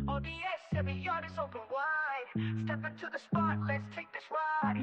O.D.S, every yard is open wide. Step into the spot, let's take this ride.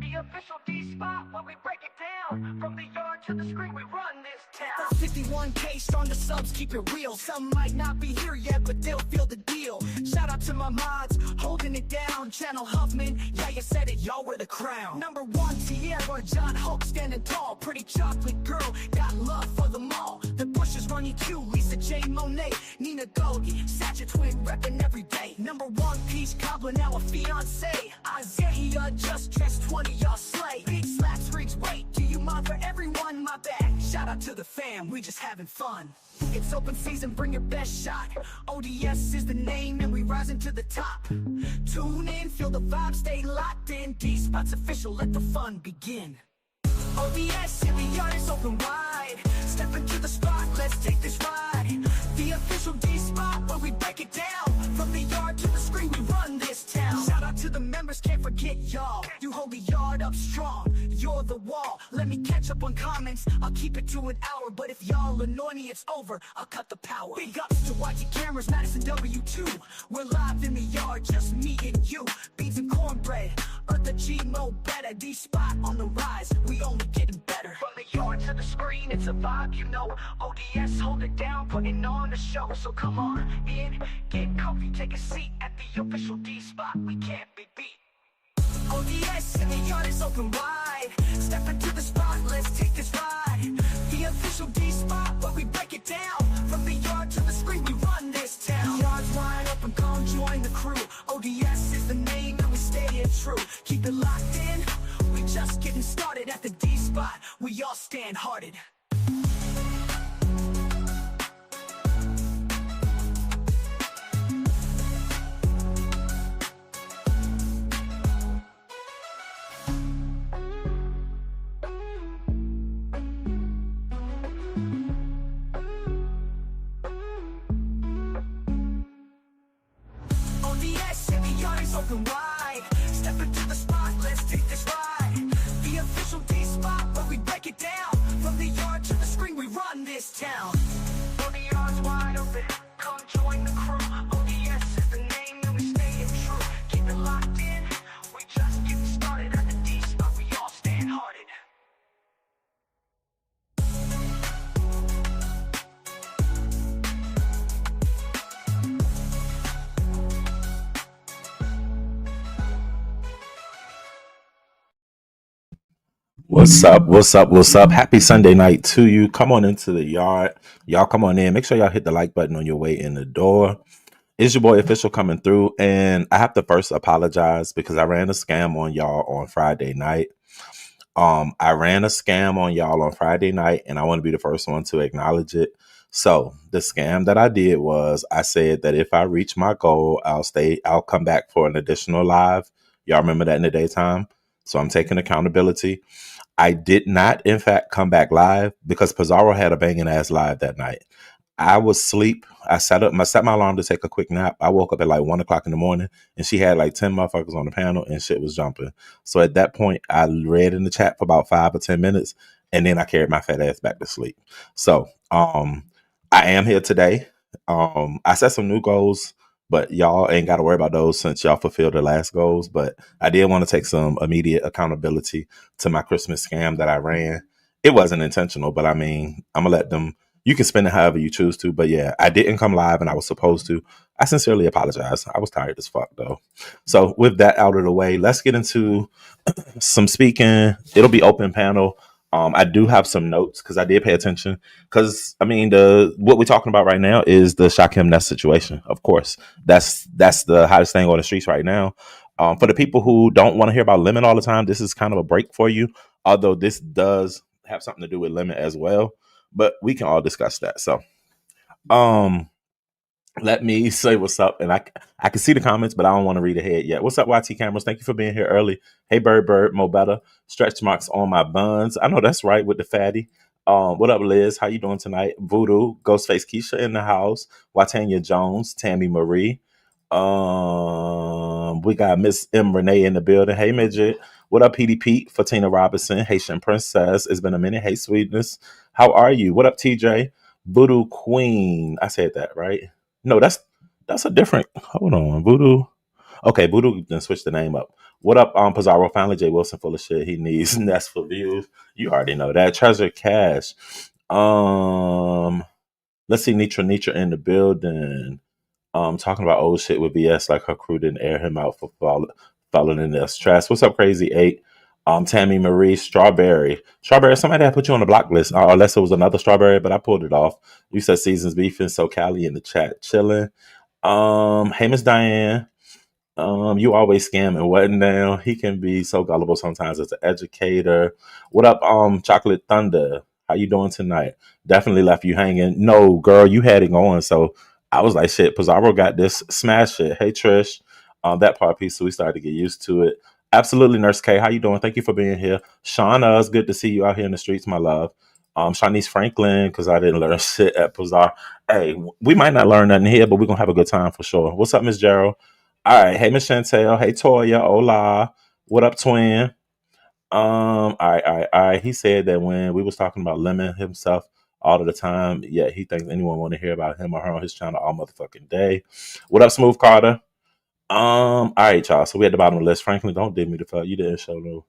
The official D spot where we break it down. From the yard to the screen, we run this town. 51K strong, the subs keep it real. Some might not be here yet, but they'll feel the deal. Shout out to my mods, holding it down. Channel Huffman, yeah, you said it, y'all wear the crown. Number 1, Tierra, John Hope standing tall. Pretty chocolate girl, got love for them all. The Bushes, Ronnie Q, Lisa J. Monet, Nina Goldie, Satcha Twin, reppin' every day. Number 1, Peach Cobbler, now a fiance. Isaiah, just dressed 20, y'all slay. Big slaps, rigs, wait, do you mind for everyone? My bad, shout out to the fam, we just having fun. It's open season, bring your best shot. O.D.S is the name and we rising to the top. Tune in, feel the vibe, stay locked in. D-Spot's official, let the fun begin. O.D.S, every yard is open wide. Step into the spot, let's take this ride. The official D-Spot where we break it down. From the yard to the screen, we run this town. Shout out to the members, can't forget y'all. You hold the yard up strong, you're the wall. Let me catch up on comments, I'll keep it to an hour. But if y'all annoy me, it's over, I'll cut the power. Big ups to YT Cameras, Madison W2. We're live in the yard, just me and you. Beans and cornbread, Eartha G, Mo better. D-Spot on the rise, we only getting better. From the yard to the screen, it's a vibe, you know. O.D.S hold it down, putting on the show. So come on in, get comfy, take a seat at the official D-Spot, we can't be beat. O.D.S and the yard is open wide. Step into the spot, let's take this ride. The official D-Spot where we break it down. From the yard to the screen, we run this town. Yards wide open, come join the crew. O.D.S is the name and we stay here true. Keep it locked in, we just getting started at the D-Spot. We all stand hearted. O.D.S and the yard is open wide. Step into the spot, let's take this ride. The official D-Spot where we break it down. From the yard to the screen, we run this town. When the yard's wide open, come join the crew. O.D.S is the name and we stay it true. Keep it locked in, we just getting started at the D-Spot. We all stand hearted. What's up? What's up? What's up? Happy Sunday night to you. Come on into the yard. Y'all come on in. Make sure y'all hit the like button on your way in the door. It's your boy Official coming through. And I have to first apologize because I ran a scam on y'all on Friday night. I ran a scam on y'all on Friday night, and I want to be the first one to acknowledge it. So the scam that I did was I said that if I reach my goal, I'll come back for an additional live. Y'all remember that in the daytime? So I'm taking accountability. I did not, in fact, come back live because Pizarro had a banging ass live that night. I was asleep. I set my alarm to take a quick nap. I woke up at like 1 o'clock in the morning and she had like 10 motherfuckers on the panel and shit was jumping. So at that point, I read in the chat for about 5 or 10 minutes and then I carried my fat ass back to sleep. So I am here today. I set some new goals, but y'all ain't got to worry about those since y'all fulfilled the last goals. But I did want to take some immediate accountability to my Christmas scam that I ran. It wasn't intentional, but I mean, I'm going to let them, you can spend it however you choose to. But yeah, I didn't come live and I was supposed to. I sincerely apologize. I was tired as fuck though. So with that out of the way, let's get into some speaking. It'll be open panel. I do have some notes because I did pay attention. Because I mean, what we're talking about right now is the Shaquem Ness situation. Of course, that's the hottest thing on the streets right now. For the people who don't want to hear about Lemon all the time, this is kind of a break for you. Although this does have something to do with Lemon as well, but we can all discuss that. So, let me say what's up, and I can see the comments, but I don't want to read ahead yet. What's up, YT Cameras? Thank you for being here early. Hey, Bird, Mo better. Stretch marks on my buns. I know that's right with the fatty. What up, Liz? How you doing tonight? Voodoo, Ghostface Keisha in the house. Watanya Jones, Tammy Marie. We got Miss M Renee in the building. Hey, midget. What up, PD Pete? Fatina Robinson, Haitian Princess. It's been a minute. Hey, sweetness. How are you? What up, TJ? Voodoo Queen. I said that right. No, that's a different. Hold on, Voodoo. Okay, Voodoo then switch the name up. What up, Pizarro? Finally, Jay Wilson full of shit. He needs Nest for views. You already know that. Treasure Cash. Um, let's see, Nitra in the building. Talking about old shit with BS, like her crew didn't air him out for falling in their stress. What's up, Crazy Eight? Tammy Marie, Strawberry. Somebody had put you on the block list, unless it was another Strawberry, but I pulled it off. You said Seasons Beefing, so Cali in the chat chilling. Hey Miss Diane. You always scam and what now? He can be so gullible sometimes as an educator. What up, Chocolate Thunder? How you doing tonight? Definitely left you hanging. No, girl, you had it going. So I was like, shit, Pizarro got this. Smash it. Hey Trish. That part piece, so we started to get used to it. Absolutely, Nurse K. How you doing? Thank you for being here. Shauna, it's good to see you out here in the streets, my love. Shanice Franklin, because I didn't learn shit at Pizarro. Hey, we might not learn nothing here, but we're gonna have a good time for sure. What's up, Miss Gerald? All right. Hey, Miss Chantel. Hey, Toya. Hola. What up, twin? All right. He said that when we was talking about Lemon himself all of the time, yeah, he thinks anyone want to hear about him or her on his channel all motherfucking day. What up, Smooth Carter? All right, y'all. So we at the bottom of the list. Franklin, don't dig me the fuck. You didn't show no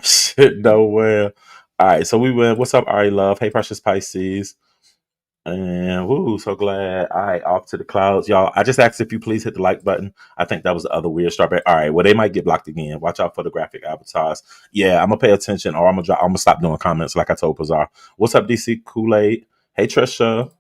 shit nowhere. All right. So we went. What's up, Ari Love? Hey, Precious Pisces. And woo, so glad. All right, off to the clouds. Y'all, I just asked if you please hit the like button. I think that was the other weird strawberry. All right, well, they might get blocked again. Watch out for the graphic avatars. Yeah, I'm gonna pay attention or I'm gonna stop doing comments like I told Pazar. What's up, DC Kool-Aid? Hey Trisha.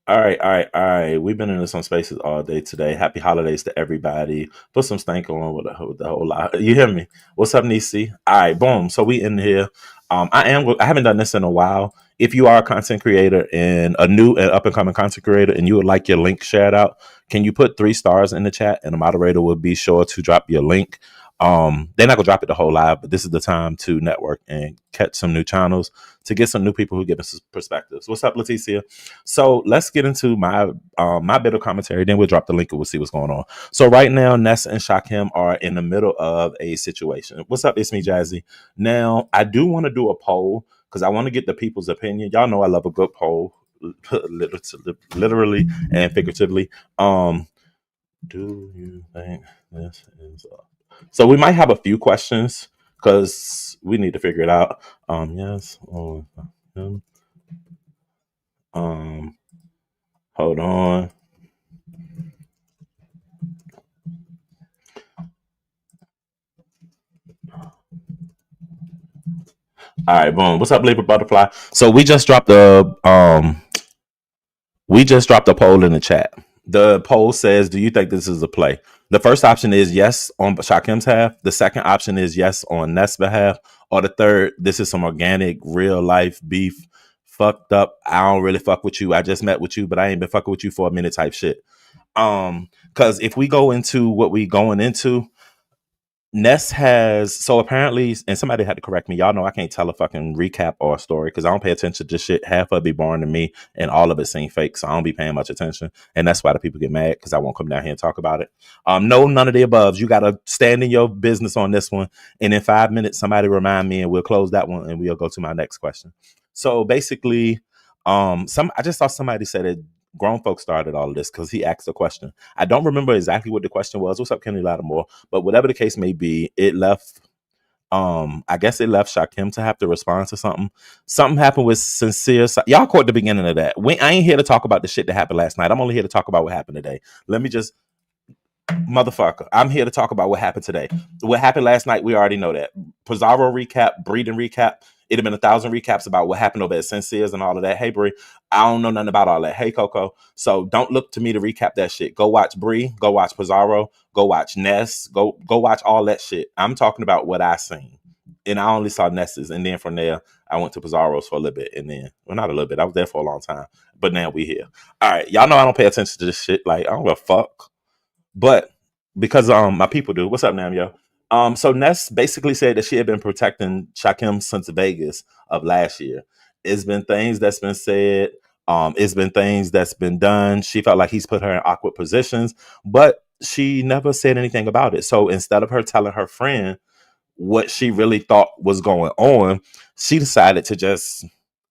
All right. We've been into some spaces all day today. Happy holidays to everybody. Put some stank on with the whole lot. You hear me? What's up, Nisi? All right, boom. So we in here. I haven't done this in a while. If you are a content creator and a new and up and coming content creator and you would like your link shared out, can you put 3 stars in the chat and the moderator will be sure to drop your link. They're not gonna drop it the whole live, but this is the time to network and catch some new channels to get some new people who give us perspectives. What's up, Leticia? So let's get into my bit of commentary. Then we'll drop the link and we'll see what's going on. So right now, Ness and Shakim are in the middle of a situation. What's up? It's me, Jazzy. Now I do want to do a poll because I want to get the people's opinion. Y'all know I love a good poll, literally and figuratively. Do you think this is up? So we might have a few questions because we need to figure it out. Yes. Um, hold on. All right, boom. What's up, Labor Butterfly? So we just dropped a poll in the chat. The poll says, "Do you think this is a play?" The first option is yes on Shakim's half. The second option is yes on Ness' behalf. Or the third, this is some organic, real life beef. Fucked up. I don't really fuck with you. I just met with you, but I ain't been fucking with you for a minute type shit. Because if we go into what we going into, Ness has so apparently, and somebody had to correct me. Y'all know I can't tell a fucking recap or a story because I don't pay attention to shit. Half of it be boring to me, and all of it seem fake. So I don't be paying much attention, and that's why the people get mad because I won't come down here and talk about it. No, none of the above. You gotta stand in your business on this one, and in 5 minutes, somebody remind me, and we'll close that one, and we'll go to my next question. So basically, I just saw somebody say that grown folks started all of this because he asked a question. I don't remember exactly what the question was. What's up, Kenny Lattimore? But whatever the case may be, it left. I guess it left Shakim to have to respond to something. Something happened with Sincere. Y'all caught the beginning of that. I ain't here to talk about the shit that happened last night. I'm only here to talk about what happened today. Let me just motherfucker. I'm here to talk about what happened today. What happened last night, we already know that. Pizarro recap, breeding recap. It'd have been 1,000 recaps about what happened over at Sincere's and all of that. Hey, Bree, I don't know nothing about all that. Hey, Coco. So don't look to me to recap that shit. Go watch Bree. Go watch Pizarro. Go watch Ness. Go watch all that shit. I'm talking about what I seen. And I only saw Ness's. And then from there, I went to Pizarro's for a little bit. And then, well, not a little bit. I was there for a long time. But now we here. All right. Y'all know I don't pay attention to this shit. Like, I don't give a fuck. But because my people do. What's up, Nam yo? So Ness basically said that she had been protecting Shakim since Vegas of last year. It's been things that's been said. It's been things that's been done. She felt like he's put her in awkward positions, but she never said anything about it. So instead of her telling her friend what she really thought was going on, she decided to just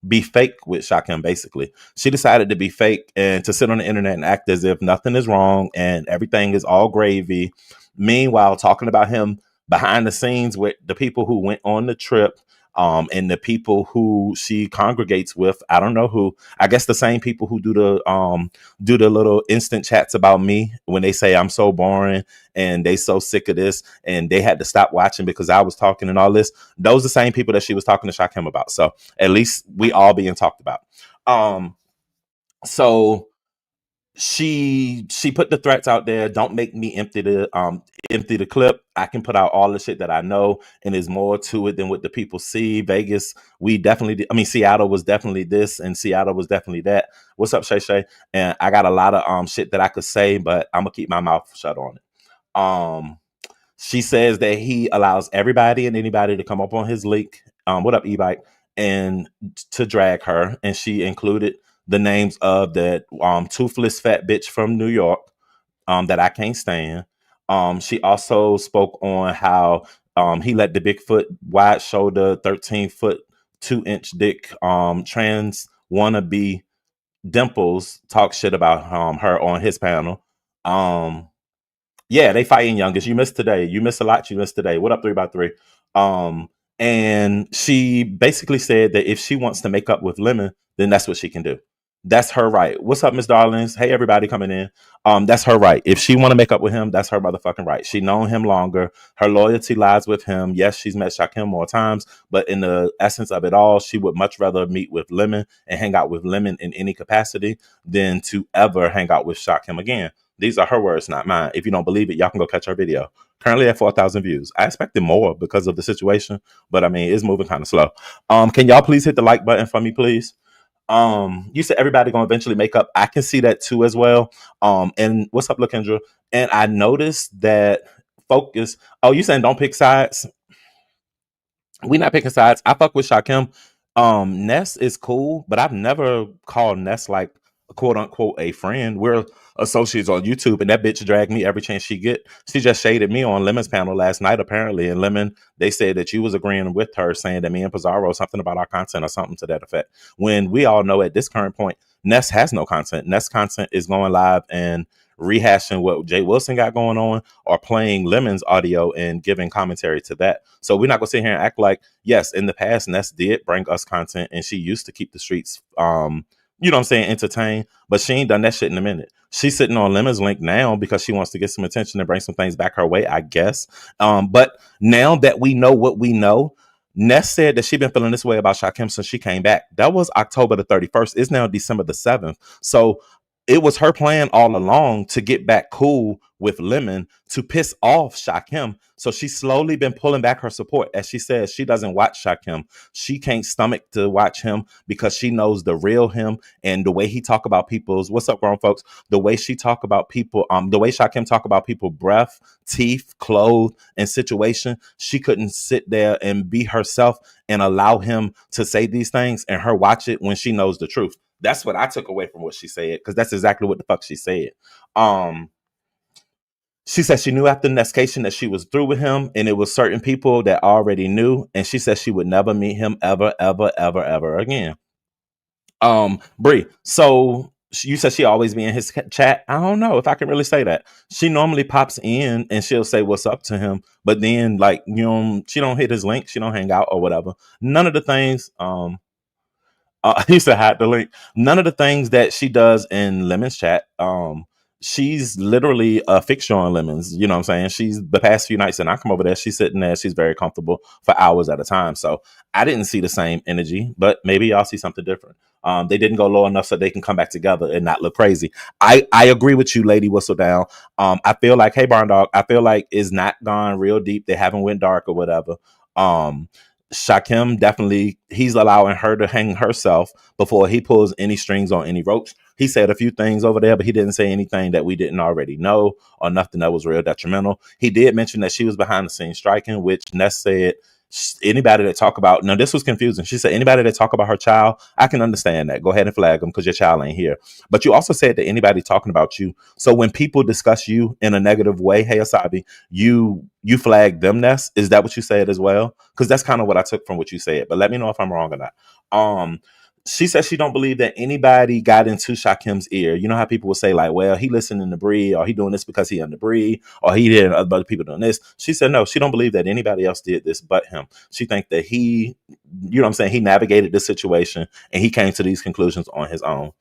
be fake with Shakim, basically. She decided to be fake and to sit on the internet and act as if nothing is wrong and everything is all gravy. Meanwhile, talking about him behind the scenes with the people who went on the trip, and the people who she congregates with. I don't know who. I guess the same people who do the little instant chats about me when they say I'm so boring and they so sick of this and they had to stop watching because I was talking and all this. Those are the same people that she was talking to Shakim about. So at least we all being talked about. Um, so she put the threats out there. Don't make me empty the clip. I can put out all the shit that I know, and there's more to it than what the people see. Vegas, we definitely did. I mean, Seattle was definitely this, and Seattle was definitely that. What's up, Shay Shay? And I got a lot of shit that I could say, but I'm gonna keep my mouth shut on it. She says that he allows everybody and anybody to come up on his link. What up, e-bike? And to drag her. And she included the names of that toothless fat bitch from New York that I can't stand. She also spoke on how he let the Bigfoot, wide shoulder, 13-foot, 2-inch dick trans wannabe Dimples talk shit about her on his panel. Um, yeah, they fighting youngest. You missed today. You missed a lot. You missed today. What up, 3x3? Um, and she basically said that if she wants to make up with Lemon, then that's what she can do. That's her right. What's up, Miss Darlings? Hey, everybody coming in. That's her right. If she want to make up with him, that's her motherfucking right. She known him longer. Her loyalty lies with him. Yes, she's met Shakim more times, but in the essence of it all, she would much rather meet with Lemon and hang out with Lemon in any capacity than to ever hang out with Shakim again. These are her words, not mine. If you don't believe it, y'all can go catch her video. Currently at 4,000 views. I expected more because of the situation, but I mean, it's moving kind of slow. Can y'all please hit the like button for me, please? You said everybody gonna eventually make up. I can see that too as well. And what's up, Lakendra? And I noticed that focus. Oh, you saying don't pick sides? We not picking sides. I fuck with Shakim. Ness is cool, but I've never called Ness like quote unquote a friend. We're associates on YouTube, and that bitch dragged me every chance she get. She just shaded me on Lemon's panel last night, apparently. And Lemon, they said that you was agreeing with her, saying that me and Pizarro something about our content or something to that effect. When we all know at this current point, Ness has no content. Ness content is going live and rehashing what Jay Wilson got going on or playing Lemon's audio and giving commentary to that. So we're not gonna sit here and act like, yes, in the past, Ness did bring us content and she used to keep the streets you know what I'm saying, entertained, but she ain't done that shit in a minute. She's sitting on Lemon's link now because she wants to get some attention and bring some things back her way, I guess. But now that we know what we know, Ness said that she been feeling this way about Shakim since she came back. That was October the 31st. It's now December the 7th. So it was her plan all along to get back cool with Lemon to piss off Shakim. So she's slowly been pulling back her support. As she says, she doesn't watch Shakim. She can't stomach to watch him because she knows the real him and the way he talk about people's, what's up, grown folks? The way she talk about people, the way Shakim talk about people, breath, teeth, clothes, and situation, she couldn't sit there and be herself and allow him to say these things and her watch it when she knows the truth. That's what I took away from what she said, because that's exactly what the fuck she said. Um, she said she knew after the nescation that she was through with him, and it was certain people that already knew, and she said she would never meet him ever, ever, ever, ever again. Bree, so you said she always be in his chat. I don't know if I can really say that. She normally pops in and she'll say what's up to him, but then like she don't hit his link, she don't hang out or whatever. None of the things. He used to hide the link. None of the things that she does in Lemon's chat, she's literally a fixture on Lemons. You know what I'm saying? She's the past few nights and I come over there, she's sitting there, she's very comfortable for hours at a time. So I didn't see the same energy, but maybe y'all see something different. They didn't go low enough so they can come back together and not look crazy. I agree with you, Lady Whistledown. I feel like, hey, Barn Dog, I feel like it's not gone real deep. They haven't went dark or whatever. Um, Shakim definitely, he's allowing her to hang herself before he pulls any strings on any ropes. He said a few things over there, but he didn't say anything that we didn't already know or nothing that was real detrimental. He did mention that she was behind the scenes striking, which Ness said anybody that talk about, now this was confusing. She said anybody that talk about her child, I can understand that. Go ahead and flag them because your child ain't here. But you also said that anybody talking about you. So when people discuss you in a negative way, hey Asabi, you flag them, Ness. Is that what you said as well? Because that's kind of what I took from what you said. But let me know if I'm wrong or not. she says she don't believe that anybody got into Shakim's ear. You know how people will say like, well, he listening to Bree, or he doing this because he under Bree, or he did other people doing this. She said no, she don't believe that anybody else did this but him. She think that he, you know what I'm saying, he navigated this situation and he came to these conclusions on his own.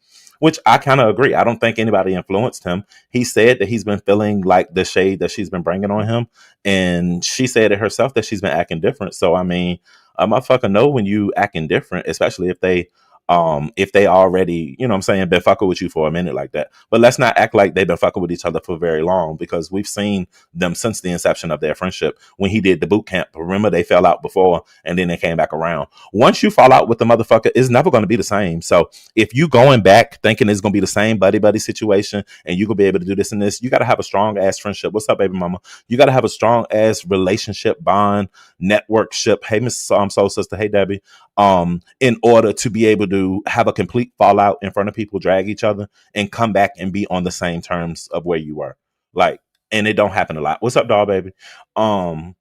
Which I kind of agree. I don't think anybody influenced him. He said that he's been feeling like the shade that she's been bringing on him, and she said it herself that she's been acting different. So I mean, a motherfucker know when you acting different, especially if they already, you know what I'm saying, been fucking with you for a minute like that. But let's not act like they've been fucking with each other for very long, because we've seen them since the inception of their friendship. When he did the boot camp, remember, they fell out before and then they came back around. Once you fall out with the motherfucker, it's never going to be the same. So if you going back thinking it's going to be the same buddy buddy situation and you going to be able to do this and this, you got to have a strong ass friendship. What's up, baby mama? You got to have a strong ass relationship, bond, networkship. Hey, Miss Soul Sister. Hey, Debbie. In order to be able to have a complete fallout in front of people, drag each other, and come back and be on the same terms of where you were. Like, and it don't happen a lot. What's up, dog, baby? Um,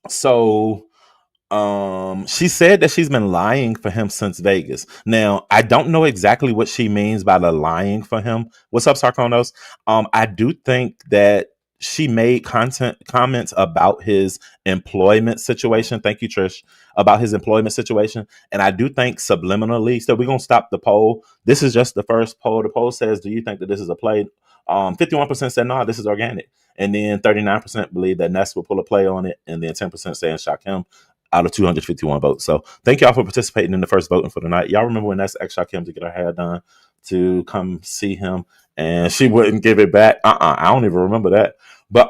so she said that she's been lying for him since Vegas. Now, I don't know exactly what she means by the lying for him. What's up, Sarkonos? I do think that she made content comments about his employment situation. Thank you, Trish. About his employment situation. And I do think subliminally, so we're gonna stop the poll. This is just the first poll. The poll says, do you think that this is a play? 51% said no, this is organic. And then 39% believe that Ness will pull a play on it, and then 10% saying shock him out of 251 votes. So thank y'all for participating in the first voting for the night. Y'all remember when Ness asked Shakim to get her hair done to come see him, and she wouldn't give it back? I don't even remember that. But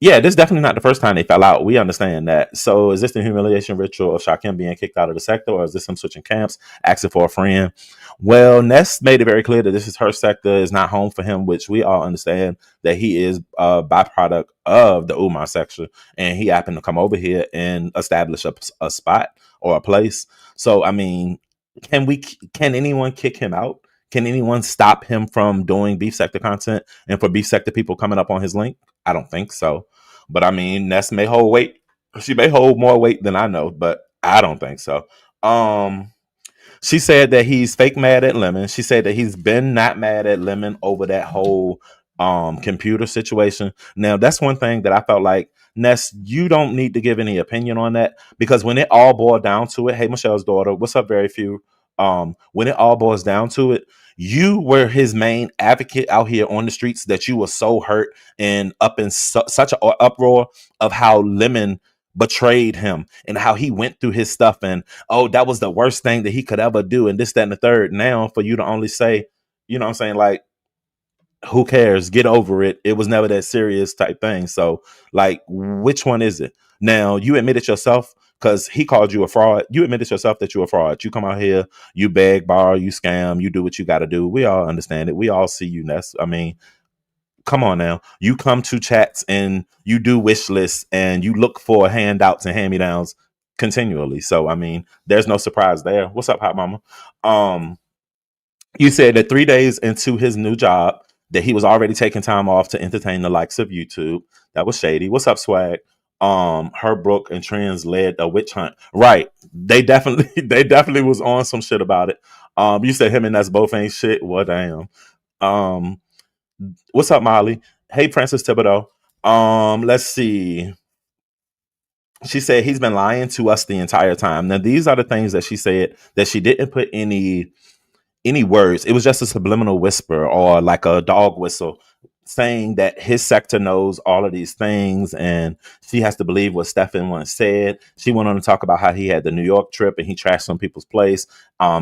yeah, this is definitely not the first time they fell out. We understand that. So is this the humiliation ritual of Shakim being kicked out of the sector, or is this him switching camps, asking for a friend? Well, Ness made it very clear that this is her sector, is not home for him, which we all understand that he is a byproduct of the Umar sector, and he happened to come over here and establish a spot or a place. So, I mean, can anyone kick him out? Can anyone stop him from doing beef sector content and for beef sector people coming up on his link? I don't think so. But I mean, Ness may hold weight. She may hold more weight than I know, but I don't think so. Um, she said that he's fake mad at Lemon. She said that he's been not mad at Lemon over that whole computer situation. Now, that's one thing that I felt like, Ness, you don't need to give any opinion on that, because when it all boiled down to it, hey, Michelle's daughter, what's up, very few? When it all boils down to it, you were his main advocate out here on the streets, that you were so hurt and up in such an uproar of how Lemon betrayed him and how he went through his stuff, and oh, that was the worst thing that he could ever do, and this, that, and the third. Now, for you to only say, you know what I'm saying, like, who cares? Get over it. It was never that serious type thing. So, like, which one is it? Now, you admitted yourself, because he called you a fraud. You admitted yourself that you're a fraud. You come out here, you beg, borrow, you scam, you do what you got to do. We all understand it. We all see you, Ness. I mean, come on now. You come to chats and you do wish lists and you look for handouts and hand me downs continually. So I mean, there's no surprise there. What's up, hot mama? Um, you said that 3 days into his new job, that he was already taking time off to entertain the likes of YouTube. That was shady. What's up, swag? Herbrook and Trends led a witch hunt. Right. They definitely they definitely was on some shit about it. You said him and that's both ain't shit. Well, damn. Um, what's up, Molly? Hey, Francis Thibodeau. Let's see. She said he's been lying to us the entire time. Now, these are the things that she said, that she didn't put any words. It was just a subliminal whisper or like a dog whistle, saying that his sector knows all of these things and she has to believe what Stefan once said. She went on to talk about how he had the New York trip and he trashed some people's place.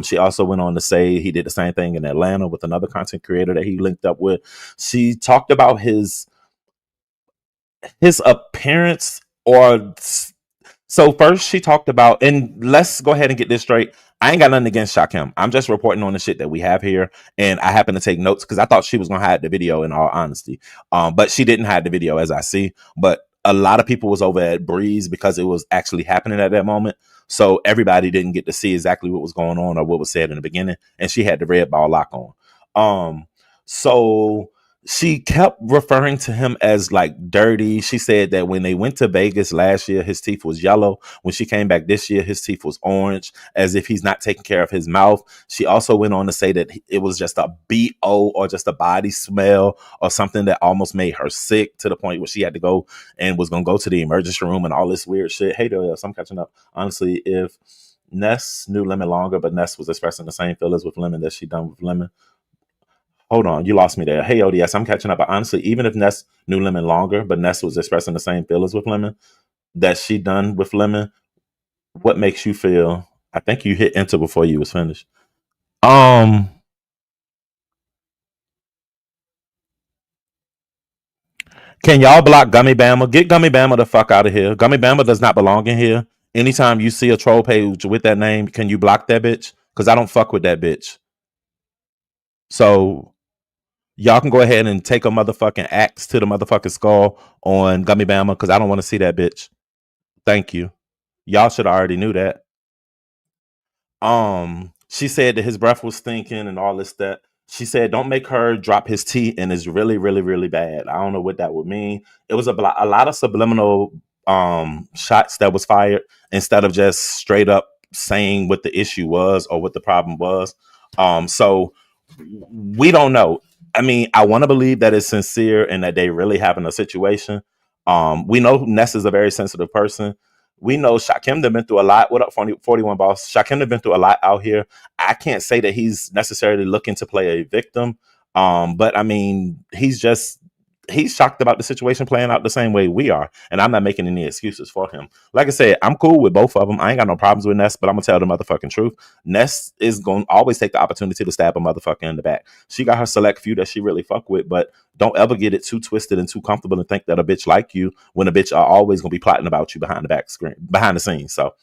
She also went on to say he did the same thing in Atlanta with another content creator that he linked up with. She talked about his appearance, or so first she talked about, and let's go ahead and get this straight. I ain't got nothing against Shakim. I'm just reporting on the shit that we have here, and I happen to take notes because I thought she was gonna hide the video. In all honesty, but she didn't hide the video, as I see. But a lot of people was over at Breeze because it was actually happening at that moment, so everybody didn't get to see exactly what was going on or what was said in the beginning. And she had the red ball lock on. So she kept referring to him as like dirty. She said that when they went to Vegas last year, his teeth was yellow. When she came back this year, his teeth was orange, as if he's not taking care of his mouth. She also went on to say that it was just a BO or just a body smell or something that almost made her sick to the point where she had to go and was going to go to the emergency room and all this weird shit. Hey, there, I'm catching up. Honestly, if Ness knew Lemon longer, but Ness was expressing the same feelings with Lemon that she done with Lemon. Hold on, you lost me there. Hey, O.D.S, I'm catching up. But honestly, even if Ness knew Lemon longer, but Ness was expressing the same feelings with Lemon that she done with Lemon, what makes you feel? I think you hit enter before you was finished. Um, can y'all block Gummy Bama? Get Gummy Bama the fuck out of here. Gummy Bama does not belong in here. Anytime you see a troll page with that name, can you block that bitch? Because I don't fuck with that bitch. So y'all can go ahead and take a motherfucking axe to the motherfucking skull on Gummy Bama because I don't want to see that bitch. Thank you. Y'all should have already knew that. She said that his breath was stinking and all this that. She said don't make her drop his tea and it's really really really bad. I don't know what that would mean. It was a lot of subliminal shots that was fired instead of just straight up saying what the issue was or what the problem was. So we don't know. I mean, I want to believe that it's sincere and that they really having a situation. We know Ness is a very sensitive person. We know Shakim have been through a lot. What up, 41 boss? Shakim have been through a lot out here. I can't say that he's necessarily looking to play a victim. But I mean, he's shocked about the situation playing out the same way we are. And I'm not making any excuses for him. Like I said, I'm cool with both of them. I ain't got no problems with Ness, but I'm gonna tell the motherfucking truth. Ness is gonna always take the opportunity to stab a motherfucker in the back. She got her select few that she really fuck with, but don't ever get it too twisted and too comfortable and think that a bitch like you when a bitch are always gonna be plotting about you behind the back screen, behind the scenes. So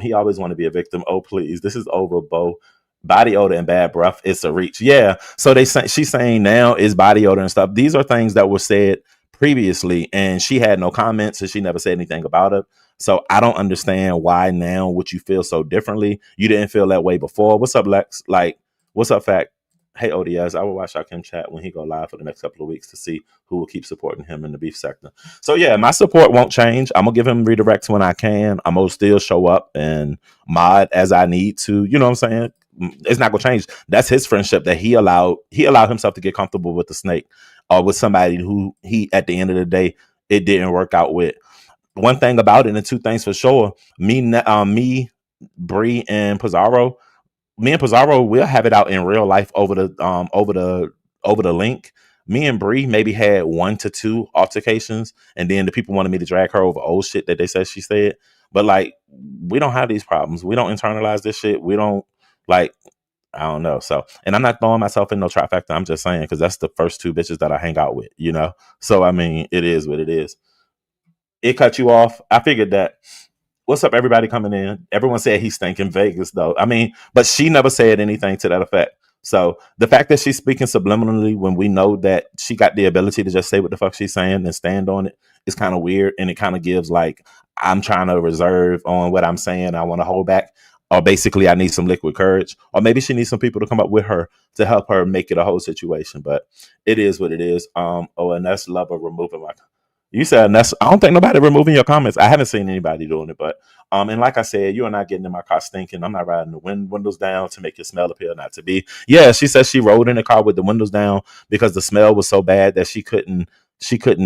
he always want to be a victim. Oh please, this is over, Bo. Body odor and bad breath, it's a reach. Yeah. So she's saying now is body odor and stuff. These are things that were said previously, and she had no comments and she never said anything about it. So I don't understand why now would you feel so differently. You didn't feel that way before. What's up, Lex? Like, what's up, Fact? Hey, ODS, I will watch Hakim chat when he go live for the next couple of weeks to see who will keep supporting him in the beef sector. So yeah, my support won't change. I'm gonna give him redirects when I can. I'm gonna still show up and mod as I need to. You know what I'm saying? It's not gonna change. That's his friendship that he allowed himself to get comfortable with the snake or with somebody who he at the end of the day it didn't work out with. One thing about it, and two things for sure. Me, Bree, and Pizarro. Me and Pizarro will have it out in real life over the link. Me and Bree maybe had 1 to 2 altercations, and then the people wanted me to drag her over old shit that they said she said. But like, we don't have these problems. We don't internalize this shit. We don't like. I don't know. So, and I'm not throwing myself in no trifecta. I'm just saying because that's the first two bitches that I hang out with. You know. So I mean, it is what it is. It cut you off. I figured that. What's up, everybody coming in? Everyone said he's stinking Vegas, though. I mean, but she never said anything to that effect. So the fact that she's speaking subliminally when we know that she got the ability to just say what the fuck she's saying and stand on it is kind of weird. And it kind of gives like, I'm trying to reserve on what I'm saying. I want to hold back. Or basically, I need some liquid courage. Or maybe she needs some people to come up with her to help her make it a whole situation. But it is what it is. Oh, and that's love of removing my. You said that's. I don't think nobody removing your comments. I haven't seen anybody doing it, but and like I said, you are not getting in my car stinking. I'm not riding the windows down to make your smell appear not to be. Yeah, she said she rode in the car with the windows down because the smell was so bad that she couldn't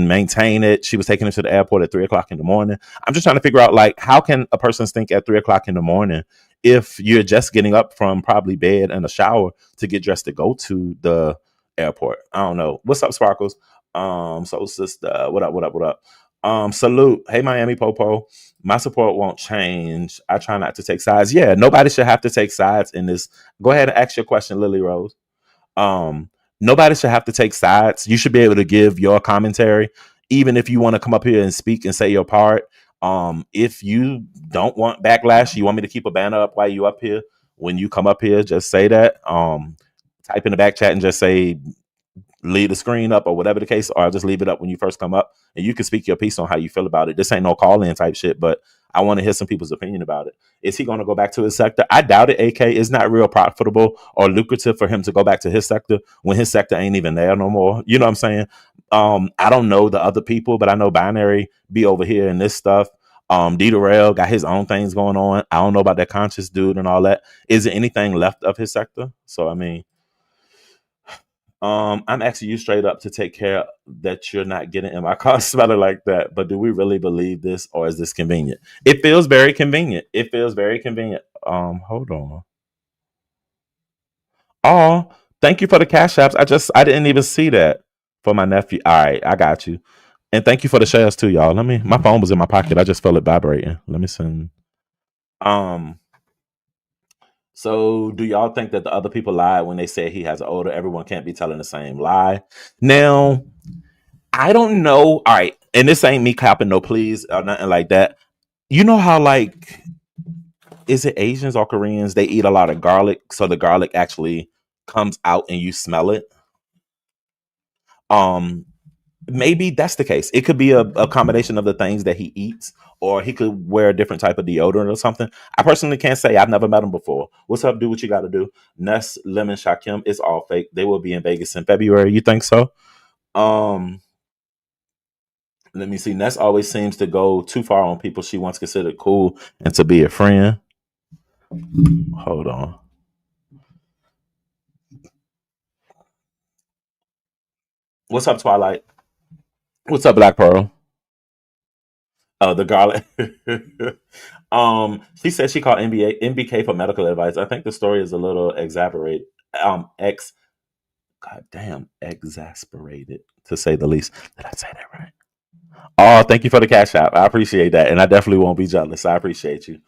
maintain it. She was taking it to the airport at 3 o'clock in the morning. I'm just trying to figure out like how can a person stink at 3 o'clock in the morning if you're just getting up from probably bed and a shower to get dressed to go to the airport. I don't know. What's up, Sparkles? So sister, what up, what up, what up? Salute. Hey, Miami Popo. My support won't change. I try not to take sides. Yeah, nobody should have to take sides in this. Go ahead and ask your question, Lily Rose. Um, Nobody should have to take sides. You should be able to give your commentary, even if you want to come up here and speak and say your part. If you don't want backlash, you want me to keep a banner up while you up here. When you come up here, just say that. Type in the back chat and just say leave the screen up or whatever the case, or I'll just leave it up when you first come up and you can speak your piece on how you feel about it. This ain't no call in type shit, but I want to hear some people's opinion about it. Is he going to go back to his sector? I doubt it. AK, it's not real profitable or lucrative for him to go back to his sector when his sector ain't even there no more. You know what I'm saying? I don't know the other people, but I know Binary be over here in this stuff. D Darrell got his own things going on. I don't know about that conscious dude and all that. Is there anything left of his sector? So I mean, I'm asking you straight up to take care that you're not getting in my car smelling like that. But do we really believe this, or is this convenient? It feels very convenient. It feels very convenient. Hold on. Oh, thank you for the cash apps. I didn't even see that for my nephew. All right, I got you. And thank you for the shares too, y'all. Let me. My phone was in my pocket. I just felt it vibrating. Let me send. Um. So, do y'all think that the other people lied when they said he has an odor? Everyone can't be telling the same lie. Now, I don't know. All right, and this ain't me copping no please or nothing like that. You know how like is it Asians or Koreans? They eat a lot of garlic, so the garlic actually comes out and you smell it. Um, Maybe that's the case. It could be a combination of the things that he eats, or he could wear a different type of deodorant or something. I personally can't say. I've never met him before. What's up? Do what you got to do. Ness, Lemon, Shakim, it's all fake. They will be in Vegas in February. You think so? Um, Let me see. Ness always seems to go too far on people she once considered cool and to be a friend. Hold on. What's up, Twilight? What's up, Black Pearl? Oh, the garlic. She said she called NBK for medical advice. I think the story is a little exaggerated. Ex, God damn, exasperated to say the least. Did I say that right? Oh, thank you for the cash app. I appreciate that, and I definitely won't be jealous. I appreciate you.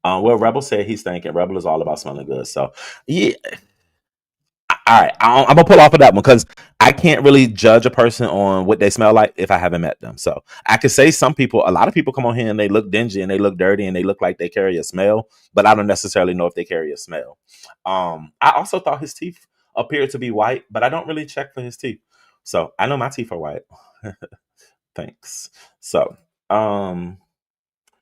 Well, Rebel said he's thinking. Rebel is all about smelling good. So, yeah, all right, I'm gonna pull off of that one because I can't really judge a person on what they smell like if I haven't met them. So I could say some people, a lot of people come on here and they look dingy and they look dirty and they look like they carry a smell, but I don't necessarily know if they carry a smell. I also thought his teeth appeared to be white, but I don't really check for his teeth. So I know my teeth are white. Thanks. So, um,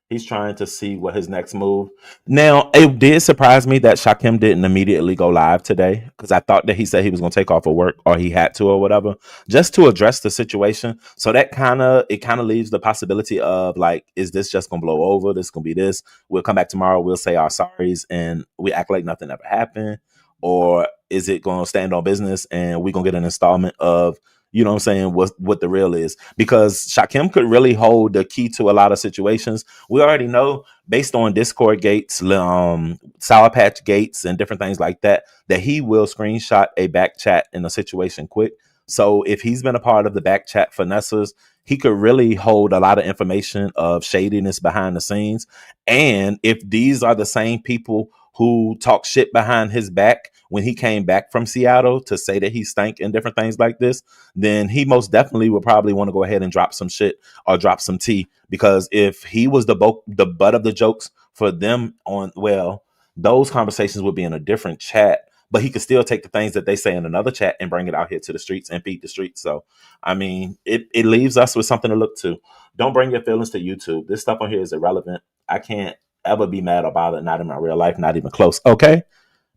he's trying to see what his next move. Now, it did surprise me that Shakim didn't immediately go live today because I thought that he said he was going to take off of work or he had to or whatever, just to address the situation. So that kind of leaves the possibility of like, is this just going to blow over? This going to be this. We'll come back tomorrow. We'll say our sorries and we act like nothing ever happened, or is it going to stand on business and we going to get an installment of what I'm saying, what the real is, because Shakim could really hold the key to a lot of situations. We already know based on Discord gates, Sour Patch gates, and different things like that, that he will screenshot a back chat in a situation quick. So if he's been a part of the back chat finesses, he could really hold a lot of information of shadiness behind the scenes. And if these are the same people who talk shit behind his back when he came back from Seattle to say that he stank and different things like this, then he most definitely would probably want to go ahead and drop some shit or drop some tea. Because if he was the butt of the jokes for them on, well, those conversations would be in a different chat. But he could still take the things that they say in another chat and bring it out here to the streets and feed the streets. So, I mean, it leaves us with something to look to. Don't bring your feelings to YouTube. This stuff on here is irrelevant. I can't ever be mad about it. Not in my real life, not even close. Okay.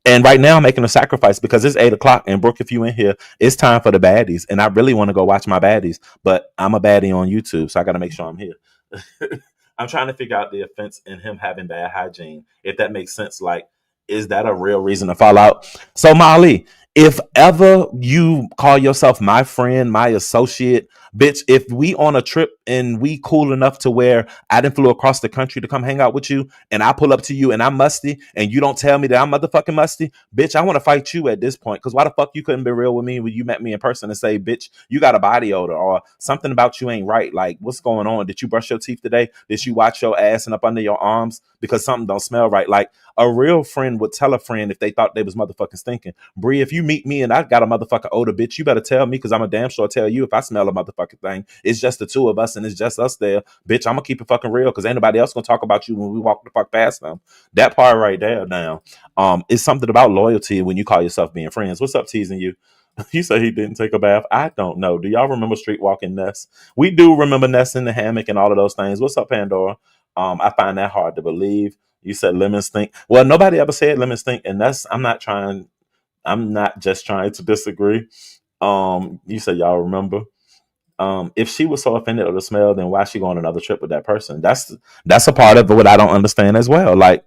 And right now, I'm making a sacrifice because it's 8 o'clock. And Brooke, if you in here, it's time for the baddies. And I really want to go watch my baddies, but I'm a baddie on YouTube, so I got to make sure I'm here. I'm trying to figure out the offense in him having bad hygiene, if that makes sense. Like, is that a real reason to fall out? So, Molly, if ever you call yourself my friend, my associate, bitch, if we on a trip and we cool enough to where I didn't flew across the country to come hang out with you, and I pull up to you and I'm musty, and you don't tell me that I'm motherfucking musty, bitch, I want to fight you at this point. Because why the fuck you couldn't be real with me when you met me in person and say, bitch, you got a body odor or something about you ain't right? Like, what's going on? Did you brush your teeth today? Did you wash your ass and up under your arms because something don't smell right? Like, a real friend would tell a friend if they thought they was motherfucking stinking. Bree, if you meet me and I got a motherfucking odor, bitch, you better tell me because I'm a damn sure tell you if I smell a motherfucking thing. It's just the two of us and it's just us there. Bitch, I'm gonna keep it fucking real because ain't nobody else gonna talk about you when we walk the fuck past them. That part right there now. It's something about loyalty when you call yourself being friends. What's up, teasing you? You say he didn't take a bath. I don't know. Do y'all remember street walking Ness? We do remember Ness in the hammock and all of those things. What's up, Pandora? I find that hard to believe. You said lemon stink. Well, nobody ever said lemon stink, and that's I'm not trying. I'm not just trying to disagree. You said y'all remember. If she was so offended of the smell, then why she go on another trip with that person? That's a part of it what I don't understand as well. Like,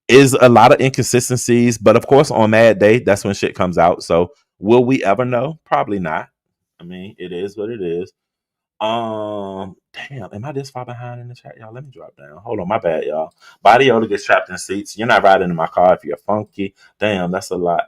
is a lot of inconsistencies, but of course on Mad Day, that's when shit comes out. So will we ever know? Probably not. I mean, it is what it is. Damn, am I this far behind in the chat, y'all? Let me drop down. Hold on, my bad, y'all. Body odor gets trapped in seats. You're not riding in my car if you're funky. Damn, that's a lot.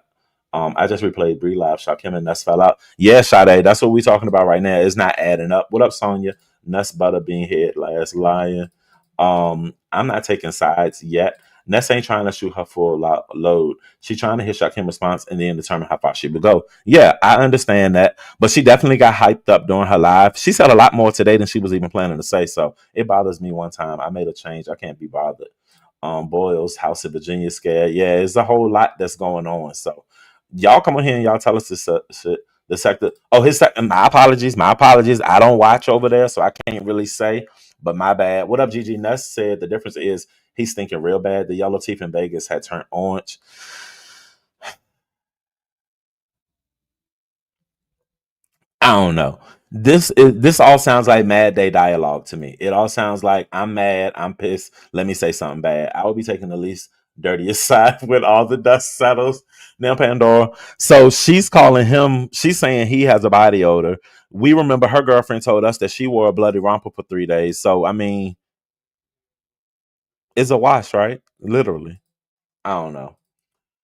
I just replayed Bree Live. Shot Kim and Nuts fell out. Yeah, Sade, that's what we talking about right now. It's not adding up. What up, Sonya? Nuts butter being head last lion. I'm not taking sides yet. Ness ain't trying to shoot her full load. She trying to hit Shakim response and then determine how far she would go. Yeah, I understand that, but she definitely got hyped up during her live. She said a lot more today than she was even planning to say. So it bothers me. One time I made a change. I can't be bothered. Boyle's house in Virginia scared. Yeah, it's a whole lot that's going on. So y'all come on here and y'all tell us this shit. The sector. Oh, his sector. My apologies. My apologies. I don't watch over there, so I can't really say. But my bad. What up, Gigi? Nuss said the difference is he's thinking real bad. The yellow teeth in Vegas had turned orange. I don't know. This all sounds like Mad Day dialogue to me. It all sounds like I'm mad, I'm pissed. Let me say something bad. I will be taking the least dirtiest side when all the dust settles. Now Pandora. So she's calling him. She's saying he has a body odor. We remember her girlfriend told us that she wore a bloody romper for 3 days. So I mean, it's a wash, right? Literally. I don't know.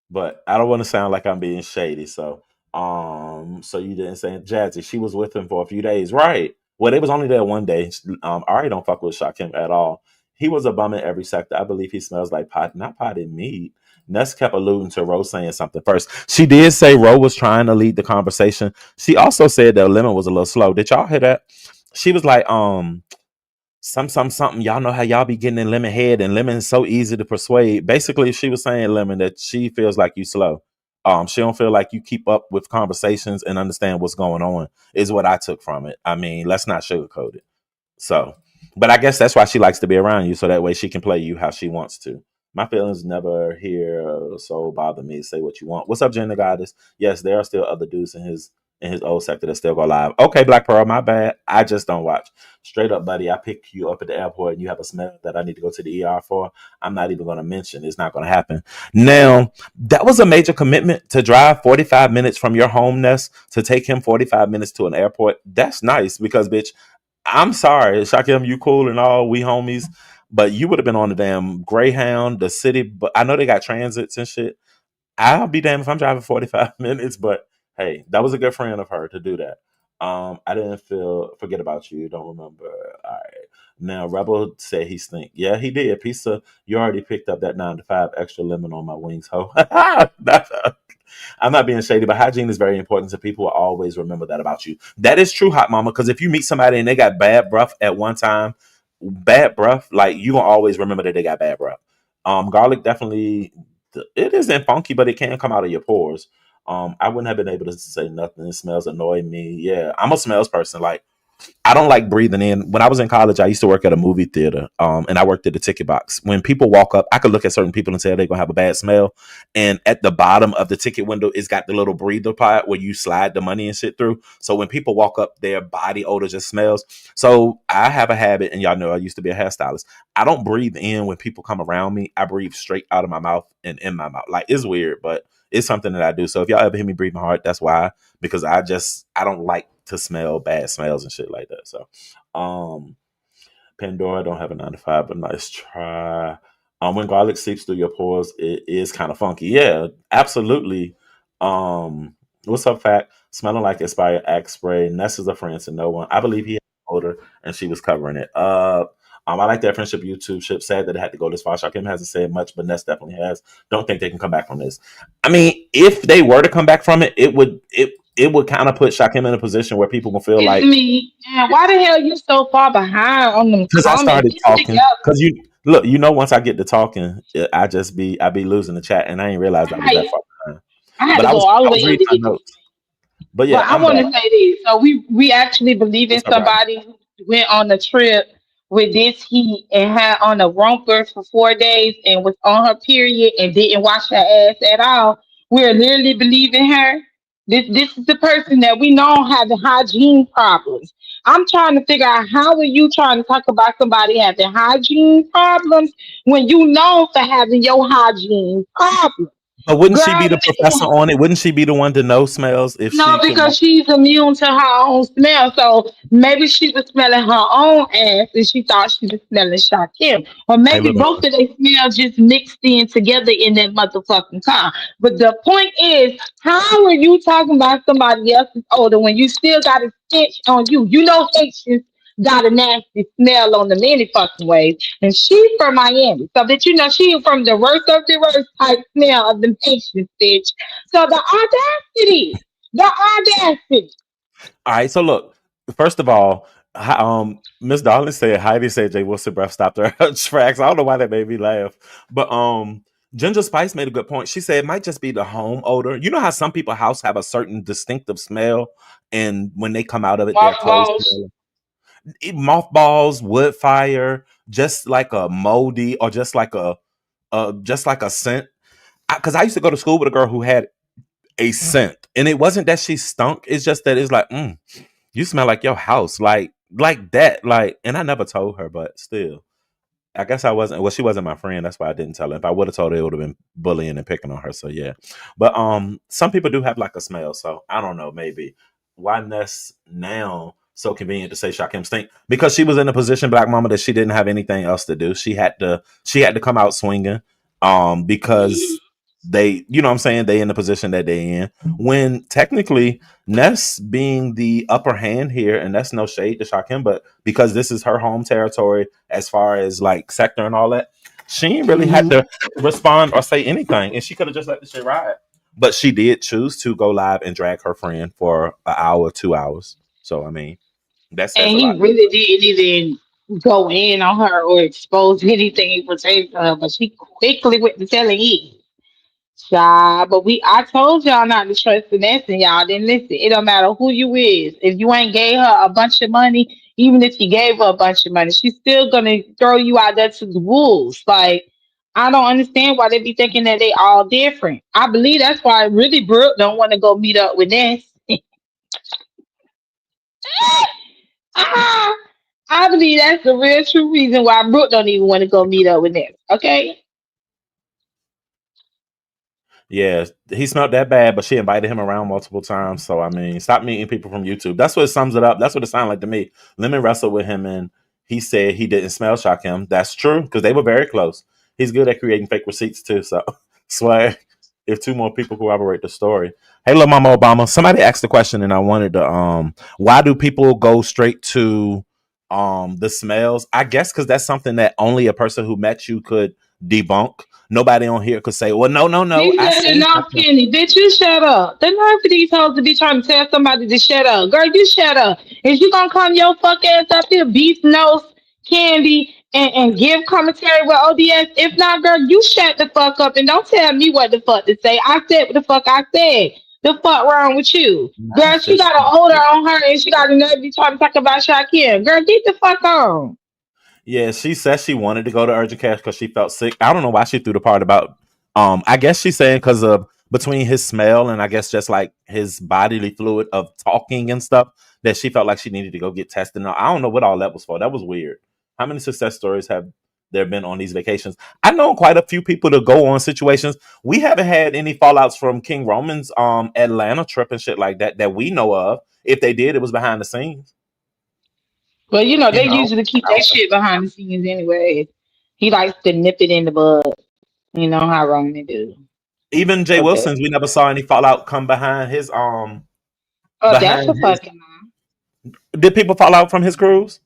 But I don't want to sound like I'm being shady. So you didn't say Jazzy. She was with him for a few days, right? Well, they was only there one day. Ari don't fuck with Shakim at all. He was a bum in every sector. I believe he smells like pot, not potted meat. Ness kept alluding to Rose saying something first. She did say Rose was trying to lead the conversation. She also said that Lemon was a little slow. Did y'all hear that? She was like, something. Y'all know how y'all be getting in Lemon head, and Lemon is so easy to persuade. Basically, she was saying Lemon that she feels like you slow. She don't feel like you keep up with conversations and understand what's going on. Is what I took from it. I mean, let's not sugarcoat it. So, but I guess that's why she likes to be around you, so that way she can play you how she wants to. My feelings never here, so bother me. Say what you want. What's up, Jenna Goddess? Yes, there are still other dudes in his old sector that still go live. Okay, Black Pearl, my bad. I just don't watch. Straight up, buddy. I pick you up at the airport and you have a smell that I need to go to the ER for. I'm not even going to mention. It's not going to happen. Now, that was a major commitment to drive 45 minutes from your home nest to take him 45 minutes to an airport. That's nice because, bitch, I'm sorry, Shakim, you cool and all, we homies, but you would have been on the damn Greyhound, the city. But I know they got transits and shit. I'll be damned if I'm driving 45 minutes, but hey, that was a good friend of her to do that. I didn't feel forget about you. Don't remember. All right. Now Rebel said he stink. Yeah, he did. Pizza, you already picked up that 9 to 5 extra lemon on my wings, ho. I'm not being shady, but hygiene is very important, so people will always remember that about you. That is true, hot mama. Because if you meet somebody and they got bad breath at one time, bad breath, like you gonna always remember that they got bad breath. Garlic definitely it isn't funky, but it can come out of your pores. I wouldn't have been able to say nothing. It smells annoy me. Yeah, I'm a smells person. Like I don't like breathing in. When I was in college, I used to work at a movie theater, and I worked at the ticket box. When people walk up, I could look at certain people and say they're gonna have a bad smell. And at the bottom of the ticket window, it's got the little breather part where you slide the money and shit through. So when people walk up, their body odor just smells. So I have a habit, and y'all know I used to be a hairstylist. I don't breathe in when people come around me. I breathe straight out of my mouth and in my mouth. Like it's weird, but it's something that I do. So if y'all ever hear me breathing hard, that's why. Because I don't like to smell bad smells and shit like that. So um Pandora don't have a 9 to 5, but nice try. When garlic seeps through your pores, it is kind of funky. Yeah, absolutely. What's up, Fat? Smelling like expired axe spray. Ness is a friend to no one. I believe he had odor and she was covering it up. I like that friendship YouTube ship. Sad that it had to go this far. Shakim hasn't said much, but Ness definitely has. Don't think they can come back from this. I mean, if they were to come back from it, it would kind of put Shakim in a position where people will feel It's like me. And why the hell you so far behind on them because I comments? started Get it talking. together. Because you look, once I get to talking, I be losing the chat, and I didn't realize I was that I, far behind. I had But to go all the I way was in reading to my get to. notes. But But yeah, I I'm want back. to say this. So we actually believe in What's up, Robert? somebody who went on the trip with this heat and had on a romper for 4 days and was on her period and didn't wash her ass at all, we're literally believing her. This is the person that we know having hygiene problems. I'm trying to figure out how are you trying to talk about somebody having hygiene problems when you know for having your hygiene problems. But wouldn't she Girl, be the professor on it? Wouldn't she be the one to know smells if no, she can? because she's immune to her own smell. So maybe she was smelling her own ass and she thought she was smelling Shakim. Or Hey, maybe look, both look. of their smells just mixed in together in that motherfucking car. But the point is, how are you talking about somebody else's odor when you still got a stench on you? You know Haitians got a nasty smell on them any fucking ways. And she's from Miami. So that you know she from the worst of the worst type smell of the Haitians, bitch. So the audacity. The audacity. All right, so look. First of all, Miss Darling said Heidi said Jay Wilson breath stopped her tracks. I don't know why that made me laugh, but Ginger Spice made a good point. She said it might just be the home odor. You know how some people house have a certain distinctive smell, and when they come out of it, their clothes Mothballs. smell. Mothballs, wood fire, just like a moldy or just like a scent. Because I used to go to school with a girl who had a scent, and it wasn't that she stunk. It's just that it's like, you smell like your house, like that, like. And I never told her, but still, I guess I wasn't. Well, she wasn't my friend. That's why I didn't tell her. If I would have told her, it would have been bullying and picking on her. So yeah, but some people do have like a smell. So I don't know. Maybe why Ness now so convenient to say Shakim stink because she was in a position, Black Mama, that she didn't have anything else to do. She had to come out swinging. Because they, you know what I'm saying, they in the position that they in when technically Ness being the upper hand here, and that's no shade to Shakim, but because this is her home territory as far as like sector and all that, she ain't really had Mhm. to respond or say anything, and she could have just let the shit ride. But she did choose to go live and drag her friend for an hour, 2 hours. So I mean, that says And a he lot. really didn't even go in on her or expose anything pertaining to her, but she quickly went to telling it. Child, but I told y'all not to trust Vanessa, and y'all didn't listen. It don't matter who you is. If you ain't gave her a bunch of money, even if you gave her a bunch of money, she's still gonna throw you out there to the wolves. Like, I don't understand why they be thinking that they all different. I believe that's why really Brooke don't want to go meet up with Ness. Ah, I believe that's the real true reason why Brooke don't even want to go meet up with Ness. Okay? Yeah, he smelled that bad, but she invited him around multiple times. So I mean, stop meeting people from YouTube. That's what sums it up. That's what it sounded like to me. Lemon wrestled with him, and he said he didn't smell shock him. That's true because they were very close. He's good at creating fake receipts too. So swear, if two more people corroborate the story. Hey, little Mama Obama. Somebody asked the question, and I wanted to why do people go straight to the smells? I guess because that's something that only a person who met you could debunk. Nobody on here could say, "Well, no, no, no, He I said seen enough, something." Kenny. Bitch, you shut up. The nerve for these hoes to be trying to tell somebody to shut up. Girl, you shut up. Is you gonna come your fuck ass up here, beef nose, candy, and give commentary with ODS? If not, girl, you shut the fuck up and don't tell me what the fuck to say. I said what the fuck I said. The fuck wrong with you? Not Girl, she got an odor on her and she got a nerve to be trying to talk about Shakir. Girl, get the fuck on. Yeah, she said she wanted to go to urgent care because she felt sick. I don't know why she threw the part about. I guess she's saying because of between his smell and I guess just like his bodily fluid of talking and stuff that she felt like she needed to go get tested. Now I don't know what all that was for. That was weird. How many success stories have there been on these vacations? I know quite a few people to go on situations. We haven't had any fallouts from King Roman's Atlanta trip and shit like that that we know of. If they did, it was behind the scenes. But you know, You they know, usually keep I that don't know. shit behind the scenes anyway. He likes to nip it in the bud. You know how wrong they do. Even Jay Okay. Wilson's, we never saw any fallout come Oh, that's behind a his. fucking lie. Did people fall out from his cruise?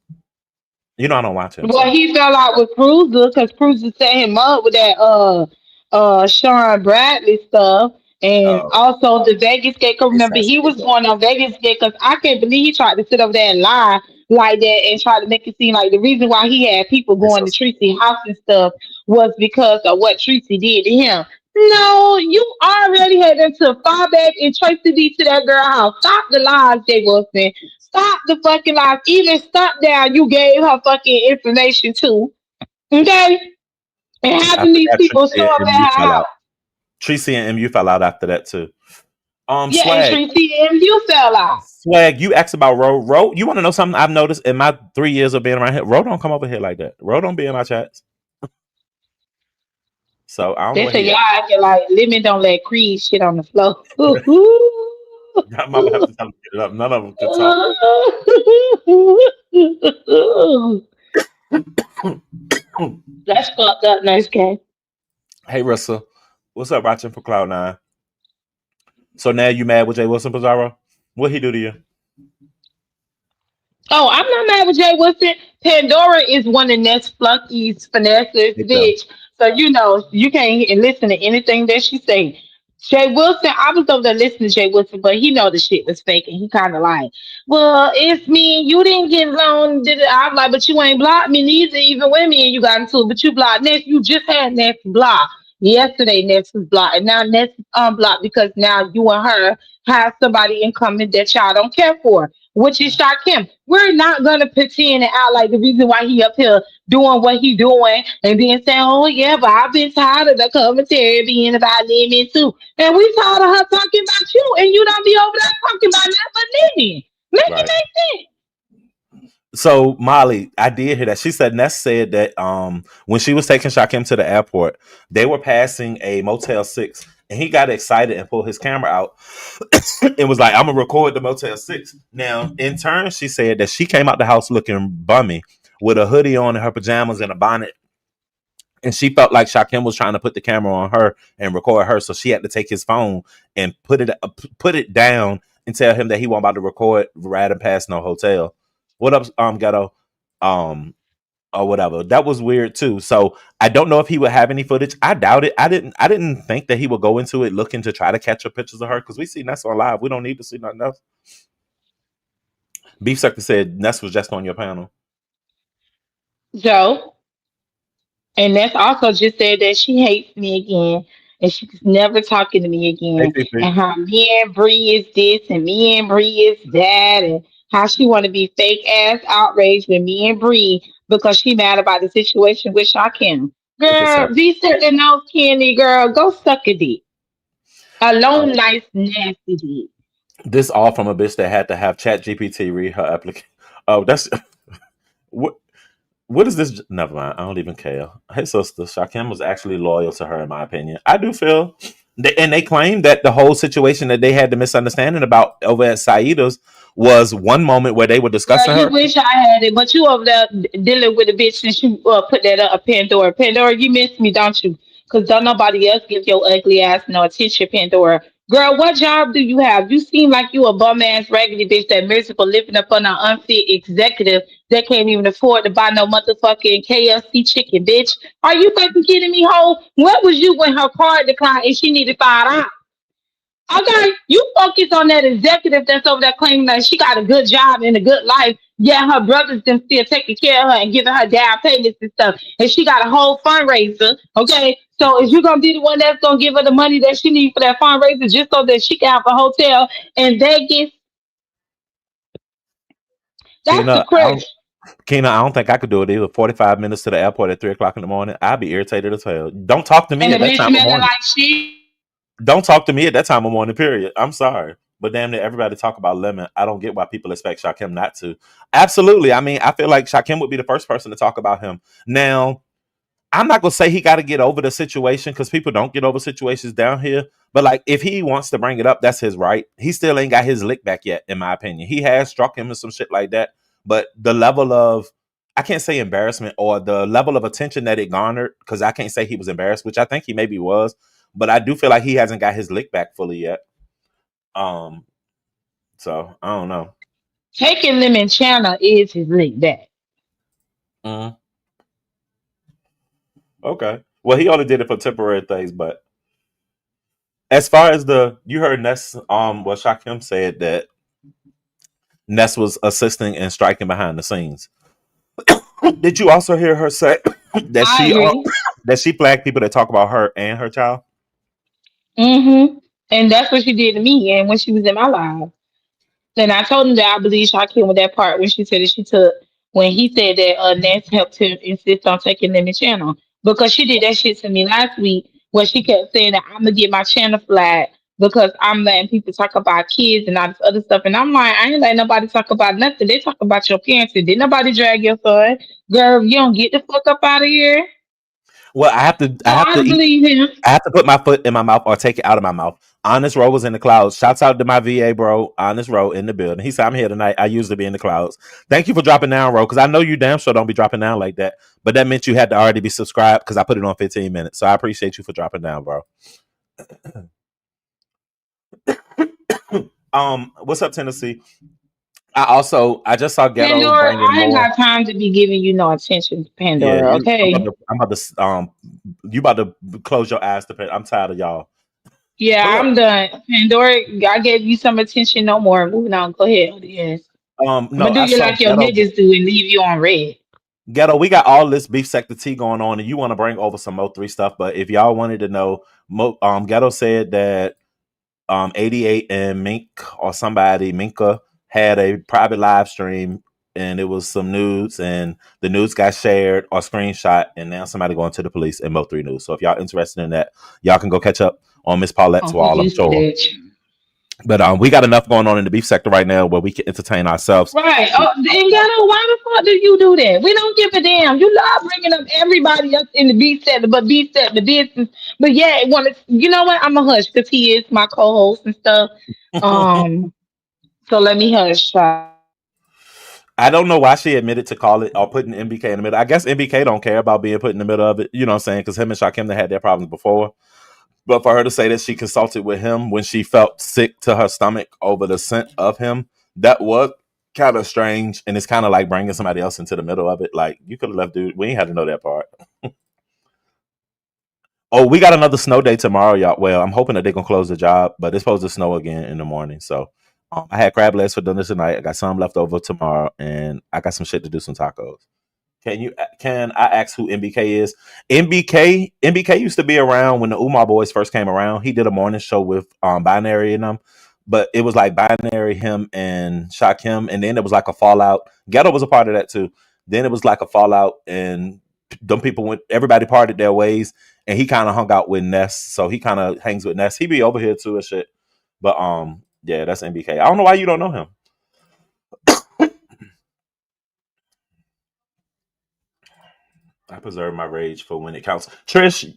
You know I don't watch him, Well, so. he fell out with Cruiser because Cruiser set him up with that Sean Bradley stuff. And Oh, also the Vegas gate. 'Cause remember, he was assassination. going on Vegas gate because I can't believe he tried to sit over there and lie like that and try to make it seem like the reason why he had people It's going so to stupid. Tracy house and stuff was because of what Tracy did to him. No, you already had them to far back and Tracy D to that girl house. Stop the lies, Jay Wilson. stop the fucking live. Even stop down, you gave her fucking information to. Okay? And having After these that, people show up at MU her fell house. out. Tracy and MU fell out after that too. Yeah, and Swag. Tracy and you fell out. Swag, you asked about Ro. Ro, you want to know something I've noticed in my 3 years of being around here? Ro don't come over here like that. Ro don't be in my chats. So I don't know They where say he y'all at. acting like Lemon don't let Creed shit on the floor. I'm gonna have to tell him to get it up. None of them could talk. That's fucked up, nice guy. Hey Russell, what's up, watching for Cloud9? So now you mad with Jay Wilson, Pizarro? What he do to you? Oh, I'm not mad with Jay Wilson. Pandora is one of Ness Flunky's finesses, Hey, Phil. bitch. So you know you can't listen to anything that she say. Jay Wilson, I was over there listening to Jay Wilson, but he know the shit was fake, and he kind of like, well, it's me. You didn't get along. Did it? I'm like, but you ain't blocked me neither. Even when me and you got into it, but you blocked Ness. You just had Ness blocked yesterday. Ness was blocked, and now Ness is unblocked because now you and her have somebody in common that y'all don't care for, which is Shakim. We're not gonna pretend and act like the reason why he up here doing what he doing and then saying, "Oh yeah, but I've been tired of the commentary being about Lemon too." And we tired of her talking about you, and you don't be over there talking about nothing but Lemon. Make it Right. make sense. So Molly, I did hear that. She said Ness said that when she was taking Shakim to the airport, they were passing a Motel 6 and he got excited and pulled his camera out and was like, I'm gonna record the Motel 6. Now, in turn, she said that she came out the house looking bummy with a hoodie on and her pajamas and a bonnet. And she felt like Shakim was trying to put the camera on her and record her, so she had to take his phone and put it down and tell him that he wasn't about to record riding past no hotel. What up, ghetto, um, or whatever. That was weird too. So I don't know if he would have any footage. I doubt it. I didn't think that he would go into it looking to try to catch up pictures of her because we see Ness on live. We don't need to see nothing else. Beef Sucker said Ness was just on your panel. Joe, and that's also just said that she hates me again, and she's never talking to me Hey, again. Fifi. And how me and Bree is this, and me and Bree is that, and how she want to be fake ass outraged with me and Bree because she mad about the situation with Shakim. Look at Girl, that. be certain no candy, girl. Go suck a dick. A long, Uh, nice, nasty dick. this all from a bitch that had to have Chat GPT read her application. Oh, that's what. What is this? Never mind. I don't even care. Hey, sister, Shakim was actually loyal to her, in my opinion. I do feel, and they claim that the whole situation that they had the misunderstanding about over at Saida's was one moment where they were Girl, discussing you her. wish I had it, but you over there dealing with a bitch since you put that up, Pandora. Pandora, you miss me, don't you? Because don't nobody else give your ugly ass no attention, Pandora. Girl, what job do you have? You seem like you a bum ass raggedy bitch that miserable living up on an unfit executive that can't even afford to buy no motherfucking KFC chicken, bitch. Are you fucking kidding me, hoe? What was you when her card declined and she needed $5? Okay, you focus on that executive that's over there claiming that she got a good job and a good life. Yeah, her brothers them still taking care of her and giving her down payments and stuff. And she got a whole fundraiser. Okay, so is you gonna be the one that's gonna give her the money that she needs for that fundraiser just so that she can have a hotel in Vegas? That's the Kena, crush. I don't think I could do it either. 45 minutes to the airport at 3 o'clock in the morning. I'd be irritated as hell. Don't talk to me And the at that bitch time of smelling morning. like shit. Don't talk to me at that time of morning, period. I'm sorry. But damn near everybody talk about Lemon. I don't get why people expect Shakim not to. Absolutely. I mean, I feel like Shakim would be the first person to talk about him. Now, I'm not gonna say he got to get over the situation because people don't get over situations down here. But like, if he wants to bring it up, that's his right. He still ain't got his lick back yet, in my opinion. He has struck him and some shit like that, but the level of, I can't say embarrassment or the level of attention that it garnered, because I can't say he was embarrassed, which I think he maybe was, but I do feel like he hasn't got his lick back fully yet. Um, so I don't know. Taking them in China is his lick back. Mhm. Okay. Well, he only did it for temporary things, but as far as the, you heard Ness, well, Shakim said that Ness was assisting and striking behind the scenes. Did you also hear her say that I agree. that she flagged people that talk about her and her child? Mm-hmm. And that's what she did to me and when she was in my life. And I told him that I believe Shaquille with that part when she said that she took when he said that Ness helped him insist on taking them the channel because she did that shit to me last week where she kept saying that I'm gonna get my channel flat because I'm letting people talk about kids and all this other stuff. And I'm like, I ain't letting nobody talk about nothing. They talk about your parents. And did nobody drag your son? Girl, you don't get the fuck up out of here. Well, I have to. So I believe him. I have to put my foot in my mouth or take it out of my mouth. Honest Row was in the clouds. Shouts out to my VA bro, Honest Row in the building. He said, I'm here tonight. I usually be in the clouds. Thank you for dropping down, Row, because I know you damn sure don't be dropping down like that. But that meant you had to already be subscribed because I put it on 15 minutes. So I appreciate you for dropping down, bro. What's up, Tennessee? I just saw Ghetto Pandora, bringing I ain't more. got time to be giving you no attention, Yeah, Pandora, okay? I'm about to you about to close your eyes to I'm tired of y'all. Yeah, But look, I'm done. Pandora, I gave you some attention, no more. Moving on. Go ahead. Yes. I'm no, gonna do I you saw like your Ghetto. niggas do and leave you on red. Ghetto, we got all this beef sector T going on, and you want to bring over some Mo3 stuff. But if y'all wanted to know, Ghetto said that 88 and Mink or somebody, Minka, had a private live stream, and it was some nudes, and the nudes got shared or screenshot, and now somebody going to the police in Mo3 News. So if y'all interested in that, y'all can go catch up on Miss Paulette's Oh, who wall, I'm you see sure. that? But we got enough going on in the beef sector right now where we can entertain ourselves. Right. Oh, and Ghetto, why the fuck do you do that? We don't give a damn. You love bringing up everybody else in the B set, but B set the business. But yeah, want to? You know what? I'm a hush because he is my co-host and stuff. Um. So let me hush, child. I don't know why she admitted to call it or putting MBK in the middle. I guess MBK don't care about being put in the middle of it. You know what I'm saying? Because him and Shakim they had their problems before. But for her to say that she consulted with him when she felt sick to her stomach over the scent of him, that was kind of strange. And it's kind of like bringing somebody else into the middle of it. Like, you could have left, dude. We ain't had to know that part. Oh, we got another snow day tomorrow, y'all. Well, I'm hoping that they're going to close the job, but it's supposed to snow again in the morning. So I had crab legs for dinner tonight. I got some left over tomorrow, and I got some shit to do some tacos. Can I ask who MBK is? MBK used to be around when the Umar Boys first came around. He did a morning show with Binary and them, but it was like Binary, him and Shakim, and then it was like a fallout. Ghetto was a part of that too. Then it was like a fallout, and them people went. Everybody parted their ways, and he kind of hung out with Ness. So he kind of hangs with Ness. He be over here too and shit. But yeah, that's MBK. I don't know why you don't know him. I preserve my rage for when it counts. Trish,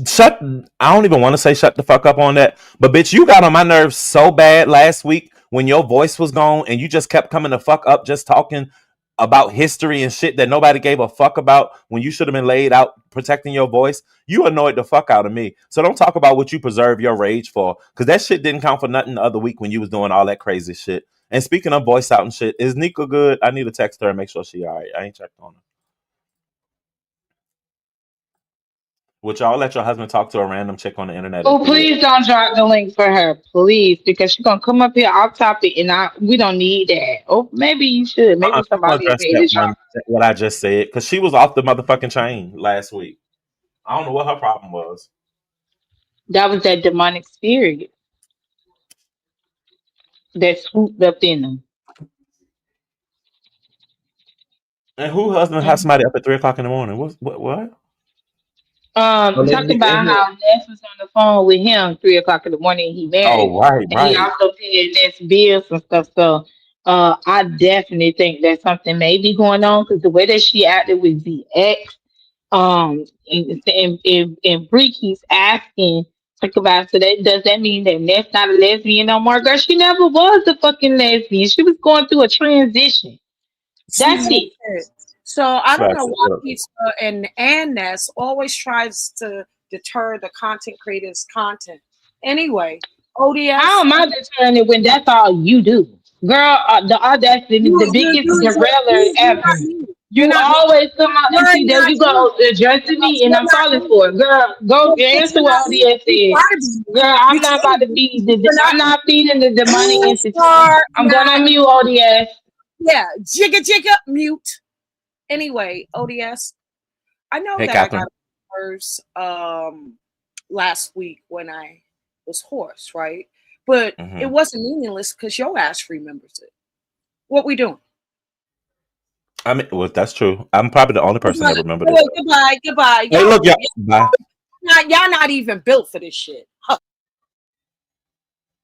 shut. I don't even want to say shut the fuck up on that. But bitch, you got on my nerves so bad last week when your voice was gone and you just kept coming the fuck up, just talking about history and shit that nobody gave a fuck about when you should have been laid out protecting your voice. You annoyed the fuck out of me. So don't talk about what you preserve your rage for, because that shit didn't count for nothing the other week when you was doing all that crazy shit. And speaking of voice out and shit, is Nika good? I need to text her and make sure she all right. I ain't checked on her. Would y'all let your husband talk to a random chick on the internet at Oh, 3 please don't drop the link for her, please, because she's gonna come up here off topic, and we don't need that. Oh, maybe you should. Maybe I'm gonna somebody address paid that to drop. one what I just said because she was off the motherfucking chain last week. I don't know what her problem was. That was that demonic spirit that swooped up in them. And who husband has Mm. somebody up at 3 o'clock in the morning? What? Oh, Lady Talk Nika in about here. how Ness was on the phone with him 3 o'clock in the morning. He married, Oh, right, and he right. also paid Ness bills and stuff. So, I definitely think that something may be going on because the way that she acted with the ex, and Bree keeps asking, talk about, so that does that mean that Ness not a lesbian no more? Girl, she never was a fucking lesbian. She was going through a transition. She That's knows it. it. So I don't know Facts. why Pizza and Ness always tries to deter the content creators' content. Anyway, How ODS, am I deterring it when that's all you do? Girl, the audacity, the biggest derailer you're not ever. me. You're You not me. always come out and You're see there not you me. go addressing me and You're I'm not falling me. for it. Girl, go But answer you're not what me. ODS You said. try to be me. Girl, You I'm not try to about to be. feed You're not I'm not feeding the demonic you entity. are I'm not gonna mute ODS. yeah, jigga jigga mute. Anyway, ODS, I know Hey, that I Catherine. got nerves last week when I was hoarse, right? but it Mm-hmm. wasn't meaningless because your ass remembers it. What we doing? I mean, well, that's true. I'm probably the only person that remembered it. Goodbye, goodbye. Hey, look, y'all. Bye. Y'all not even built for this shit. Huh.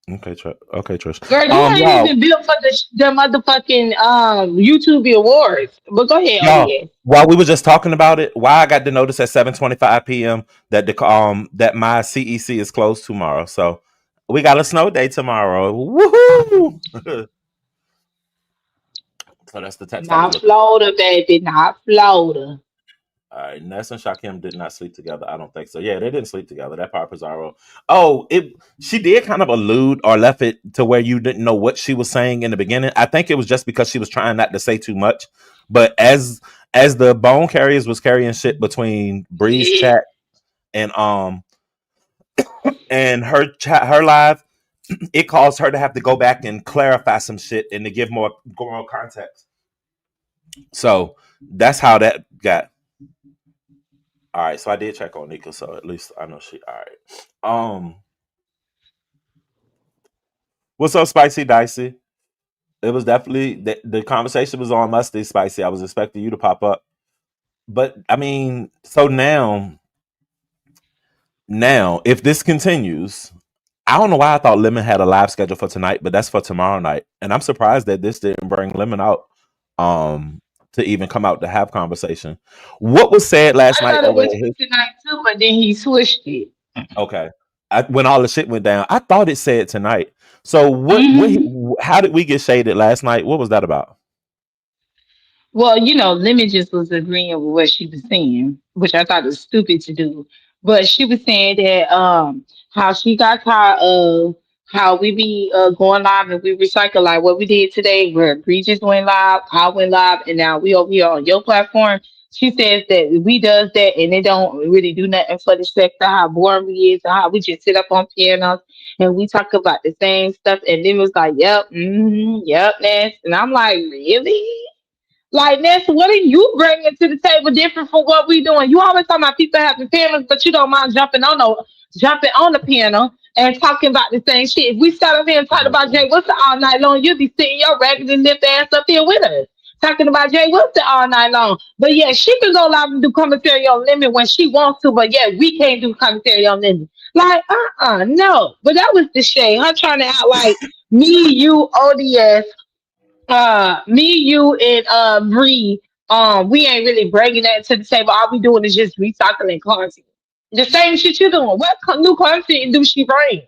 Okay, okay, Trish. Girl, you ain't Y'all, even built for the motherfucking YouTube awards. But go ahead, y'all. ODS. While we were just talking about it, why I got the notice at 7:25 p.m. that that my CEC is closed tomorrow. So we got a snow day tomorrow. Woohoo! So that's the text I was Not looking for. Florida, baby. Not Florida. All right, Ness and Shakim did not sleep together. I don't think so. Yeah, they didn't sleep together. That part Pizarro. Oh, it. She did kind of allude or left it to where you didn't know what she was saying in the beginning. I think it was just because she was trying not to say too much. But as the bone carriers was carrying shit between Bree's chat and her live, it caused her to have to go back and clarify some shit and to give more context. So that's how that got. All right, so I did check on Nika, so at least I know she. All right. What's up, Spicy Dicey? It was definitely the conversation was on Musty Spicy. I was expecting you to pop up, but I mean, so now if this continues, I don't know why I thought Lemon had a live schedule for tonight, but that's for tomorrow night, and I'm surprised that this didn't bring Lemon out, to even come out to have conversation. What was said last I night thought it over was at for his? tonight too, but then he switched it. Okay. When all the shit went down, I thought it said tonight. So Hmm. how did we get shaded last night? What was that about? Well, Lemon just was agreeing with what she was saying, which I thought was stupid to do. But she was saying that how she got tired of how we be going live and we recycle like what we did today, where Bree just went live, I went live, and now we over here on your platform. She says that we does that and they don't really do nothing for the sector, how boring we is, and how we just sit up on pianos and we talk about the same stuff. And then it was like, yep, yep, Ness. And I'm like, really? Like, Nessa, what are you bringing to the table different from what we doing? You always talking about people having feelings, but you don't mind jumping on the piano and talking about the same shit. If we sat up here and talked about Jay Wilson all night long, you'd be sitting your raggedy lip ass up here with us. Talking about Jay Wilson all night long. But yeah, she can go live and do commentary on Limit when she wants to, but yeah, we can't do commentary on Limit. Like, no. But that was the shade. Her trying to act like me, you, ODS, me, you, and Bree, we ain't really bringing that to the table. All we doing is just recycling content. The same shit you doing. What new content do she bring?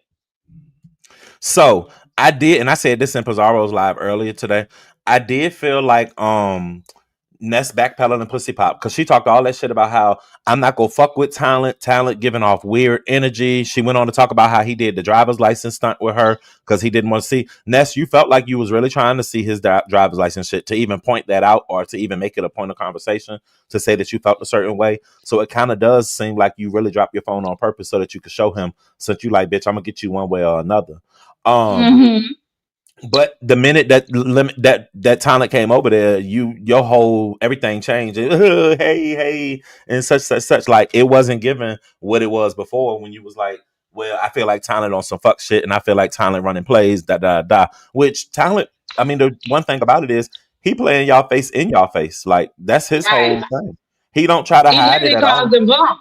So I did, and I said this in Pizarro's live earlier today. I did feel like Ness backpedaling and pussy pop because she talked all that shit about how I'm not gonna fuck with talent giving off weird energy. She went on to talk about how he did the driver's license stunt with her because he didn't want to see. Ness, you felt like you was really trying to see his driver's license shit to even point that out or to even make it a point of conversation to say that you felt a certain way. So it kind of does seem like you really dropped your phone on purpose so that you could show him, since you like, bitch, I'm gonna get you one way or another. Um, Mm-hmm. but the minute that talent came over there, your whole everything changed. Hey, and such. Like it wasn't given what it was before when you was like, well, I feel like talent on some fuck shit, and I feel like talent running plays, da da da. Which talent? I mean, the one thing about it is he playing y'all face in y'all face. Like that's his Right. whole thing. He don't try to He hide it literally at calls all. them bump.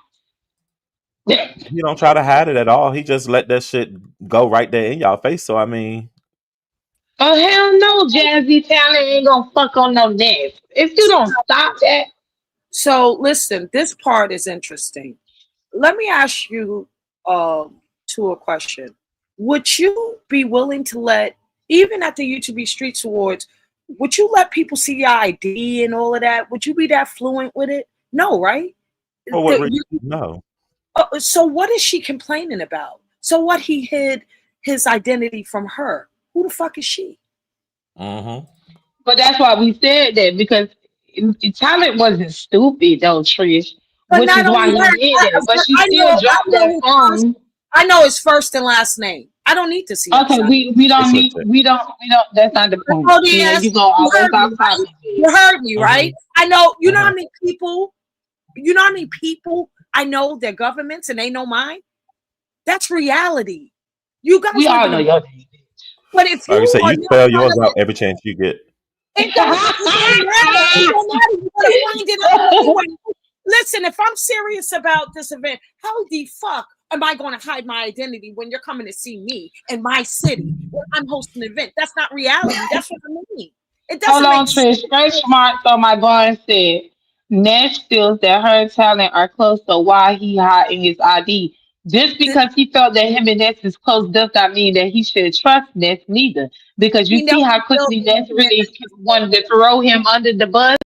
He don't try to hide it at all. He just let that shit go right there in y'all face. So I mean, Oh hell no, Jazzy Talent ain't gonna fuck on no nest. If you don't stop that, So listen, this part is interesting. Let me ask you to a question. Would you be willing to let, even at the UTB Streets Awards, would you let people see your ID and all of that? Would you be that fluent with it? No, right? for what reason? No. So what is she complaining about? So what, he hid his identity from her? Who the fuck is she? Mm-hmm. but that's why we said that because Talent wasn't stupid though, Trish, But which not is why only he that, did that. But she I still know, dropped that his first, phone. I know his first and last name. I don't need to see that Okay, side. we They don't need switched it. we don't. That's not the point. O.D.S., You go you always heard me, off right? topic. You heard me, Mm-hmm. right? I know, you know how Mm-hmm. many people, you know how many people I know their governments and they know mine? That's reality. You guys We live all in know a, your name. but if Like you you say, are you not spell trying yours to out let, every chance you get. it don't matter. It don't matter. You're gonna find it out anyway. Listen, if I'm serious about this event, how the fuck am I going to hide my identity when you're coming to see me in my city when I'm hosting an event? That's not reality. That's what I mean. It Hold doesn't make on, sense. Trish. Stretch marks on my bond said Nash feels that her and talent are close, so why he hiding his ID? Just Th- because he felt that him and Ness is close does not mean that he should trust Ness neither. Because you We know see how he feels quickly that Ness he and really Ness are wanted to close. throw him under the bus.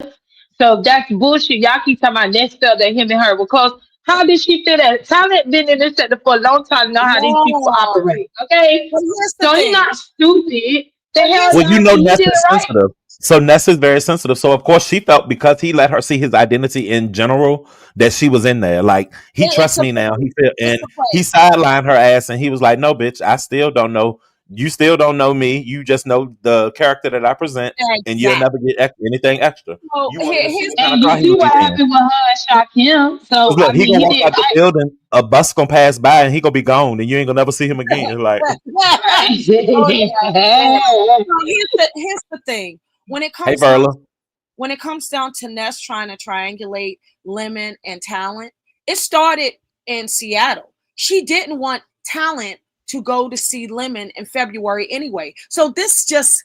So that's bullshit. Y'all keep talking about Ness felt that him and her were close. How did she feel that? Talent been in this sector for a long time, know how these people No. operate. Okay? But here's the So he thing. not stupid. The But hell here's Well, the you I know mean he Ness did it is right. sensitive. So Ness is very sensitive. So of course she felt because he let her see his identity in general that she was in there. Like he it's trusts a me now. play. He feel It's and a he play. sidelined her ass and he was like, "No, bitch, I still don't know. You still don't know me. You just know the character that I present, and you'll Exactly. never get anything extra." So You wanted to see here's what the kind of And car you he see would what be in. happened with her and Shaquille. So Cause look, I he mean, gonna he walk did out the right. building, a bus gonna pass by, and he gonna be gone, and you ain't gonna never see him again. Like, oh yeah, yeah. Right. So here's the thing. When it hey, comes down Verla, when it comes down to Ness trying to triangulate Lemon and Talent, it started in Seattle. She didn't want Talent to go to see Lemon in February anyway. So this just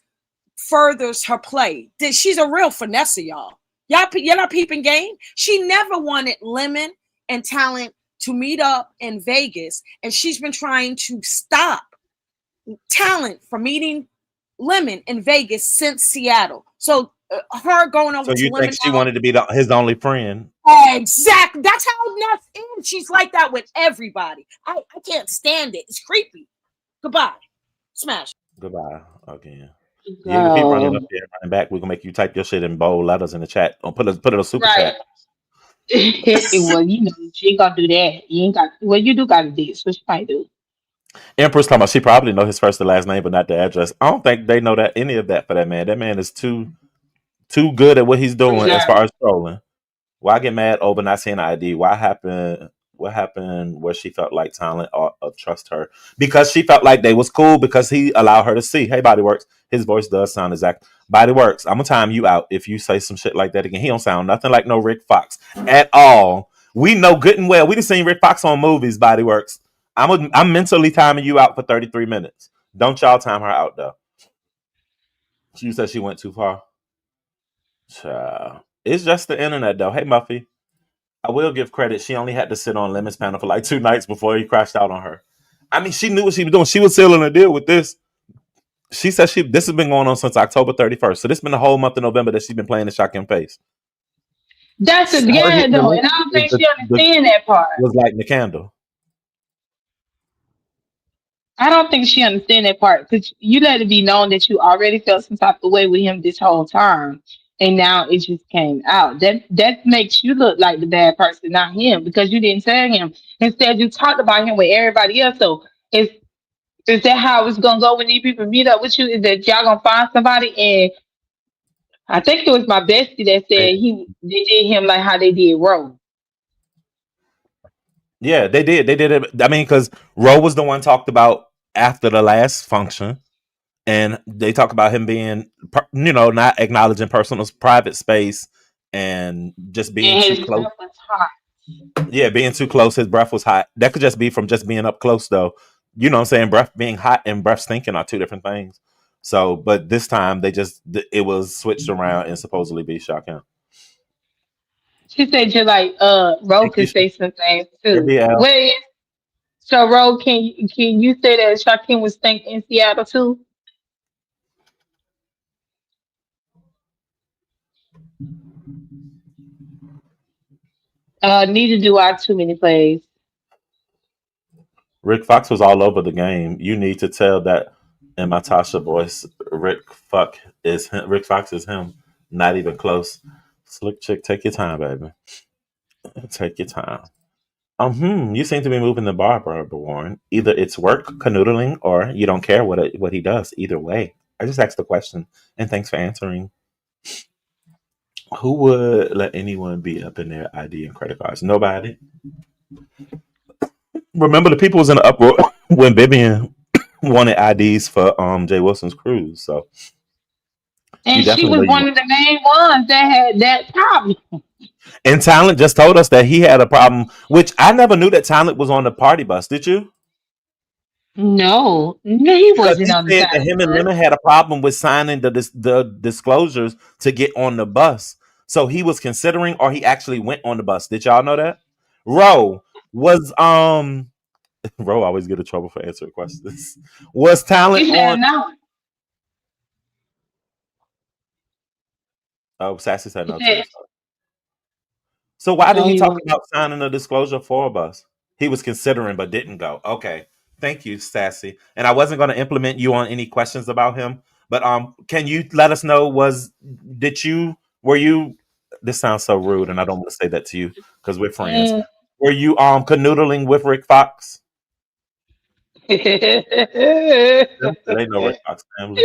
furthers her play. She's a real finesse, y'all. You're not peeping game. She never wanted Lemon and Talent to meet up in Vegas, and she's been trying to stop Talent from meeting Lemon in Vegas since Seattle. So her going over so to you think Lemon she wanted to be his only friend? exactly. That's how Ness is. She's like that with everybody. I can't stand it. It's creepy. Goodbye. Smash. Goodbye again. You ain't gonna keep running up Go. there and running back. We're gonna make you type your shit in bold letters in the chat. Or put it a super Right. chat. Well, you know, she ain't gonna do that. You ain't got. Well, you do got to do it, so she might do. Empress talking about she probably know his first and last name, but not the address. I don't think they know that any of that for that man. That man is too good at what he's doing as Reserved. far as trolling. Why get mad over not seeing the ID? Why happened? What happened where she felt like Talent or trust her? Because she felt like they was cool because he allowed her to see. Hey, Body Works. His voice does sound exact. Body Works. I'm gonna time you out if you say some shit like that again. He don't sound nothing like no Rick Fox at all. We know good and well. We just seen Rick Fox on movies. Body Works. I'm mentally timing you out for 33 minutes. Don't y'all time her out though. She said she went too far. Child. It's just the internet though. Hey, Muffy. I will give credit. She only had to sit on Lemon's panel for like 2 nights before he crashed out on her. I mean, she knew what she was doing. She was sealing a deal with this. She said this has been going on since October 31st. So this has been the whole month of November that she's been playing the shotgun face. That's a Her yeah, hitting the though, link and I don't was think she the understand that part. was like the candle. I don't think she understand that part because you let it be known that you already felt some type of way with him this whole time, and now it just came out. That makes you look like the bad person, not him, because you didn't tell him. Instead, you talked about him with everybody else. So is that how it's gonna go when these people meet up with you? Is that y'all gonna find somebody? And I think it was my bestie that said they did him like how they did Ro. Yeah, they did. They did it. I mean, because Roe was the one talked about after the last function, and they talk about him being, not acknowledging personal private space and just being And too his close. breath was hot. Yeah, being too close, his breath was hot. That could just be from just being up close, though. You know what I'm saying? Breath being hot and breath stinking are two different things. So, but this time it was switched around and supposedly be shotgun. She said just like Ro Thank you, could say some things too. BL. Wait, so Ro, can you say that Shaquem was stink in Seattle too? Neither do I too many plays. Rick Fox was all over the game. You need to tell that in my Tasha voice. Rick Fox is him. Not even close. Slick chick, take your time, baby. Take your time. You seem to be moving the bar, Barbara Warren. Either it's work, canoodling, or you don't care what he does. Either way, I just asked the question, and thanks for answering. Who would let anyone be up in their ID and credit cards? Nobody. Remember, the people was in the uproar when Vivian. wanted IDs for Jay Wilson's cruise. So you And she definitely know was you one want. of the main ones that had that problem. And Talent just told us that he had a problem, which I never knew that Talent was on the party bus. Did you? No, no, he Because wasn't he on the said that side him and bus. Lemon had a problem with signing the disclosures to get on the bus. So he was considering, or he actually went on the bus. Did y'all know that? Ro was Ro always get in trouble for answering questions. Was Talent He on? said no. Oh, Sassy said He no too. said So why did no, he he talk wasn't. about signing a disclosure for a bus? He was considering but didn't go. Okay. Thank you, Sassy. And I wasn't going to implement you on any questions about him, but can you let us know did you were you this sounds so rude and I don't want to say that to you because we're friends. Mm. Were you canoodling with Rick Fox? It ain't no Rick Fox family.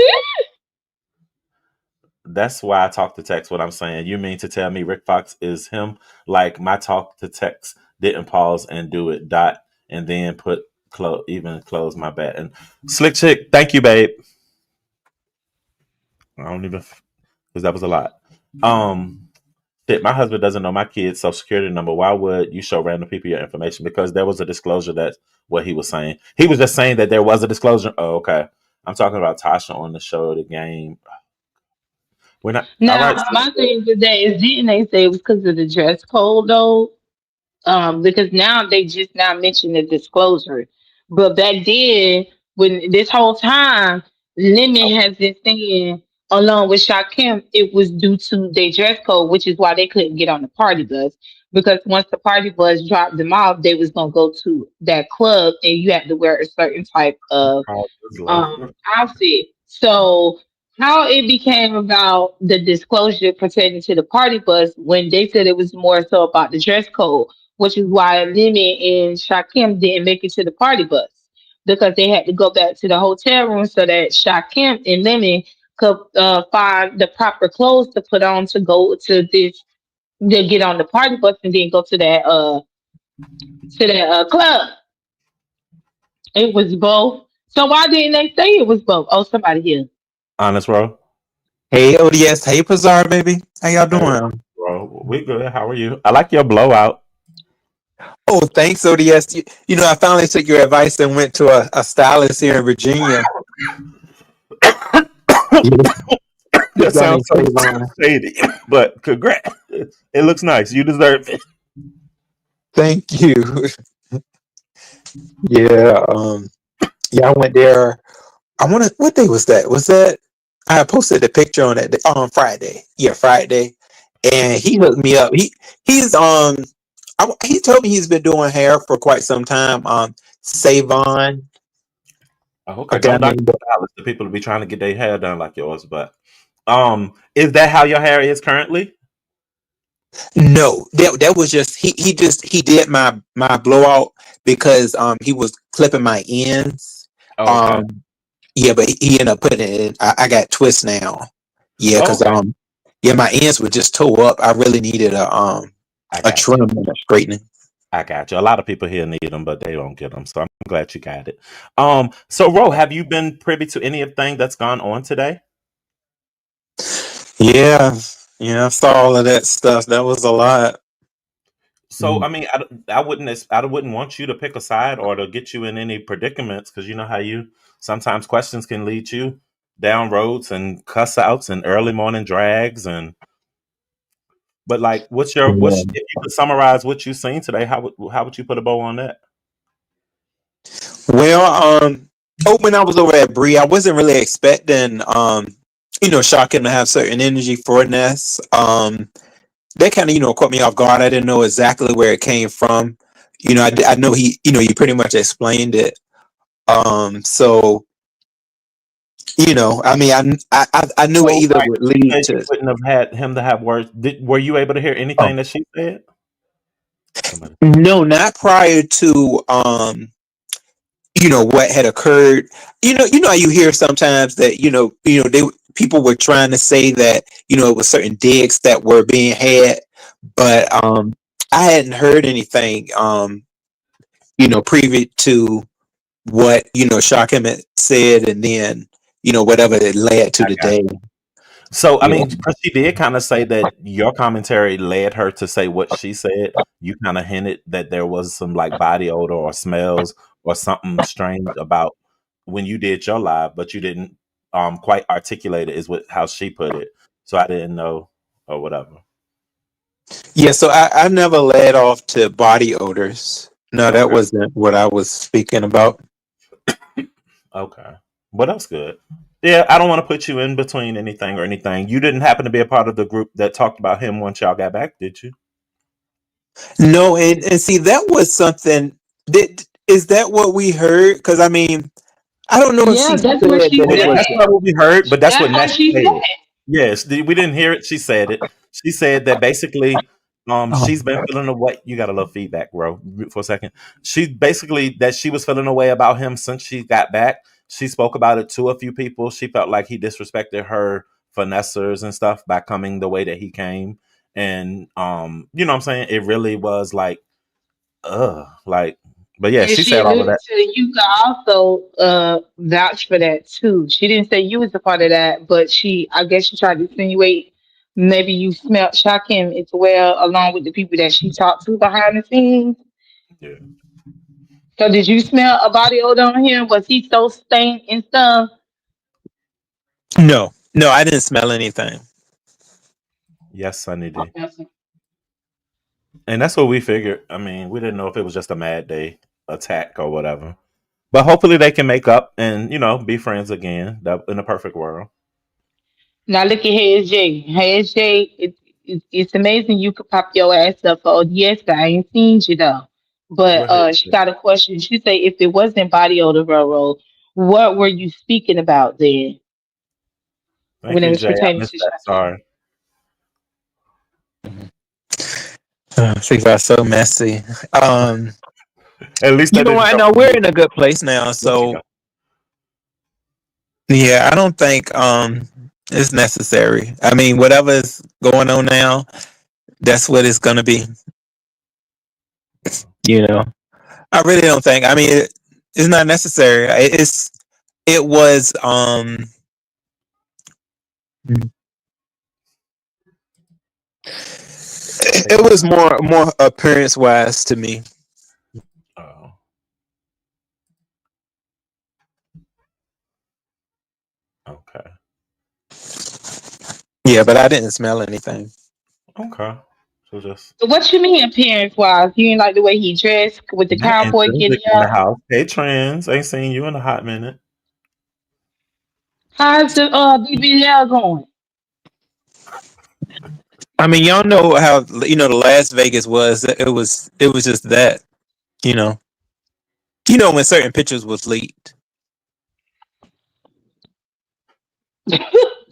That's why I talk to text what I'm saying. You mean to tell me Rick Fox is him? Like my talk to text didn't pause and do it dot and then put close my bat and slick chick. Thank you, babe. I don't even because that was a lot. Um, shit, my husband doesn't know my kid's social security number. Why would you show random people your information? Because there was a disclosure. That's what he was saying. He was just saying that there was a disclosure. Oh, okay. I'm talking about Tasha on the show, the game. We're not all right. Now, my thing today is, didn't they say it was because of the dress code though? Because now they just now mentioned the disclosure. But back then, when this whole time, Lemon has been saying, along with Shakim, it was due to their dress code, which is why they couldn't get on the party bus. Because once the party bus dropped them off, they was gonna go to that club, and you had to wear a certain type of outfit. So how it became about the disclosure pertaining to the party bus when they said it was more so about the dress code, which is why Lemon and Shakim didn't make it to the party bus because they had to go back to the hotel room so that Shakim and Lemon could find the proper clothes to put on to go to this to get on the party bus and then go to that club. It was both. So why didn't they say it was both? Oh, somebody here. Honest, bro. Hey O.D.S. Hey Pazar, baby. How y'all Hey, doing? bro. We good. How are you? I like your blowout. Oh, thanks O.D.S. I finally took your advice and went to a stylist here in Virginia. Yeah, this That guy sounds named so Trayvon. shady, but congrats. It looks nice. You deserve it. Thank you. Yeah, I went there. What day was that? Was that I posted a picture on that day, on Friday. Yeah, Friday. And he hooked me up. He told me he's been doing hair for quite some time. Savon, Oh, a okay, guy don't knock named the stylist. The people will be trying to get their hair done like yours, but is that how your hair is currently? No, that was just he did my blowout because he was clipping my ends. Oh, okay. Um yeah, but he ended up putting it in. I got twists now. Yeah, Oh, because okay. yeah, my ends were just toe up. I really needed I a got you. trim and a straightening. I got you. A lot of people here need them, but they don't get them. So I'm glad you got it. So Ro, have you been privy to anything that's gone on today? Yeah, I saw all of that stuff. That was a lot. So I mean, I wouldn't want you to pick a side or to get you in any predicaments because you know how you sometimes questions can lead you down roads and cuss outs and early morning drags and. But like, Yeah. if you could summarize what you've seen today? How would you put a bow on that? Well, when I was over at Bree, I wasn't really expecting Shocking to have certain energy for Ness. That kind of caught me off guard. I didn't know exactly where it came from. I know he pretty much explained it. So I mean, I knew it Oh, either right. would You lead said you to. wouldn't have had him to have words. Were you able to hear Oh, anything that she said? Somebody. no, not prior to what had occurred. How you hear sometimes that they people were trying to say that it was certain digs that were being had, but I hadn't heard anything previous to what Shakim had said, and then whatever it led to I got today. you. So, I Yeah. mean, because she did kind of say that your commentary led her to say what she said. You kind of hinted that there was some like body odor or smells or something strange about when you did your live, but you didn't quite articulate it. Is what how she put it. So I didn't know or whatever. Yeah, so I never led off to body odors. No, that Okay. wasn't what I was speaking about. Okay. Well, that's good. Yeah, I don't want to put you in between anything or anything. You didn't happen to be a part of the group that talked about him once y'all got back, did you? No, and see, that was something that is that what we heard? Because I mean, I don't know if Yeah, she said that's what she that it Yeah, was. said. that's not what we heard, but that's what That's what Ness she said. said. Yes, we didn't hear it. She said it. She said that basically, Oh, she's been feeling away. You got a little feedback, bro, for a second. She basically that she was feeling away about him since she got back. She spoke about it to a few people. She felt like he disrespected her finessers and stuff by coming the way that he came, and you know what I'm saying. It really was like, like, but yeah, And she she said all of alluded that. to you could also vouch for that too. She didn't say you was a part of that, but I guess she tried to insinuate maybe you smelled Shakim as well, along with the people that she talked to behind the scenes. Yeah. So did you smell a body odor on him? Was he so stained and stuff? no, no, I didn't smell anything. Yes, Sunny D. Okay. And that's what we figured. I mean, we didn't know if it was just a mad day attack or whatever. But hopefully they can make up and, be friends again. That in a perfect world. Now look at Heads J. Heads J, it's amazing you could pop your ass up for O.D.S, but I ain't seen you though. But Go ahead. she got a question. She say if it wasn't body odor Roro, what were you speaking about then Thank when it you, was Jay. I pertaining missed to that. Shakim? Sorry. Things are so messy. Um, At least you that know didn't what? come No, from we're me. in a good place now. There you go. So yeah, I don't think it's necessary. I mean, whatever's going on now, that's what it's gonna be. You know, I really don't think. I mean, it's not necessary. It was Take it your was time. more appearance wise to me. Oh, okay. Yeah, but I didn't smell anything. Okay. So just So what you mean appearance wise? You ain't like the way he dressed with the not cowboy intrinsic getting in the up? house. Hey, trans. Ain't seen you in a hot minute. How's the BBL going? I mean, y'all know how the Las Vegas was. It was just that you know when certain pictures was leaked.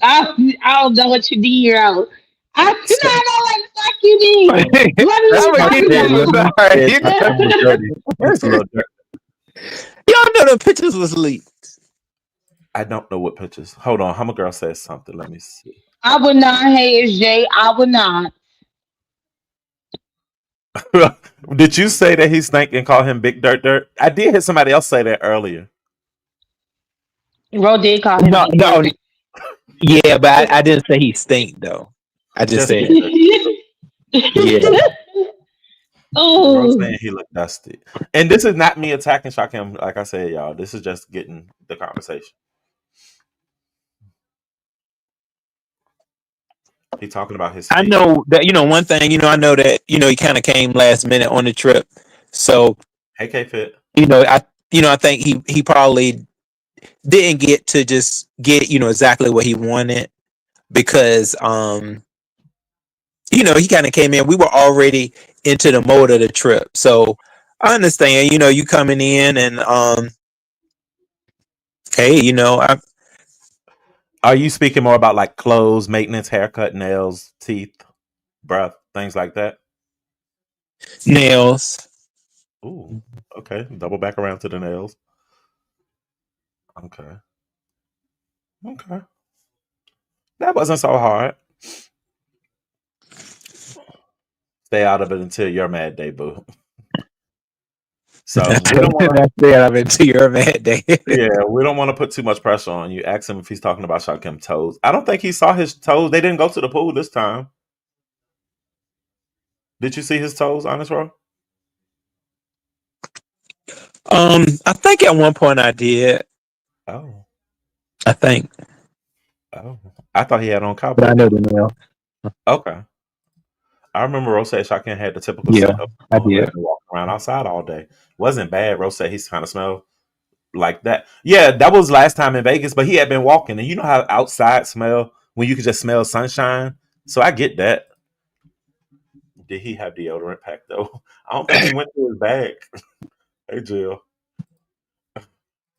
I don't know what you did here out. I do So, not know what the fuck you I'm did. What are you gonna Her get talking said, you. "Let me Sorry. said my tongue was dirty. It's a little dirty." Y'all know the pictures was leaked. I don't know what pictures. Hold on. How my girl says something. Let me see. I would not, hey, Jay. I would not. Did you say that he stank and call him Big Dirt Dirt? I did hear somebody else say that earlier. Ro did call him No, Big no, Dirty. yeah, but I didn't say he stink though. I just Just Big said, Dirt. yeah. Bro Oh, saying he looked dusty. And this is not me attacking Shakim. Like I said, y'all, this is just getting the conversation. He talking about his I feet. know that one thing. I know that he kind of came last minute on the trip, so Hey, K Fit. I think he probably didn't get to just get exactly what he wanted because he kind of came in. We were already into the mode of the trip, so I understand. You coming in and hey, Are you speaking more about like clothes, maintenance, haircut, nails, teeth, breath, things like that? nails. Ooh, okay. Double back around to the nails. Okay. Okay. That wasn't so hard. Stay out of it until your mad day, boo. So we don't want to. That's it. I'm into your mad day. Yeah, we don't want to put too much pressure on you. Ask him if he's talking about Shakim toes. I don't think he saw his toes. They didn't go to the pool this time. Did you see his toes, honest bro? I think at one point I did. Oh, I think, oh. I thought he had on but I cowboy know boots. the nail. Okay. I remember Rose Shakin had the typical Yeah, set of I on did. and walking around outside all day. Wasn't bad. Rose he's kind of smelled like that. Yeah, that was last time in Vegas, but he had been walking, and you know how outside smell when you can just smell sunshine. So I get that. Did he have deodorant pack though? I don't think he went to his bag. Hey Jill.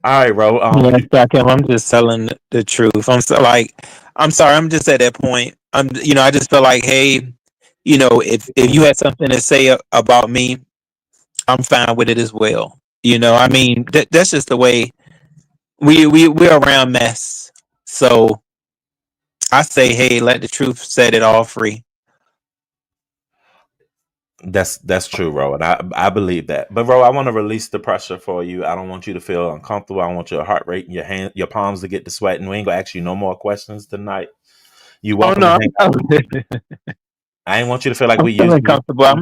All right, bro. Yeah, Shakim, I'm just telling the truth. I'm sorry. I'm just at that point. I just feel like, hey, if you had something to say about me, I'm fine with it as well. I mean, that's just the way we're around mess. So I say, hey, let the truth set it all free. That's true, bro, and I believe that. But bro, I want to release the pressure for you. I don't want you to feel uncomfortable. I want your heart rate and your palms to get to sweating. We ain't gonna ask you no more questions tonight. You Oh welcome to no, hang out. I ain't want you to feel like I'm we use feeling you. comfortable.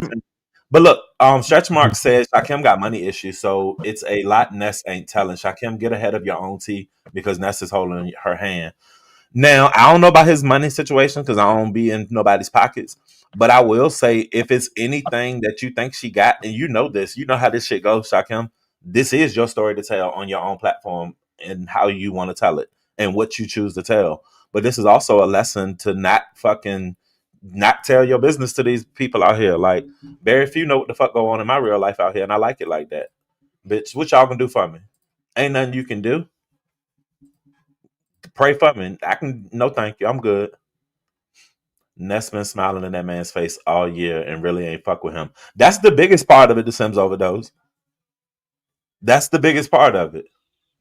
But look, Stretch Mark says Shakim got money issues, so it's a lot Ness ain't telling. Shakim, get ahead of your own tea because Ness is holding her hand. Now, I don't know about his money situation because I don't be in nobody's pockets. But I will say, if it's anything that you think she got, and you know this, you know how this shit goes, Shakim. This is your story to tell on your own platform and how you want to tell it and what you choose to tell. But this is also a lesson to not tell your business to these people out here. Like, very few know what the fuck go on in my real life out here, and I like it like that. Bitch, what y'all gonna do for me? Ain't nothing you can do. Pray for me. I can no thank you. I'm good. Ness been smiling in that man's face all year and really ain't fuck with him. That's the biggest part of it, the Sims overdose. That's the biggest part of it.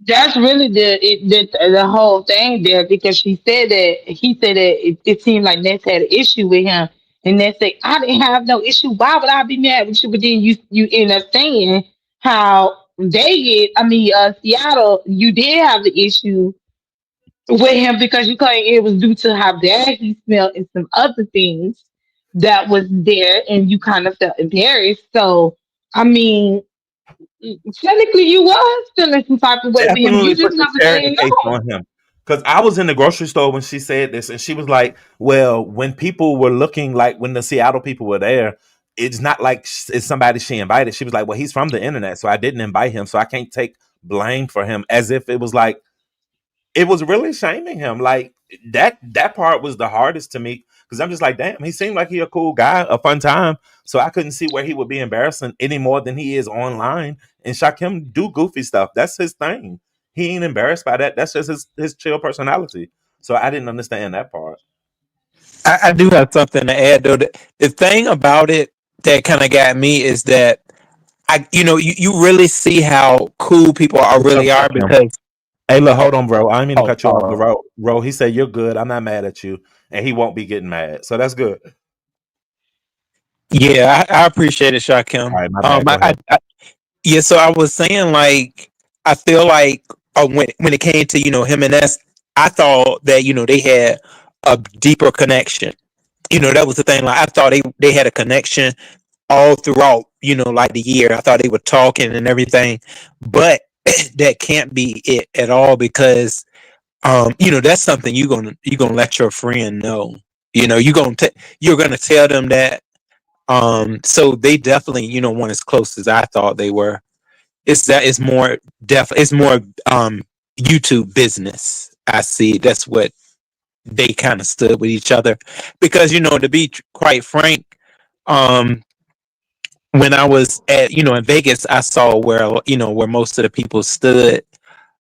That's really the whole thing there because he said that it seemed like Ness had an issue with him, and Ness said I didn't have no issue. Why would I be mad with you? But then you end up saying how Vegas, I mean Seattle, you did have the issue with him because you claim it was due to how bad he smelled and some other things that was there, and you kind of felt embarrassed. So I mean, technically, you was feeling some type of way with him. Definitely You put just the never charity said case no. on him. Because I was in the grocery store when she said this, and she was like, well, when people were looking like when the Seattle people were there, it's not like it's somebody she invited. She was like, well, he's from the internet, so I didn't invite him, so I can't take blame for him as if it was like it was really shaming him. Like that part was the hardest to me because I'm just like, damn, he seemed like he a cool guy, a fun time. So I couldn't see where he would be embarrassing any more than he is online. And Shakim do goofy stuff. That's his thing. He ain't embarrassed by that. That's just his chill personality. So I didn't understand that part. I do have something to add though. The thing about it that kind of got me is that you really see how cool people are What's up, really are Shakim? because Hey, look, oh hold on, bro. I didn't mean to oh cut you off, but uh, Ro, he said you're good. I'm not mad at you, and he won't be getting mad. So that's good. yeah, I appreciate it, All Shakim. right, my bad. Go ahead. Yeah, so I was saying like I feel like when it came to him and S, I thought that they had a deeper connection. That was the thing. Like I thought they had a connection all throughout, like the year. I thought they were talking and everything, but that can't be it at all because, that's something you're gonna let your friend know. You're gonna tell them that. So they definitely, weren't as close as I thought they were. It's more it's more YouTube business. I see. That's what they kind of stood with each other because to be quite frank, um when I was at in Vegas, I saw where most of the people stood.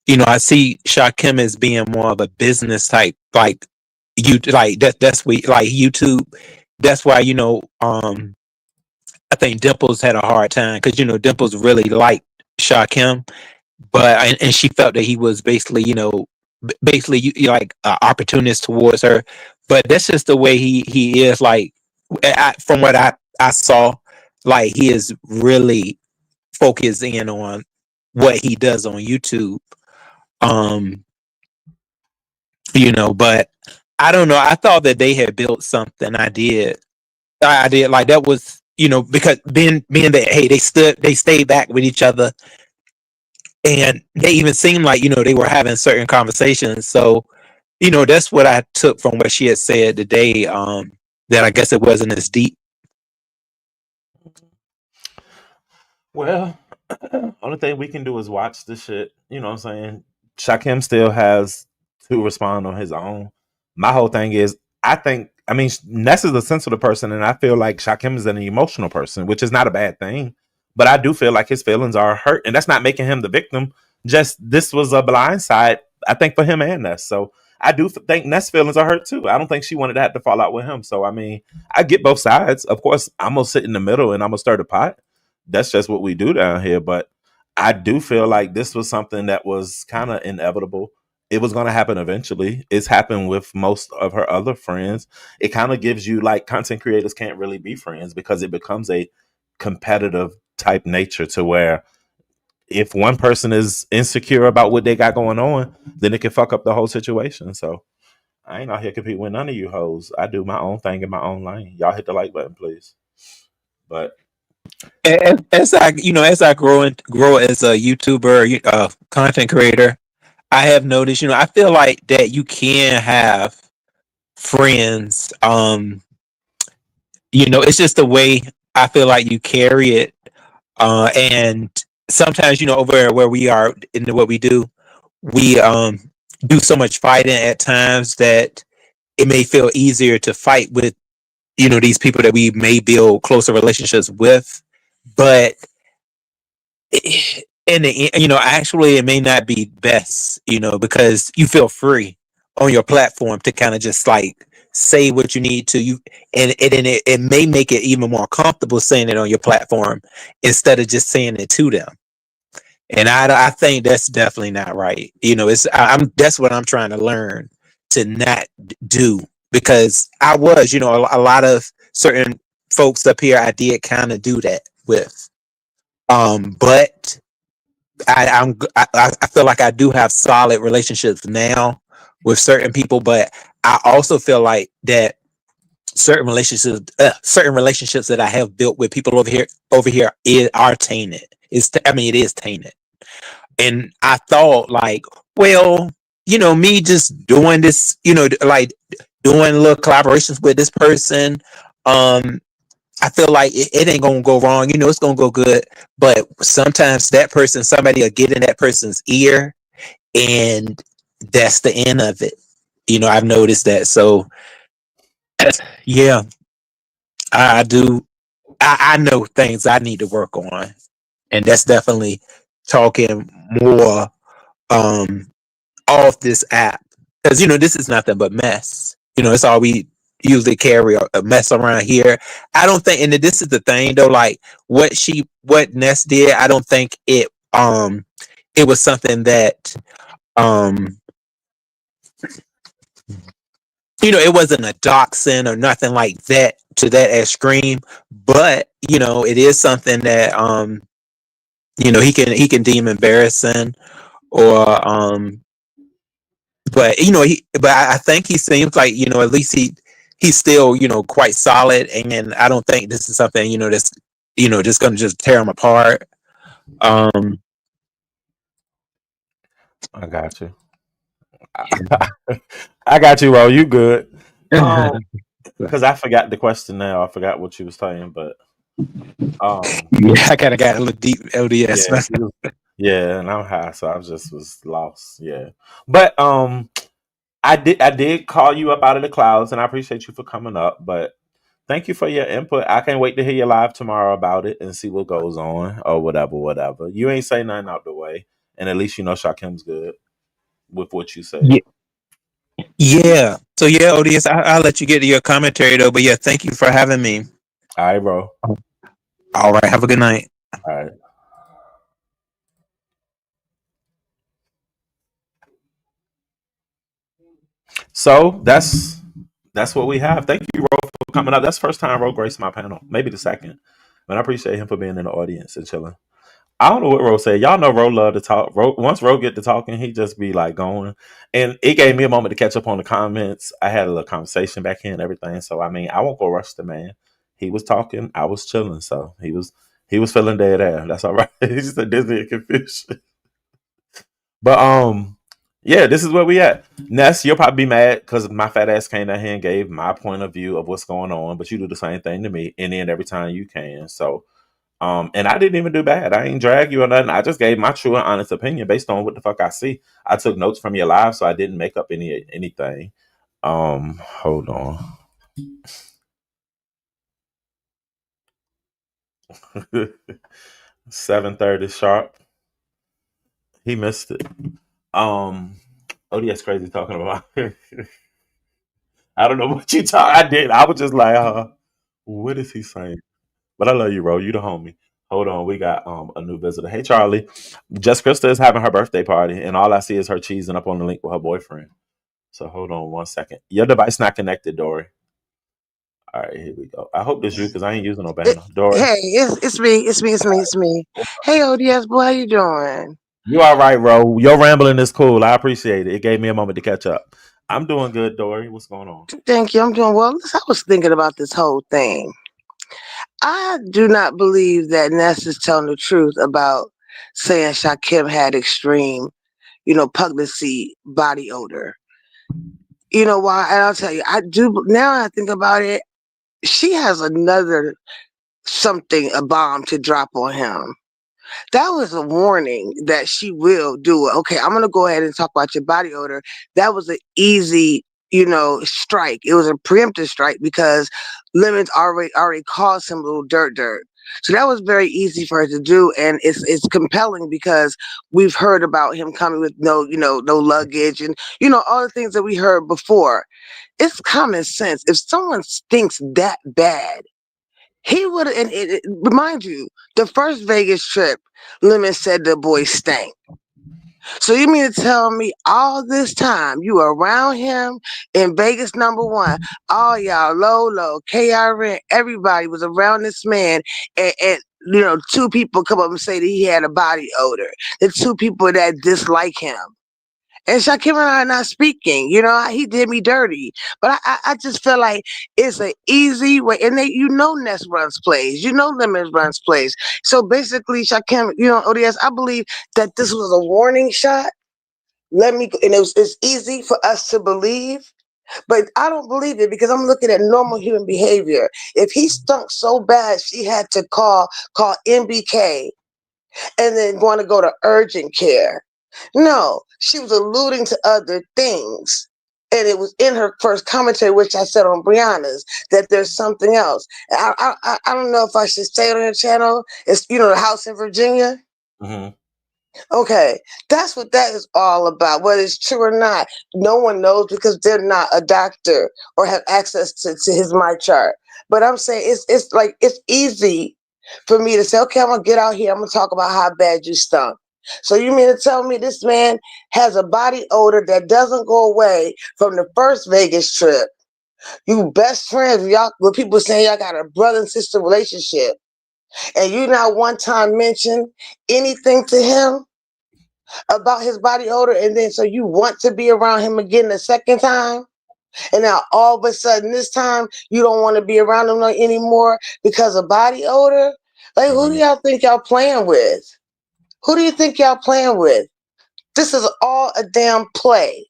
I see Shakim as being more of a business type, like you like that's we like YouTube. That's why I think Dimples had a hard time because Dimples really liked Shakim, but and she felt that he was basically basically like opportunist towards her. But that's just the way he is. Like from what I saw, like he is really. focus in on what he does on YouTube. Um, but I don't know. I thought that they had built something. I did like that was, because being that, hey, they stayed back with each other, and they even seemed like, they were having certain conversations. So, that's what I took from what she had said today. That I guess it wasn't as deep. Well, only thing we can do is watch the shit. You know what I'm saying? Shakim still has to respond on his own. My whole thing is, I mean, Ness is a sensitive person, and I feel like Shakim is an emotional person, which is not a bad thing. But I do feel like his feelings are hurt, and that's not making him the victim. Just this was a blind side, I think, for him and Ness. So I do think Ness' feelings are hurt too. I don't think she wanted to have to fall out with him. So I mean, I get both sides. Of course, I'm gonna sit in the middle and I'm gonna stir the pot. That's just what we do down here. But I do feel like this was something that was kind of inevitable. It was going to happen eventually. It's happened with most of her other friends. It kind of gives you like content creators can't really be friends because it becomes a competitive type nature to where if one person is insecure about what they got going on, then it can fuck up the whole situation. So I ain't out here competing with none of you hoes. I do my own thing in my own lane. Y'all hit the like button, please. But As I grow as a YouTuber, content creator, I have noticed, I feel like that you can have friends. It's just the way I feel like you carry it. And sometimes, over where we are in what we do, we do so much fighting at times that it may feel easier to fight with, these people that we may build closer relationships with. But in the end, actually it may not be best, because you feel free on your platform to kind of just like say what you need to you, and it may make it even more comfortable saying it on your platform instead of just saying it to them. And I think that's definitely not right. I'm that's what I'm trying to learn to not do, because I was, a lot of certain folks up here I did kind of do that with. But I feel like I do have solid relationships now with certain people, but I also feel like that certain relationships that I have built with people over here are tainted. It is tainted. And I thought like, well, me just doing this, like doing little collaborations with this person, um, I feel like it ain't gonna go wrong. It's gonna go good. But sometimes somebody will get in that person's ear, and that's the end of it. I've noticed that. So yeah, I do. I know things I need to work on, and that's definitely talking more um off this app, because this is nothing but mess. It's all we usually carry, a mess around here. I don't think, and this is the thing though, like what Ness did, I don't think it was something that um it wasn't a doxing or nothing like that to that extreme. But it is something that he can deem embarrassing, or but I think he seems like, at least he's still, quite solid. And I don't think this is something, that's just gonna just tear him apart. um I got you. I got you, bro. You good? Um, because I forgot the question now. I forgot what you was saying, but yeah, I kind of got a little deep yeah, LDS. yeah, and I'm high, so I just was lost. Yeah, but I did call you up out of the clouds, and I appreciate you for coming up. But thank you for your input. I can't wait to hear you live tomorrow about it and see what goes on or whatever, whatever. You ain't say nothing out the way, and at least you know Shakim's good with what you said. Yeah, yeah. So yeah, ODS, I'll let you get to your commentary though. But yeah, thank you for having me. All right, bro. All right, have a good night. All right. So that's what we have. Thank you, Ro, for coming up. That's the first time Ro graced my panel. Maybe the second. But I appreciate him for being in the audience and chilling. I don't know what Ro said. Y'all know Ro love to talk. Once Ro get to talking, he just be like going. And it gave me a moment to catch up on the comments. I had a little conversation back here and everything. So I mean, I won't go rush the man. He was talking, I was chilling. So he was feeling dead air. That's all right. He's just a Disney and confusion. But yeah, this is where we at. Ness, you'll probably be mad because my fat ass came down here and gave my point of view of what's going on, but you do the same thing to me, and then every time you can. So and I didn't even do bad. I ain't drag you or nothing. I just gave my true and honest opinion based on what the fuck I see. I took notes from your live, so I didn't make up anything. Hold on. 7:30 sharp. He missed it. Um, O.D.S. crazy talking about. I don't know what you talk. I did. I was just like, what is he saying? But I love you, bro. You the homie. Hold on, we got a new visitor. Hey, Charlie. Jess Krista is having her birthday party, and all I see is her cheesing up on the link with her boyfriend. So hold on 1 second. Your device not connected, Dory. All right, here we go. I hope this you because I ain't using no It, banner. Dory, hey, it's me, it's me. Hey, O.D.S. boy, how you doing? you all right, bro? Your rambling is cool. I appreciate it. It gave me a moment to catch up. I'm doing good, Dory. What's going on? Thank you. I'm doing well. Listen, I was thinking about this whole thing. I do not believe that Ness is telling the truth about saying Shakim had extreme, pugnancy body odor. You know why? And I'll tell you, I do. Now I think about it, she has another something, a bomb to drop on him. That was a warning that she will do it. Okay, I'm gonna go ahead and talk about your body odor. That was an easy, strike. It was a preemptive strike because Lemons already caused him a little dirt. So that was very easy for her to do, and it's compelling because we've heard about him coming with no luggage, and all the things that we heard before. It's common sense. If someone stinks that bad, he would, remind you, the first Vegas trip, Lemon said the boy stank. So you mean to tell me all this time you were around him in Vegas #1, all y'all, Lolo, KRN, everybody was around this man, and two people come up and say that he had a body odor. The two people that dislike him. And Shakim and I are not speaking. He did me dirty. But I just feel like it's an easy way. And Ness runs plays. Lemons runs plays. So basically, Shakim, ODS, I believe that this was a warning shot. And it's easy for us to believe. But I don't believe it because I'm looking at normal human behavior. If he stunk so bad, she had to call MBK and then want to go to urgent care. No, she was alluding to other things. And it was in her first commentary, which I said on Brianna's, that there's something else. I don't know if I should say it on the channel. It's, the house in Virginia. Mm-hmm. Okay, that's what that is all about. Whether it's true or not, no one knows because they're not a doctor or have access to his my chart. But I'm saying it's easy for me to say, okay, I'm gonna get out here. I'm gonna talk about how bad you stunk. So you mean to tell me this man has a body odor that doesn't go away from the first Vegas trip? You best friends, y'all. With people saying y'all got a brother and sister relationship, and you not one time mention anything to him about his body odor, and then so you want to be around him again the second time, and now all of a sudden this time you don't want to be around him anymore because of body odor. Like, who do Mm-hmm. y'all think y'all playing with? Who do you think y'all playing with? This is all a damn play.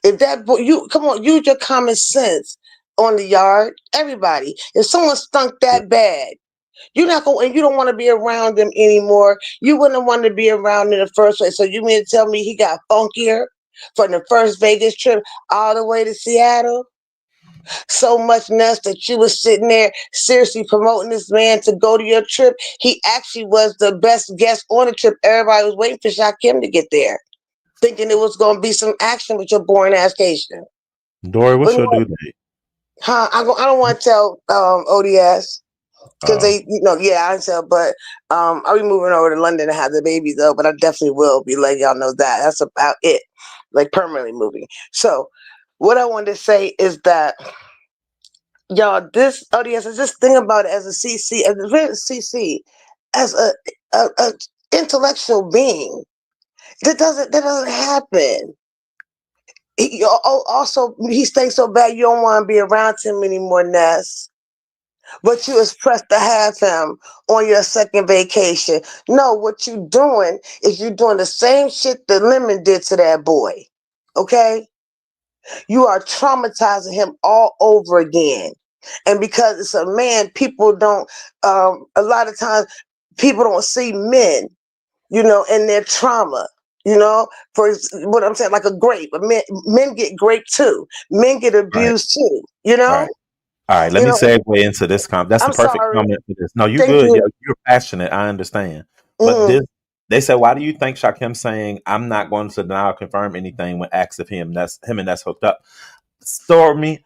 If that boy, you come on, use your common sense on the yard. Everybody, if someone stunk that bad, you're not going, and you don't want to be around them anymore. You wouldn't want to be around in the first place. So you mean to tell me he got funkier from the first Vegas trip all the way to Seattle? So much nuts that you was sitting there seriously promoting this man to go to your trip. He actually was the best guest on the trip. Everybody was waiting for Shakim to get there, thinking it was going to be some action with your boring ass Cation. Dory, But what's your due date? huh? I don't want to tell ODS. Because Oh, yeah, I tell, but I'll be moving over to London to have the baby though, but I definitely will be letting y'all know that. That's about it. Like permanently moving. So what I wanted to say is that y'all, this ODS is just think about it as a CC, as a CC. as a intellectual being. That doesn't happen. Also, he stinks so bad you don't want to be around him anymore, Ness. But you was pressed to have him on your second vacation. No, what you doing is you doing the same shit that Lemon did to that boy. Okay? You are traumatizing him all over again. And because it's a man, people don't, a lot of times, people don't see men, in their trauma. For what I'm saying, like a grape. Men get grape too. Men get Right. abused too. Right. All right, let You me know. segue into this That's the I'm perfect sorry. comment for this. No, you Thank good. Yeah, you. you're passionate. I understand. But Mm. they said, why do you think Shakim saying I'm not going to deny or confirm anything when asked if him and that's hooked up? Stormy,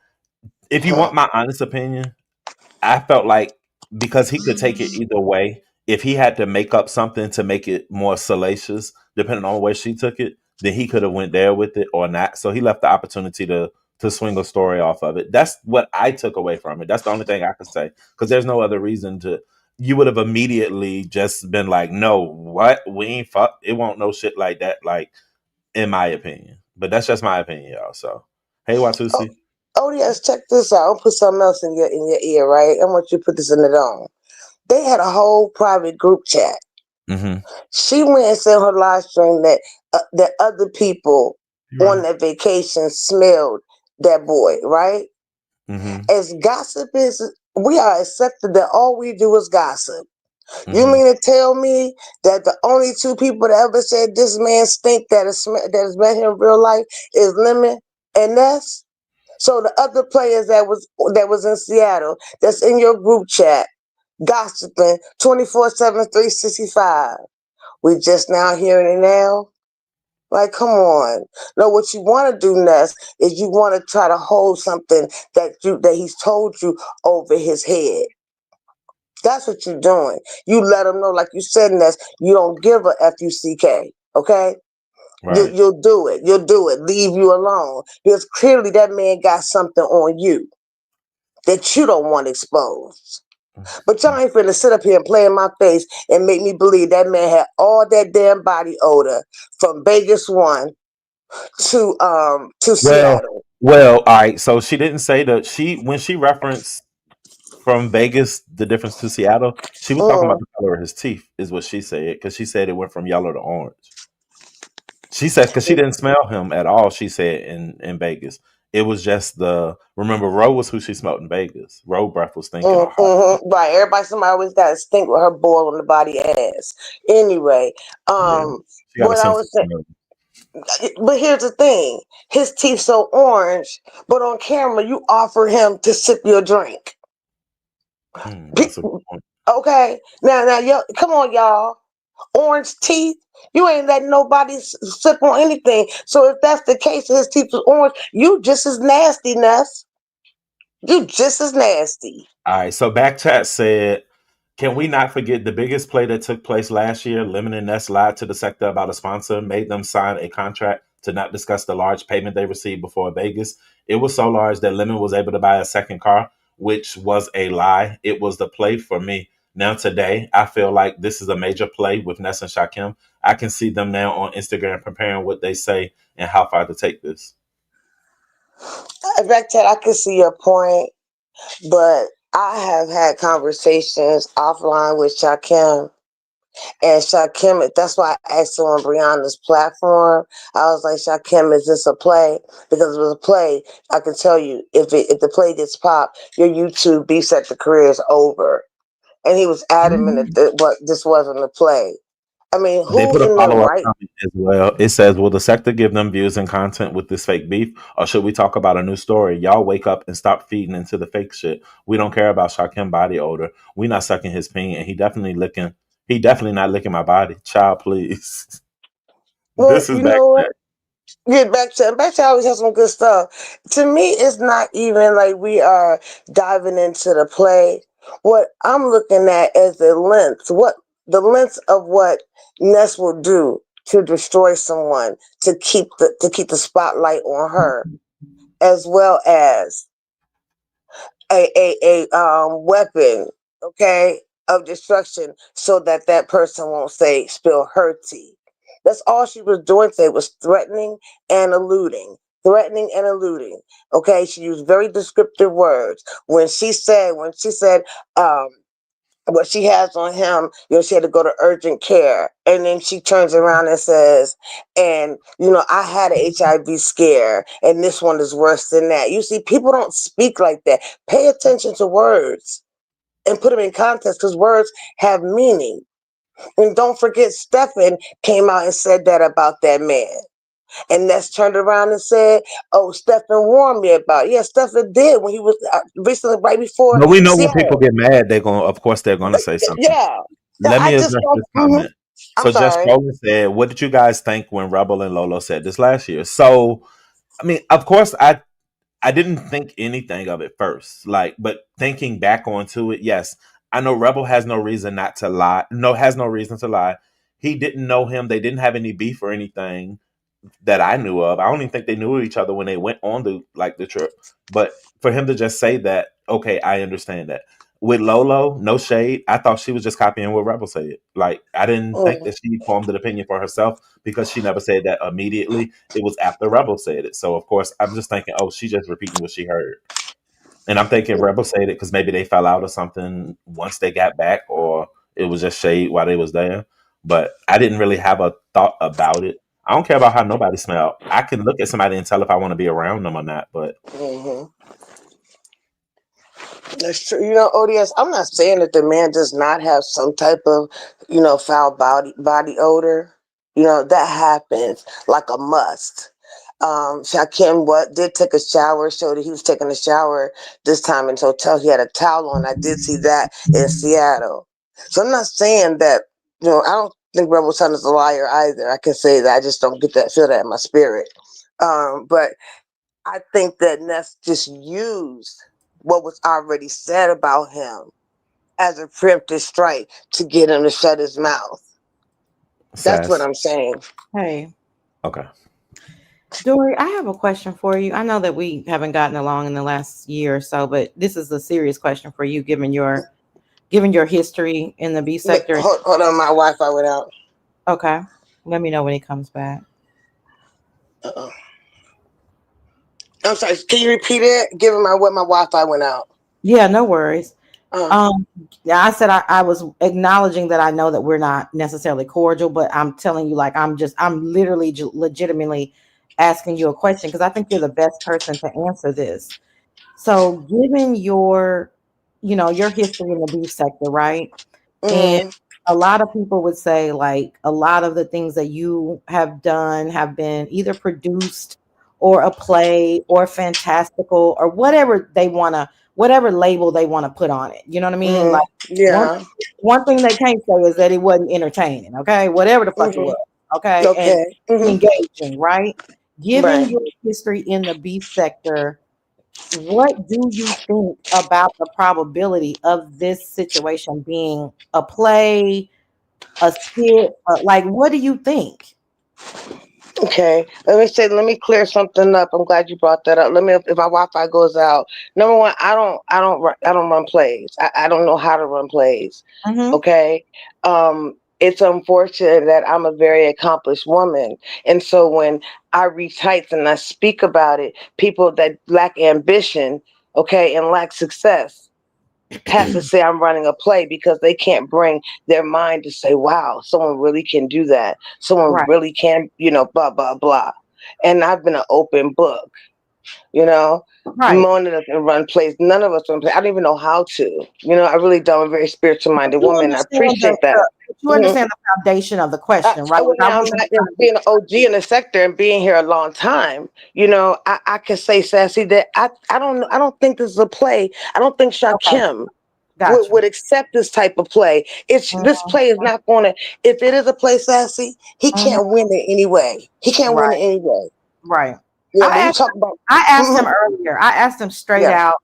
if you want my honest opinion, I felt like because he could take it either way, if he had to make up something to make it more salacious, depending on where she took it, then he could have went there with it or not. So he left the opportunity to swing a story off of it. That's what I took away from it. That's the only thing I could say because there's no other reason to. You would have immediately just been like, "No, what? We ain't fuck. It won't no shit like that." Like, in my opinion, but that's just my opinion, y'all. So, hey, Oh, Watusi. O.D.S, check this out. I'll put something else in your ear, right? I want you to put this in the dome. They had a whole private group chat. Mm-hmm. She went and said on her live stream that other people You on ready? that vacation smelled that boy, right? Mm-hmm. As gossip is, we are accepted that all we do is gossip. You Mm-hmm. mean to tell me that the only two people that ever said this man stink that has met him in real life is Lemon and Ness? So the other players that was in Seattle, that's in your group chat, gossiping 24/7, 365. We just now hearing it now. Like, come on. No, what you want to do, Ness, is you want to try to hold something that he's told you over his head. That's what you're doing. You let him know, like you said, Ness, you don't give a fuck. Okay, Right. you'll do it. You'll do it. Leave you alone because clearly that man got something on you that you don't want exposed. But y'all ain't finna sit up here and play in my face and make me believe that man had all that damn body odor from Vegas one to Well, Seattle. all right. So she didn't say that she when she referenced from Vegas the difference to Seattle, she was talking about Mm, the color of his teeth, is what she said, because she said it went from yellow to orange. She said because she didn't smell him at all. She said in Vegas, it was just the remember Roe was who she smelled in Vegas. Roe breath was thinking or hot. right. Somebody always got to stink with her boil on the body ass. Anyway, Yeah, she got a what I sense of was saying, smell. but here's the thing: his teeth so orange, but on camera you offer him to sip your drink. That's a good point. Okay, now, yo, come on, y'all. Orange teeth. You ain't letting nobody sip on anything. So if that's the case, his teeth was orange. You just as nasty, Ness. You just as nasty. All right. So back chat said, can we not forget the biggest play that took place last year? Lemon and Ness lied to the sector about a sponsor, made them sign a contract to not discuss the large payment they received before Vegas. It was so large that Lemon was able to buy a second car, which was a lie. It was the play for me. Now today, I feel like this is a major play with Ness and Shakim. I can see them now on Instagram preparing what they say and how far to take this. Back I can see your point, but I have had conversations offline with Shakim. And Shakim, that's why I asked her on Brianna's platform. I was like, Shakim, is this a play? Because if it was a play, I can tell you, if the play gets popped, your YouTube B Sector career is over. And he was adamant that this wasn't a play. I mean, They who put a in the follow up right? comment as well. It says, will the sector give them views and content with this fake beef? Or should we talk about a new story? Y'all wake up and stop feeding into the fake shit. We don't care about Shaquem body odor. We not sucking his peen, and he definitely not licking my body. Child, please. Well, This is you back know what? then. Yeah, back to always has some good stuff. To me, it's not even like we are diving into the play. What I'm looking at is the length of what Ness will do to destroy someone to keep the spotlight on her, as well as a weapon. Okay, of destruction so that that person won't say spill her tea. That's all she was doing today was threatening and alluding. Threatening and alluding. Okay, she used very descriptive words. When she said um what she has on him, she had to go to urgent care. And then she turns around and says, and, I had an HIV scare, and this one is worse than that. You see, people don't speak like that. Pay attention to words and put them in context because words have meaning. And don't forget, Stephen came out and said that about that man. And Ness turned around and said, "Oh, Stephen warned me about it." Yeah, Stephen did when he was recently, right before No, we know when people Seattle. get mad, of course, they're going to say something. Yeah. So Let I me just address don't. this comment. I'm So, Just sorry. Roland said, "What did you guys think when Rebel and Lolo said this last year?" So, I mean, of course, I didn't think anything of it first. Like, but thinking back onto it, yes, I know Rebel has no reason not to lie. No, has no reason to lie. He didn't know him. They didn't have any beef or anything that I knew of. I don't even think they knew each other when they went on the trip. But for him to just say that, okay, I understand that. With Lolo, no shade. I thought she was just copying what Rebel said. Like I didn't think Mm, that she formed an opinion for herself because she never said that immediately. It was after Rebel said it. So of course I'm just thinking, oh, she just repeating what she heard. And I'm thinking Rebel said it because maybe they fell out or something once they got back, or it was just shade while they was there. But I didn't really have a thought about it. I don't care about how nobody smell. I can look at somebody and tell if I want to be around them or not. But hmm That's true. ODS, I'm not saying that the man does not have some type of, foul body odor. That happens like a must. Shakim did take a shower, showed that he was taking a shower this time in his hotel. He had a towel on. I did see that in Seattle. So I'm not saying that, I don't think Rebel Son is a liar either. I can say that. I just don't feel that in my spirit. But I think that Ness just used what was already said about him as a preemptive strike to get him to shut his mouth. That's what Sass, I'm saying. Hey, okay, Dory, I have a question for you. I know that we haven't gotten along in the last year or so, but this is a serious question for you, given your history in the B But sector. hold on, my Wi-Fi went out. Okay, let me know when he comes back. Uh-oh. I'm sorry. Can you repeat it? Given my Wi-Fi went out. Yeah, no worries. Uh, Um, yeah, I said I was acknowledging that I know that we're not necessarily cordial, but I'm telling you, like, I'm literally legitimately asking you a question because I think you're the best person to answer this. So, given your history in the beef sector, right? And mm, a lot of people would say, like, a lot of the things that you have done have been either produced or a play or fantastical or whatever label they want to put on it. You know what I mean? Like, one yeah. one thing they can't say is that it wasn't entertaining, okay? Whatever the fuck it Mm-hmm. was, okay? And Okay. engaging, right? Given Right. your history in the beef sector, what do you think about the probability of this situation being a play, a skit? Like, what do you think? Okay, let me clear something up. I'm glad you brought that up. Let me, if my Wi-Fi goes out. Number one, I don't run plays. I don't know how to run plays. Mm-hmm. Okay, it's unfortunate that I'm a very accomplished woman, and so when I reach heights and I speak about it, people that lack ambition, okay, and lack success have to say I'm running a play because they can't bring their mind to say, wow, someone really can do that. Someone Right, really can, blah, blah, blah. And I've been an open book, you know. right. Mona doesn't run plays. None of us run plays. I don't even know how to. I really don't. I'm a very spiritual But minded you woman. I understand appreciate that. but you Mhm. understand the foundation of the question, right? Well, I now I'm wasn't not trying just to be being an OG in the sector and being here a long time. I can say, Sassy, that I don't think this is a play. I don't think okay. Shakim Got you. would accept this type of play. This Mhm, play is not going to. If it is a play, Sassy, he mhm. can't win it anyway. He can't win it Right, anyway. right. When I you asked talk about, I asked him mhm, earlier. I asked him straight yeah, out,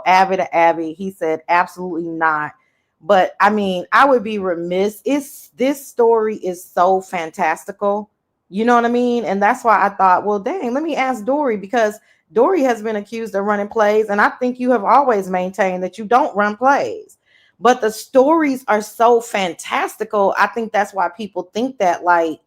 Abby to Abby. He said absolutely not. But I mean, I would be remiss. This story is so fantastical. You know what I mean? And that's why I thought, well, dang, let me ask Dory because Dory has been accused of running plays, and I think you have always maintained that you don't run plays. but the stories are so fantastical. I think that's why people think that, like,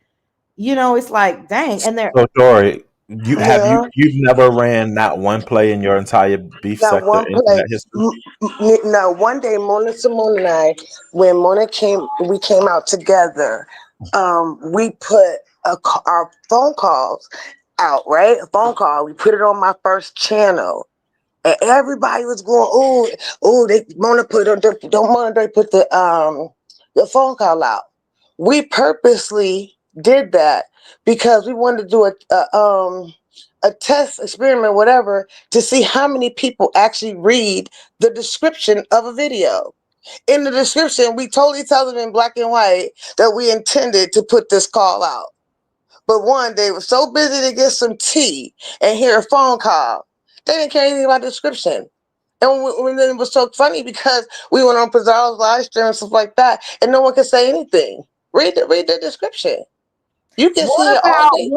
it's like, dang, and they're So Dory, you have Yeah. you've never ran not one play in your entire beef Not sector one play. internet history? No, one day Mona Simone and I, when Mona came, we came out together. We put our phone calls out, right? A phone call. We put it on my first channel, and everybody was going, "Oh, oh!" They Mona put on, don't Mona they put the phone call out. We purposely did that because we wanted to do a test experiment, whatever, to see how many people actually read the description of a video. In the description, we totally tell them in black and white that we intended to put this call out. But one, they were so busy to get some tea and hear a phone call, they didn't care anything about the description. And when it was so funny because we went on Pizarro's live stream and stuff like that, and no one could say anything. Read the description. You can what see it all about day.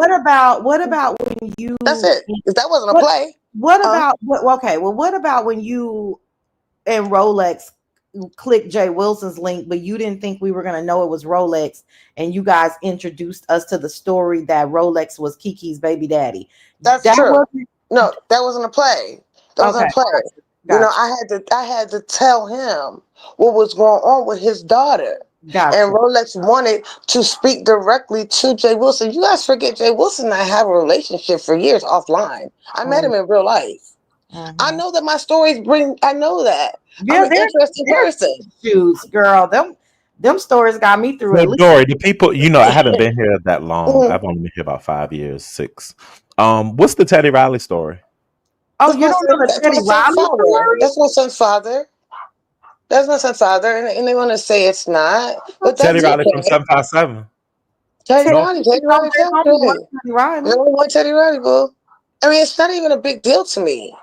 when you That's it. If that wasn't a what play, what huh? about okay, well, what about when you and Rolex clicked Jay Wilson's link, but you didn't think we were going to know it was Rolex, and you guys introduced us to the story that Rolex was Kiki's baby daddy? That's That true. wasn't No, that wasn't a play. That wasn't okay. a play. You know, Gotcha, I had to tell him what was going on with his daughter. And gotcha. Rolex wanted to speak directly to Jay Wilson. You guys forget Jay Wilson and I have a relationship for years offline. I met him in real life. I Mm-hmm. know that my stories I know that. I'm Yeah, an interesting there's person. issues, girl. Them stories got me through So at least. Dory, the people, I haven't been here that long. Mhm. I've only been here about 5 years, six. What's the Teddy Riley story? Oh, That's you my don't know son, the that's my Teddy son's Riley father. story? That's my son's father. That's my son's father. And they want to say it's not. But Teddy that's Riley from okay. 757. Teddy Teddy, North. Riley, you Teddy know, Riley, there's Teddy only one Riley. Teddy There's Riley. only one Teddy Riley, boo. I mean, it's not even a big deal to me.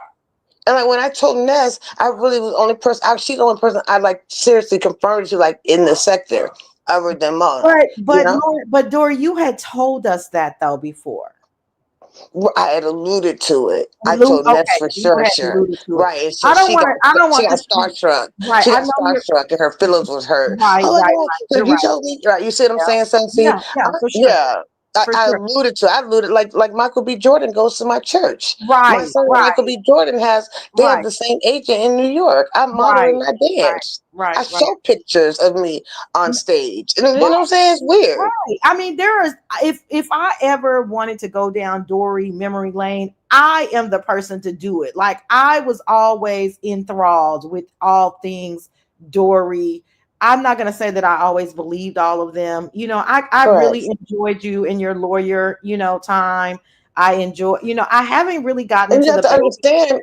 And like when I told Ness, I really was the only person. She's the only person I like seriously confirmed to like in the sector, other than Mona. But You but know, but Dory, you had told us that though before. I had alluded to it. I told Ness Okay, for you sure, had sure. alluded to it. Right, and so I don't want to. I don't she want got this to be starstruck. right. She I got know you're starstruck, and her feelings was hurt. right, Oh my right, god! right. So You're you right. told me, right? You see what I'm saying, son? Yeah, See, yeah, for sure, yeah. for I sure. alluded to. I alluded like Michael B. Jordan goes to my church. My Right, son right, Michael B. Jordan they have right, the same agent in New York. I modeled right, and I right, danced. I right, right. show pictures of me on stage. And you know Right. what I'm saying? It's weird. Right. I mean, there is if I ever wanted to go down Dory memory lane, I am the person to do it. Like I was always enthralled with all things Dory. I'm not gonna say that I always believed all of them. I really Correct. enjoyed you in your lawyer, time. I enjoy, I haven't really gotten And you into have the to baby. understand,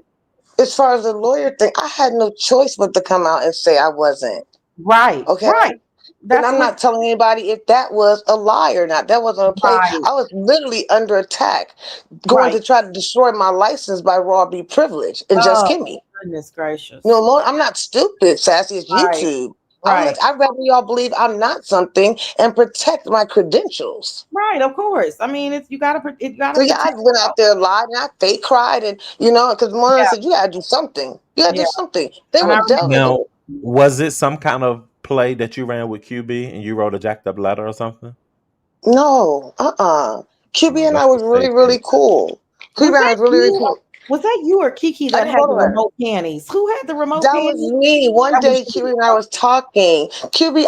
as far as the lawyer thing, I had no choice but to come out and say I wasn't. Right, Okay. right. And That's I'm what not telling anybody if that was a lie or not. That wasn't a play. right, I was literally under attack, going right. to try to destroy my license by Raw B Privilege and Just Oh Kimmy. goodness gracious. No, Lord, I'm not stupid, Sassy. It's Right, YouTube. right. I'd rather y'all believe I'm not something and protect my credentials. Right, of course. I mean, you gotta So yeah, I protect went yourself. out there live and I fake cried and because Mona Yeah, said you gotta do something. You gotta yeah. do something. They And were I remember delving. Now, was it some kind of play that you ran with QB and you wrote a jacked up letter or something? No, QB Oh, and I that's the was really, safe really case. cool. QB was and I that was really, really you? cool. Was that you or Kiki I that didn't had go the nowhere. remote panties? Who had the remote That was panties? me. One That was day, QB you. and I was talking. QB,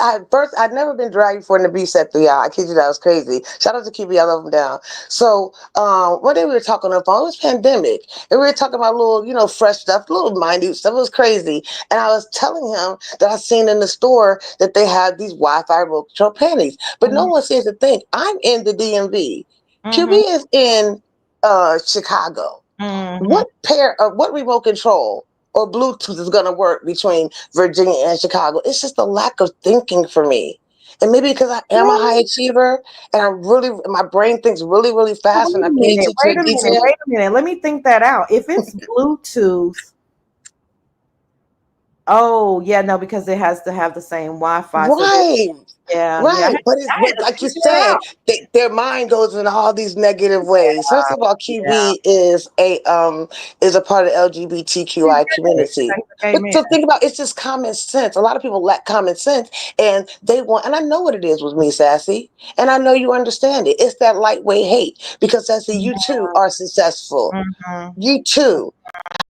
I'd never been dragged before in the B set 3 hour. I kid you, that was crazy. Shout out to QB, I love him down. So, one day we were talking on the phone. It was pandemic, and we were talking about little, fresh stuff, little minute stuff. It was crazy. And I was telling him that I seen in the store that they had these Wi-Fi remote control panties, but no Mhm, one seems to think I'm in the DMV. QB mhm, is in Chicago. mhm. What remote control or Bluetooth is going to work between Virginia and Chicago? It's just a lack of thinking for me. And maybe because I am a high Really? achiever and my brain thinks really, really So fast and wait I a pay minute. attention Wait to a minute. detail. Wait a minute. Let me think that out. If it's Bluetooth, oh yeah, no, because it has to have the same Wi-Fi. So Right. Yeah, yeah. Right, but it's I had but to like you figure it said, out. their mind goes in all these negative ways. First of all, Yeah, Kiwi is a part of the he's LGBTQI gay. community. He's a gay But man. so think about it's just common sense. A lot of people lack common sense, and they want. And I know what it is with me, Sassy, and I know you understand it. It's that lightweight hate because Sassy, you too are successful. Mhm, You too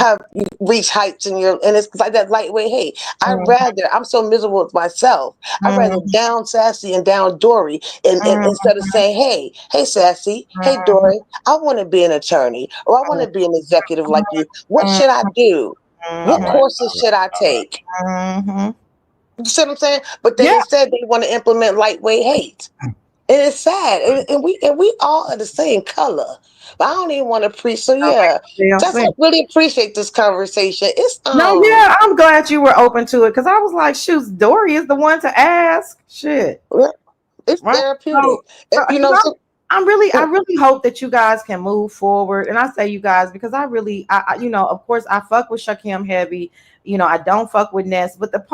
have reached heights in your, and it's like that lightweight hate. mhm, I'm so miserable with myself. I'd rather mhm, down Sassy and down Dory, and mhm, instead of saying, hey Sassy, hey mhm, Dory, I want to be an attorney or I want to be an executive like you. What mhm, should I do? All What mhm, right. courses All right. should I All right. take? mhm. You see what I'm saying? But Yeah, instead they want to implement lightweight hate. And it's sad. And we all are the same color. But I don't even want to preach. So don't yeah. make no Just I sense. really appreciate this conversation. It's No, yeah, I'm glad you were open to it because I was like, shoot, Dory is the one to ask. Shit. yeah, it's Right. therapeutic. You Because know, so, I really hope that you guys can move forward. And I say you guys because I really, of course, I fuck with Shakim heavy. I don't fuck with Ness, but the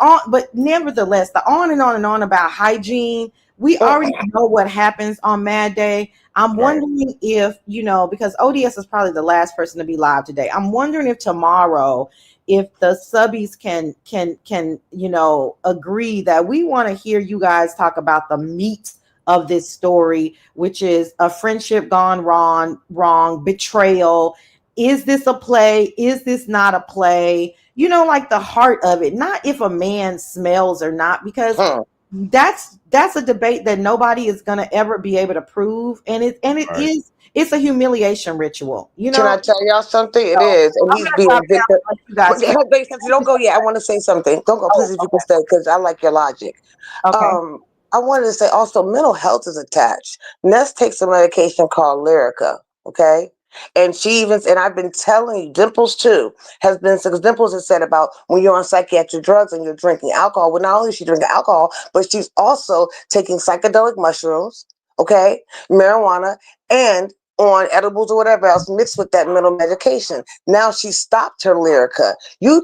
on, but nevertheless, the on and on about hygiene. We already know what happens on Mad Day. I'm Right. wondering if because ODS is probably the last person to be live today. I'm wondering if tomorrow, if the subbies can agree that we want to hear you guys talk about the meat of this story, which is a friendship gone wrong, betrayal. Is this a play? Is this not a play? Like the heart of it, not if a man smells or not, because hmm. that's a debate that nobody is going to ever be able to prove, and Right. it's a humiliation ritual. Can I tell y'all something? It So is, and I'm he's gonna being stop now victim. and let you guys finish. Wait, since you don't go yet, I want to say something. Don't go, Oh, please, if you can stay, because I like your logic. okay. I wanted to say also mental health is attached. Ness takes a medication called Lyrica, okay? And she even, and I've been telling you, Dimples too, because Dimples has said about when you're on psychiatric drugs and you're drinking alcohol. Well, not only is she drinking alcohol, but she's also taking psychedelic mushrooms, okay, marijuana, and on edibles or whatever else mixed with that mental medication. Now she stopped her Lyrica. You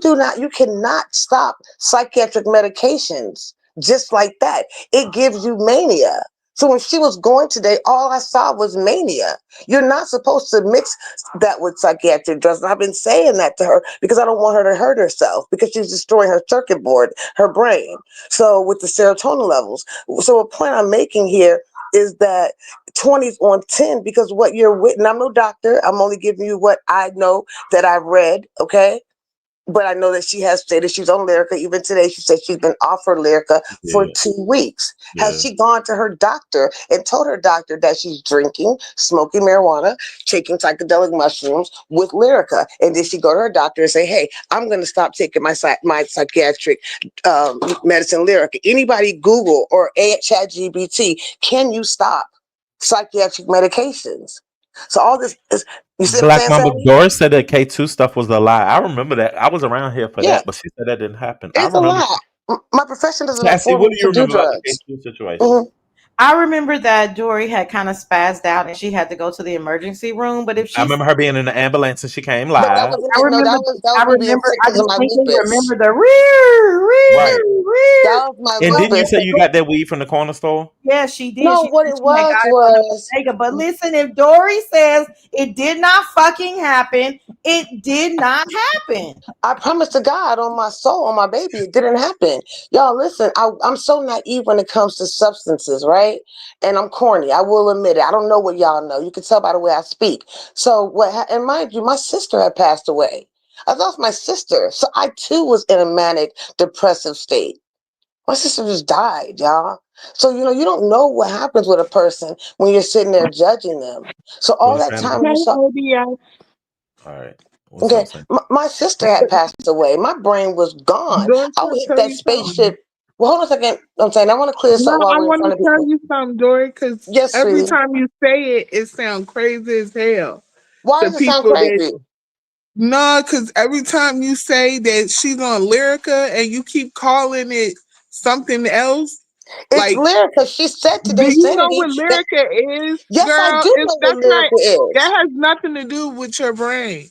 cannot stop psychiatric medications just like that. It gives you mania. So when she was going today, all I saw was mania. You're not supposed to mix that with psychiatric drugs. And I've been saying that to her because I don't want her to hurt herself because she's destroying her circuit board, her brain. So with the serotonin levels. So a point I'm making here is that 20s on 10 because what you're with, and I'm no doctor, I'm only giving you what I know that I've read, okay? But I know that she has stated she's on Lyrica. Even today, she said she's been offered Lyrica for Yeah. 2 weeks. Has Yeah. she gone to her doctor and told her doctor that she's drinking, smoking marijuana, taking psychedelic mushrooms with Lyrica? And did she go to her doctor and say, "Hey, I'm going to stop taking my psychiatric medicine, Lyrica"? Anybody Google or Chat GBT, can you stop psychiatric medications? So all this is, you see what I'm Black saying, Mama Sam? Doris said that K2 stuff was a lie. I remember that. I was around here for Yeah, that, but she said that didn't happen. I it's a remember. lot. My profession doesn't Sassy, afford what me do you to do remember about the drugs. K2 situation? Hmm. I remember that Dory had kind of spazzed out and she had to go to the emergency room. But if I she's, remember her being in the ambulance and she came But that live. was I remember, that was me being sick I because of my distinctly lupus. remember the rear, Right. rear, rear. That was my And didn't you lupus. say you got that weed from the corner store? Yeah, she did. No, She what said it she had got it from the was bodega. But listen, if Dory says it did not fucking happen, it did not happen. I promise to God on my soul, on my baby, it didn't happen. Y'all, listen, I'm so naive when it comes to substances, right? And I'm corny. I will admit it. I don't know what y'all know. You can tell by the way I speak. So and mind you, my sister had passed away. I lost my sister. So I too was in a manic depressive state. My sister just died, y'all. So, you don't know what happens with a person when you're sitting there judging them. So all Was it that family? time you saw, O.D.S. All right. What's okay, up, Sam? my sister had passed away. My brain was gone. Doris, I I would hit tell that you something. spaceship. Well, hold on a second. I'm saying I want to clear No, something while I we're in want front to of tell people. you something, Dory, because Yes, every sweetie. time you say it, it sounds crazy as hell Why to does it sound people that. crazy? No, because every time you say that she's on Lyrica and you keep calling it something else, It's like, Lyrica. She said do today, you know Sanity, what that, Lyrica is, yes, I girl? do It's know what that's not Lyrica is. that has nothing to do with your brain.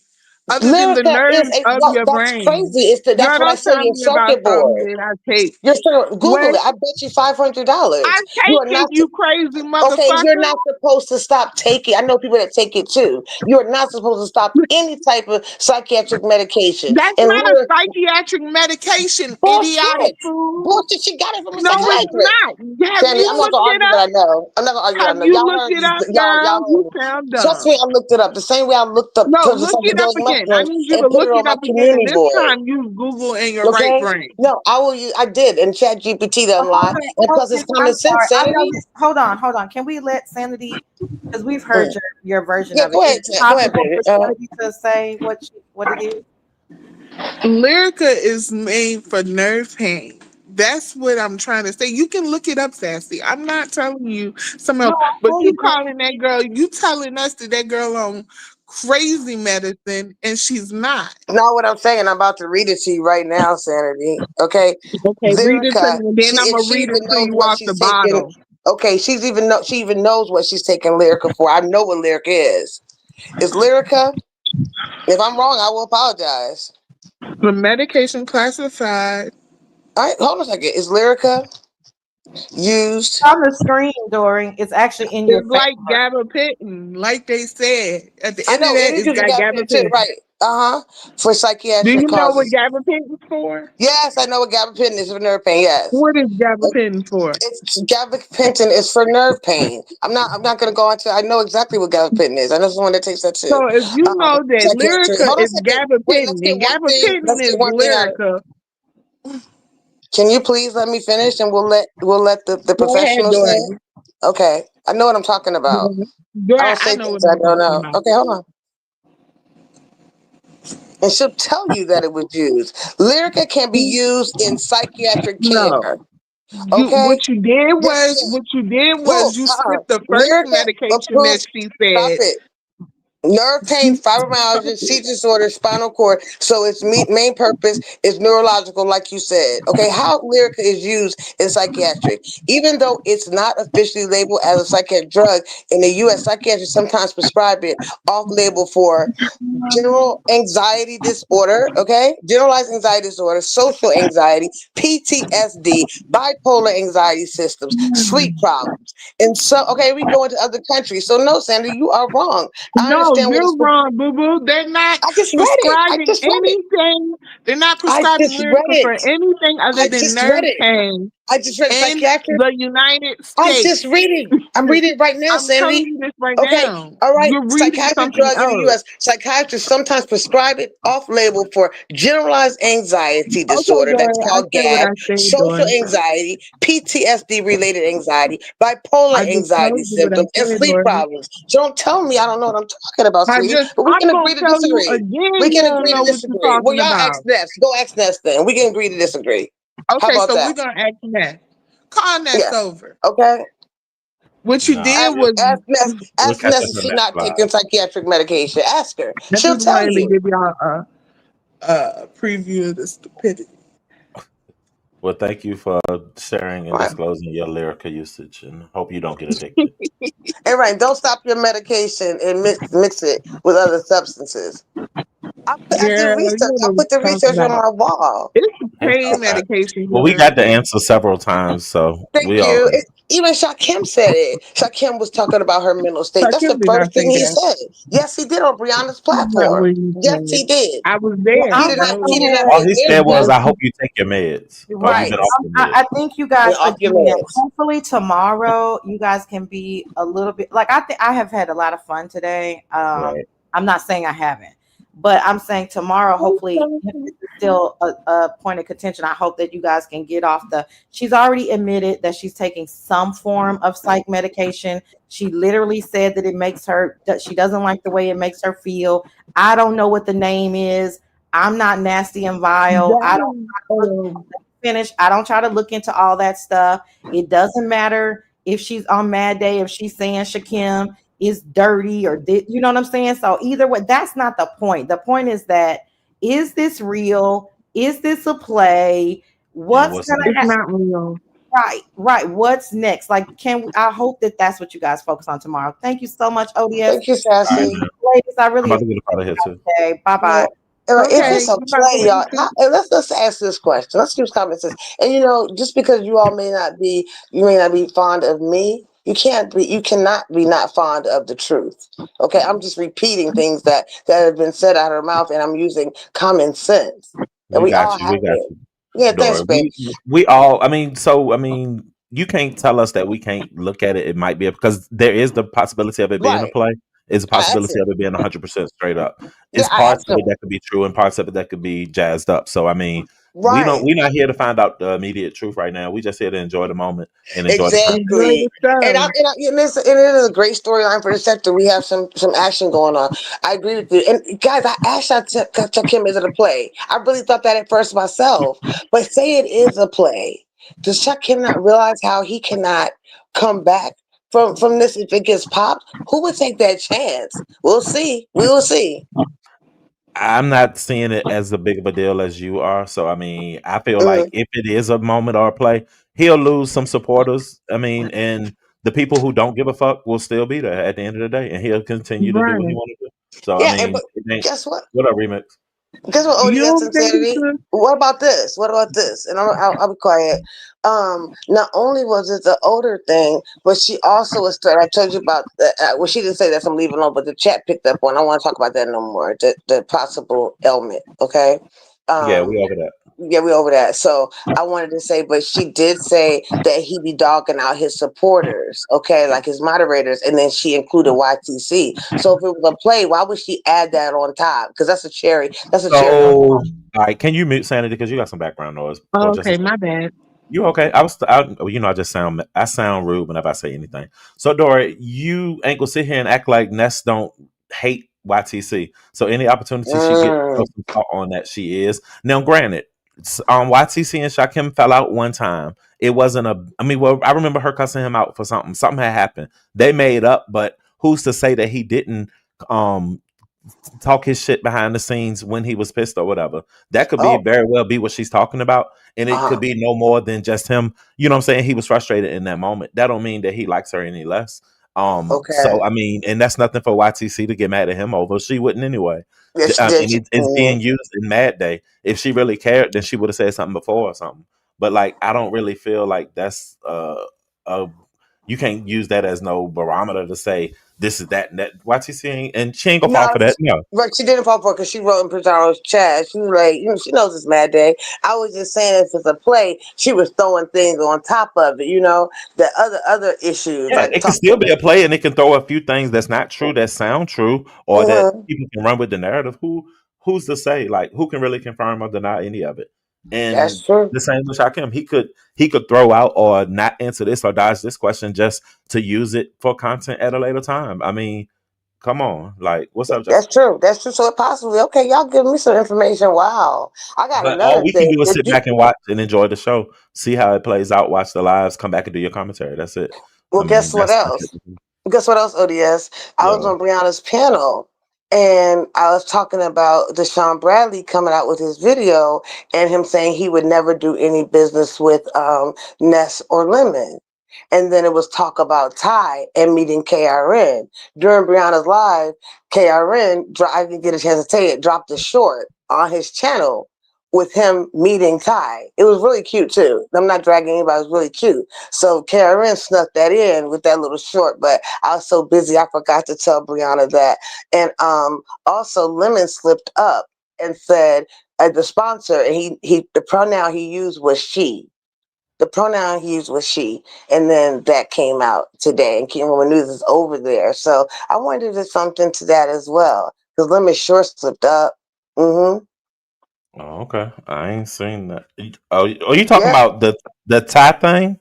other than the Lyrica is nerves a of no. your That's brain. crazy. That's Girl, what I don't say. tell Your me about circuit something board. that I take. Google When it. I bet you $500. I You take are it, not. you crazy Okay, you're motherfucker. not supposed to stop taking. I know people that take it too. You are not supposed to stop any type of psychiatric medication. That's And not a lyric psychiatric medication, idiotic bullshit. fool. Bullshit. She got it from a No, it's psychiatrist. not. Have Sandy, you I'm not looked gonna it argue what up? I know. I'm not gonna argue what Have I know. you Y'all looked heard it these. up, Y'all girl? heard You me. sound Trust dumb. me, I looked it up. The same way I looked up No, some look it up psychedelic again. I mushrooms need you to and put look it on it my up again, and community this board. time use Google in your right Okay? brain. No, I will use. I did, and Chat GPT Well, doesn't lie. And plus, it's I'm common sorry. sense, I know Sanity. this. Hold on. Can we let Sanity? Because we've heard Mm. your version Yeah, of it. go Is ahead, it Go ahead, possible baby. for Sanity to say what it is? Lyrica is made for nerve pain. That's what I'm trying to say. You can look it up, Sassy. I'm not telling you some No, else, I but you fully get. calling that girl, you telling us that girl on crazy medicine, and she's not. Not what I'm saying. I'm about to read it to you right now, Sanity. Okay, Okay, read it to Lyrica. me, and then I'm And gonna she read it even to knows you what off the she's taking. bottle. Okay, she even knows what she's taking Lyrica for. I know what Lyrica is. Is Lyrica? If I'm wrong, I will apologize. The medication classified. All right, hold on a second. Is Lyrica used? On the screen, Dory. It's actually in your It's like favor. gabapentin, like they said. At the I end of know it that, is it's used in got gabapentin, gabapentin. right? For Do psychiatric you know what causes. gabapentin's for? Yes, I know what gabapentin is for nerve pain. Yes. What is gabapentin for? It's gabapentin is for nerve pain. I'm not going to go into. I know exactly what gabapentin is. I know someone that takes that too. So if you know that Psychiatric. Lyrica Hold on a is second. Wait, let's gabapentin get and one thing. gabapentin Let's get is one thing out. Lyrica, Can you please let me finish, and we'll let the go ahead, professional say it. Dory. Okay, I know what I'm talking about. I Dory, don't I say know what things I I'm don't talking know. about. Okay, hold on. And she'll tell you that it was used. Lyrica can be used in psychiatric No. care. You Okay, this shit. what you did Who? was you skipped the first Lyrica medication that approved. she Stop said. it. Nerve pain, fibromyalgia, seizure disorder, spinal cord. So its main purpose is neurological, like you said. Okay, how Lyrica is used in psychiatric, even though it's not officially labeled as a psychiatric drug in the U.S., psychiatrists sometimes prescribe it off-label for general anxiety disorder, okay? Generalized anxiety disorder, social anxiety, PTSD, bipolar anxiety systems, sleep problems. And so, okay, we go into other countries. So, no, Sandra, you are wrong. I No, understand what you're it's. wrong, boo boo. They're not I just read it. I prescribing just read it. anything. They're not I prescribing just read Lyrica for it. anything other I than just read nerve it. pain I just read in psychiatric. the United I'm States. just reading. I'm reading it right now, I'm telling Sandy. you this right Okay. now. All right. You're reading Psychiatric something drug in the else. US. Psychiatrists sometimes prescribe it off label for generalized anxiety Okay, disorder. That's Dory, I called said what GAD, I said, social Dory. anxiety, PTSD related anxiety, bipolar I just anxiety told you what I symptoms, and said, sleep Dory. problems. So don't tell me I don't know what I'm talking about, sweetie. But we I'm can gonna agree to tell you disagree. We again. You can don't agree to know what you're disagree. Well, talking y'all ask about. next. Go ask next then. We can agree to disagree. How Okay, about so that? we're gonna act next. Call Ness Yeah. over. Okay. What you Nah, did was we'll Ask catch Ness us if on she's that not slide. taking psychiatric medication. Ask her. I She'll just tell wanted to you. give y'all a preview of the stupidity. Well, thank you for sharing and Right. disclosing your lyrical usage, and hope you don't get addicted. And right, don't stop your medication and mix it with other substances. I did Girl, you research. don't I know what put the you're talking research on about. my wall. It's the Hey, pain Southside. medication, Well, we girl. got the answer several times, so Thank we all you. good. Even Shakim said it. Shakim was talking about her mental state. That's the Kim did not first thing say he that. said. Yes, he did on Brianna's That's not platform. what he Yes, he said. did. I was Well, there. He I'm did gonna not. go He No, did not ahead. All say he there's said was, one. "I hope you take your meds, or you've Right. been off your I meds." think you guys And off your again. meds. Hopefully tomorrow you guys can be a little bit like I think I have had a lot of fun today. Right. I'm not saying I haven't, but I'm saying tomorrow. Hopefully, if this is still a point of contention. I hope that you guys can get off the. She's already admitted that she's taking some form of psych medication. She literally said that it makes her that she doesn't like the way it makes her feel. I don't know what the name is. I'm not nasty and vile. I don't that look finish. I don't try to look into all that stuff. It doesn't matter if she's on Mad Day, if she's saying Shakim is dirty or you know what I'm saying? So either way, that's not the point. The point is that is this real? Is this a play? And What's what's gonna it's happen? next? not real. Right. What's next? Like, I hope that that's what you guys focus on tomorrow. Thank you so much, ODS. Thank you, All right, Sassy. man. ladies. I I'm really about to get up appreciate out of here y'all too. today. Bye bye. Well, if Okay, it's a I'm about to play, y'all, leave too. let's ask this question. Let's use common sense. And just because you all you may not be fond of me, you cannot be not fond of the truth. Okay, I'm just repeating things that have been said out of her mouth, and I'm using common sense, and We we all got you. We have got it. you, Yeah, thanks, Dora. babe. We all. I mean, you can't tell us that we can't look at it. It might be because there is the possibility of it being a Right, play. Is a that's possibility it. of it being 100% straight up. Yeah, It's I parts of it absolutely that could be true and parts of it that could be jazzed up. So I mean, we don't. right. We're not here to find out the immediate truth right now. We just here to enjoy the moment and enjoy the time. Enjoy Exactly. the show. And it is a great storyline for the sector. We have some action going on. I agree with you. And guys, I asked y'all to check him, is it a play? I really thought that at first myself. But say it is a play. Does Chuck Kim not realize how he cannot come back from this if it gets popped? Who would take that chance? We'll see. We will see. I'm not seeing it as a big of a deal as you are. So I mean, I feel like Mhm. if it is a moment or a play, he'll lose some supporters. I mean, and the people who don't give a fuck will still be there at the end of the day, and he'll continue to do what he Right. want to do. So I Yeah, mean, but it ain't guess what? what a remix. Guess what? You ODS don't think insanity. it's What about this? What about this? And I'll be quiet. Not only was it the odor thing, but she also was. I told you about. Well, she didn't say that. So I'm leaving alone. But the chat picked up on. I don't want to talk about that no more. The possible ailment. Okay. Yeah, we Um. over that. Yeah, we over that. So I wanted to say, but she did say that he be dogging out his supporters, okay, like his moderators, and then she included YTC. So if it was a play, why would she add that on top? Because that's a cherry. That's a So, cherry on all top. right, can you mute Sanity because you got some background noise for just a okay, second? my bad. You okay? I sound rude whenever I say anything. So, Dora, you ain't gonna sit here and act like Ness don't hate YTC. So, any opportunity she gets to throw Mm. some salt on that, she is. Now, granted, YTC and Shakim fell out one time. It wasn't a. I mean, well, I remember her cussing him out for something. Something had happened. They made up, but who's to say that he didn't? Um, talk his shit behind the scenes when he was pissed or whatever. That could be Oh, very well be what she's talking about. And it could uh-huh. be no more than just him, you know what I'm saying? He was frustrated in that moment. That don't mean that he likes her any less. So Okay. I mean, and that's nothing for YTC to get mad at him over. She wouldn't anyway. Yes, she did. And it's being used in Mad Day. If she really cared, then she would have said something before or something. But like, I don't really feel like that's uh you can't use that as no barometer to say this is that and that. YTC ain't, and she ain't gonna fall No, for that. No, but she didn't fall for it because she wrote in Pizarro's chat. She was like, she knows it's Mad Day. I was just saying if it's a play, she was throwing things on top of it, the other issues yeah, like it can talking. still be a play, and it can throw a few things that's not true that sound true, or that Hmm. people can run with the narrative. Who's to say? Like, who can really confirm or deny any of it? That's And true. the same with Shakim, he could throw out or not answer this or dodge this question just to use it for content at a later time. I mean, come on, like, what's up, That's Jessica? true. That's true. So it possibly okay. Y'all give me some information. Wow. I got But all another we can thing. do is Did sit you? back and watch and enjoy the show, see how it plays out, watch the lives, come back and do your commentary. That's it. Well, I mean, guess what that's else? it. Guess what else, ODS? I was Yeah. on Brianna's panel and I was talking about Deshaun Bradley coming out with his video and him saying he would never do any business with Ness or Lemon. And then it was talk about Ty and meeting KRN. During Brianna's live, KRN, I didn't get a chance to say it, dropped a short on his channel with him meeting Ty. It was really cute too. I'm not dragging anybody, it was really cute. So Karen snuck that in with that little short, but I was so busy I forgot to tell Brianna that. And also Lemon slipped up and said the sponsor, and he the pronoun he used was she. The pronoun he used was she, and then that came out today, and Kim Woman News is over there. So I wanted to do something to that as well because Lemon sure slipped up. Mm-hmm. Oh, okay. I ain't seen that. Oh, are you talking Yeah, about the tie thing?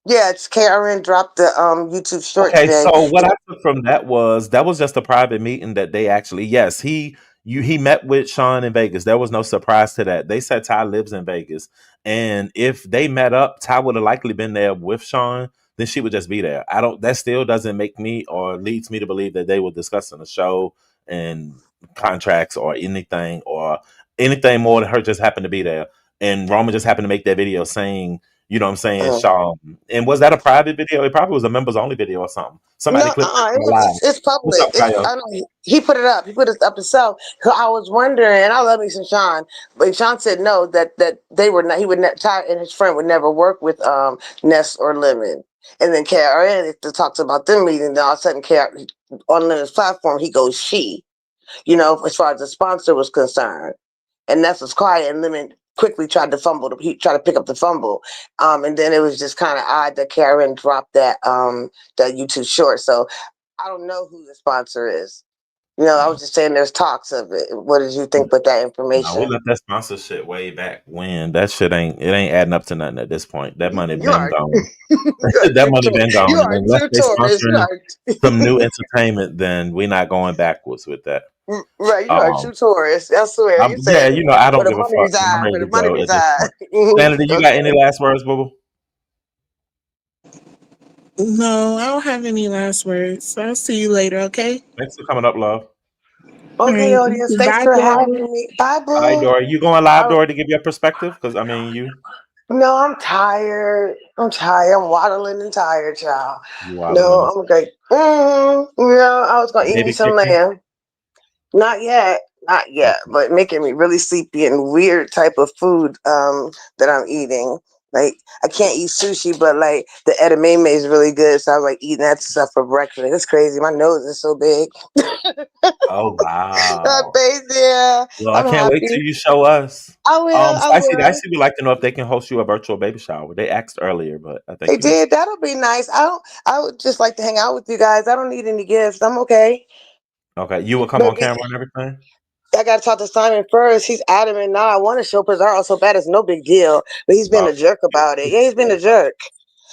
yeah. It's Karen dropped the YouTube short Okay, today. so what I took from that was just a private meeting that they actually yes he met with Sean in Vegas. There was no surprise to that. They said Ty lives in Vegas, and if they met up, Ty would have likely been there with Sean. Then she would just be there. I don't. That still doesn't make me or leads me to believe that they were discussing the show and contracts or anything more than her just happened to be there. And Roman just happened to make that video saying You know what I'm saying? Uh, Sean. And was that a private video? It probably was a members only video or something. no, Somebody clipped it from the live. it's What's public. up, Kyle? I know he put it up. He put it up himself. So I was wondering, and I love me some Sean, but Sean said no, that they were not. He would not. Ty and his friend would never work with Ness or Lemon. And then KRN talks about them meeting. Then all of a sudden, on Lemon's platform, he goes she. As far as the sponsor was concerned. And Ness was quiet, and Lemon quickly tried to fumble. He tried to pick up the fumble, and then it was just kind of odd that Karen dropped that YouTube short. So I don't know who the sponsor is. I was just saying there's talks of it. What did you think with that No, we information? left that sponsor shit way back when. That shit ain't adding up to nothing at this point. That money You been are gone. you are That true money been you gone. And are unless true they tourist. You sponsoring are some new entertainment, then we're not going backwards with that. right. You are a Um, true tourist. I swear. You yeah, said I where don't the give a money fuck. I'm reside. ready Where to the money go at this reside. point. Sanity, you got any Okay. last words, boo boo? No, I don't have any last words. I'll see you later, okay? Thanks for coming up, love. All Okay, right. audience. Thanks Bye, for Debbie. having me. Bye, All right, boo. Dory. You going live, I, Dory, to give your perspective? Because I mean, No, I'm tired. I'm tired. I'm waddling and tired, child. you No, waddling. I'm great. I was gonna eat me Baby some kicking. lamb. Not yet. Not yet. Okay. But making me really sleepy and weird type of food that I'm eating. Like I can't eat sushi, but like the edamame is really good. So I was like eating that stuff for breakfast. It's crazy. My nose is so big. Oh wow. Face, yeah. Well, I I'm can't wait till happy. you show us. I will. I Spicy will. would like to know if they can host you a virtual baby shower. They asked earlier, but I They think you missed did. That'll be nice. I would just like to hang out with you guys. I don't need any gifts. I'm okay. it. Okay, you will come But on camera and everything. I got to talk to Simon first. He's adamant. Now I want to show Pizarro so bad. It's no big deal. But he's been Wow. a jerk about it. Yeah, he's been a jerk.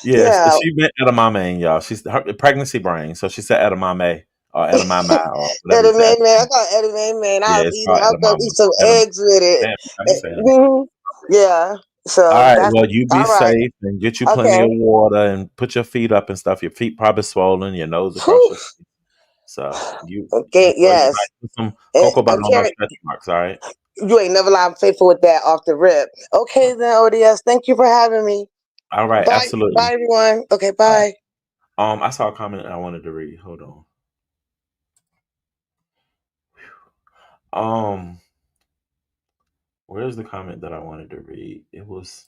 Yes, Yeah. she meant edamame, y'all. She's her pregnancy brain, so she said edamame or edamame or whatever you Eddie say. Man, man. I got Eddie Man, man. Yeah, I'll it's eat it. called I'll go eat edamame. some eggs with it. Damn, how you say it? Mhm. Yeah. All So right. that's Well, you be all right. safe and get you plenty of Okay. water and put your feet up and stuff. Your feet probably swollen, your nose across Whew. your feet. So you Okay. enjoy your Yes. night. Put some And cocoa I butter on those can't. stretch marks. All right. You ain't never lied faithful with that off the rip. Okay then, ODS. Thank you for having me. All right. Bye. Absolutely. Bye, everyone. Okay. All right. Bye. I saw a comment I wanted to read. Hold on. Um, where's the comment that I wanted to read? It was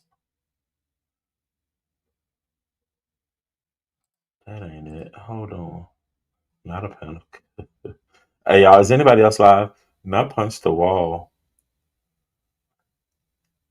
that ain't it. Hold on. Not a panic. Hey y'all, is anybody else live? Not punch the wall.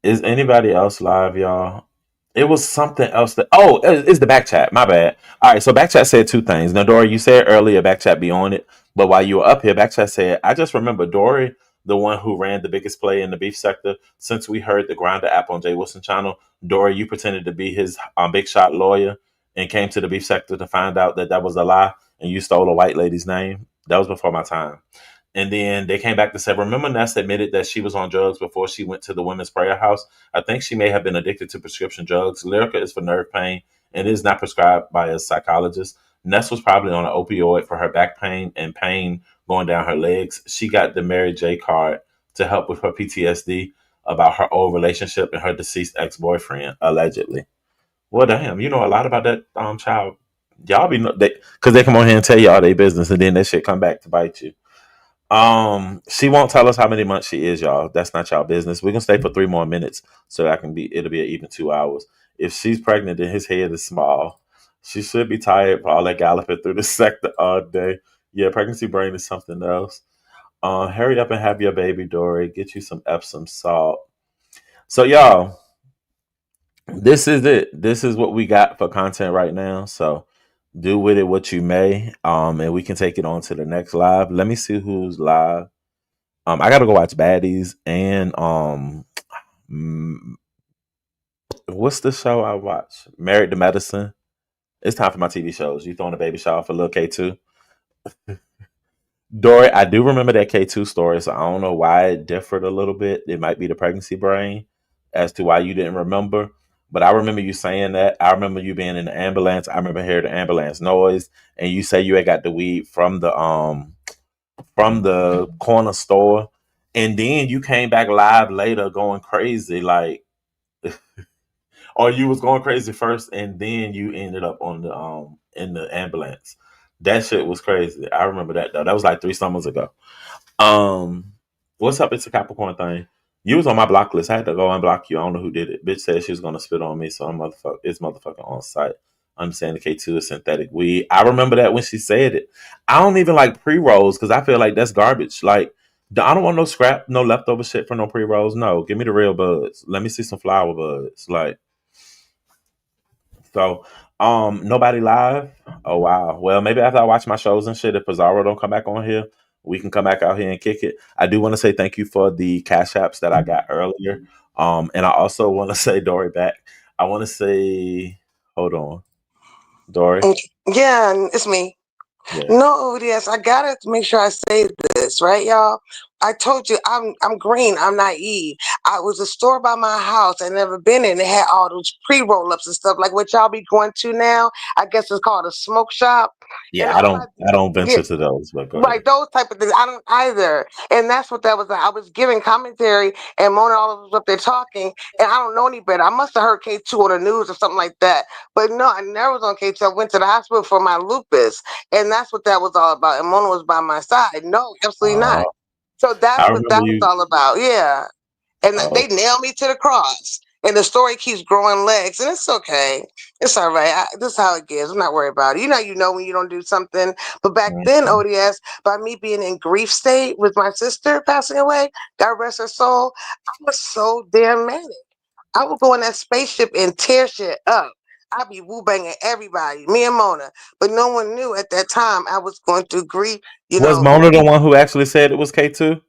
Is anybody else live, y'all? It was something else that. Oh, it's the back chat. My bad. All right, so back chat said two things. Now, Dory, you said earlier back chat be on it, but while you were up here, back chat said, I just remember Dory, the one who ran the biggest play in the beef sector. Since we heard the Grinder app on Jay Wilson channel, Dory, you pretended to be his big shot lawyer and came to the beef sector to find out that that was a lie, and you stole a white lady's name. That was before my time. And then they came back to say, remember Ness admitted that she was on drugs before she went to the women's prayer house. I think she may have been addicted to prescription drugs. Lyrica is for nerve pain and is not prescribed by a psychologist. Ness was probably on an opioid for her back pain and pain going down her legs. She got the Mary J card to help with her PTSD about her old relationship and her deceased ex-boyfriend, allegedly. Well, damn, you know a lot about that child. Y'all be because they come on here and tell y'all their business, and then that shit come back to bite you. She won't tell us how many months she is, y'all. That's not y'all business. We can stay for 3 more minutes so that I can be. It'll be an even 2 hours. If she's pregnant, then his head is small. She should be tired for all that galloping through the sector all day. Yeah, pregnancy brain is something else. Hurry up and have your baby, Dory. Get you some Epsom salt. So, y'all, this is it. This is what we got for content right now. So, do with it what you may. And we can take it on to the next live. Let me see who's live. I gotta go watch Baddies and mm, what's the show I watch? Married to Medicine. It's time for my TV shows. You throwing a baby shower for little K2? Dory, I do remember that K2 story, so I don't know why it differed a little bit. It might be the pregnancy brain as to why you didn't remember. But I remember you saying that. I remember you being in the ambulance. I remember hearing the ambulance noise, and you say you had got the weed from the corner store, and then you came back live later going crazy like or you was going crazy first and then you ended up on the in the ambulance. That shit was crazy. I remember that though. That was like 3 summers ago. Um, what's up? It's a Capricorn thing. You was on my block list. I had to go unblock you. I don't know who did it. Bitch said she was gonna spit on me, so I'm motherfucker. It's motherfucking on site. Understand the K2 is synthetic weed. I remember that when she said it. I don't even like pre rolls because I feel like that's garbage. Like I don't want no scrap, no leftover shit for no pre rolls. No, give me the real buds. Let me see some flower buds. Like so, nobody live. Oh wow. Well, maybe after I watch my shows and shit, if Pizarro don't come back on here, we can come back out here and kick it. I do want to say thank you for the cash apps that I got earlier. And I also want to say Dory back. I want to say, hold on, Dory. Yeah, it's me. Yeah, No, O.D.S. I gotta make sure I say this, right, y'all? I told you I'm green, I'm naive. I was a store by my house, I never been in. It had all those pre-roll-ups and stuff like what y'all be going to now. I guess it's called a smoke shop. And yeah. I all don't, I I don't yeah, venture to those, but go right, ahead. those type of things. I don't either. And that's what that was like. I was giving commentary and Mona all of us up there talking, and I don't know any better. I must have heard K2 on the news or something like that. But no, I never was on K2. I went to the hospital for my lupus, and that's what that was all about. And Mona was by my side. No, absolutely Uh, not. So that's I what that remember was you. all about. Yeah. And Oh, they nailed me to the cross. And the story keeps growing legs, and it's okay. It's all right. This is how it gets. I'm not worried about it. You know when you don't do something. But back then, mhm. ODS, by me being in grief state with my sister passing away, God rest her soul, I was so damn manic. I would go in that spaceship and tear shit up. I'd be woo banging everybody, me and Mona. But no one knew at that time I was going through grief, you Was know, Mona the one who actually said it was K2?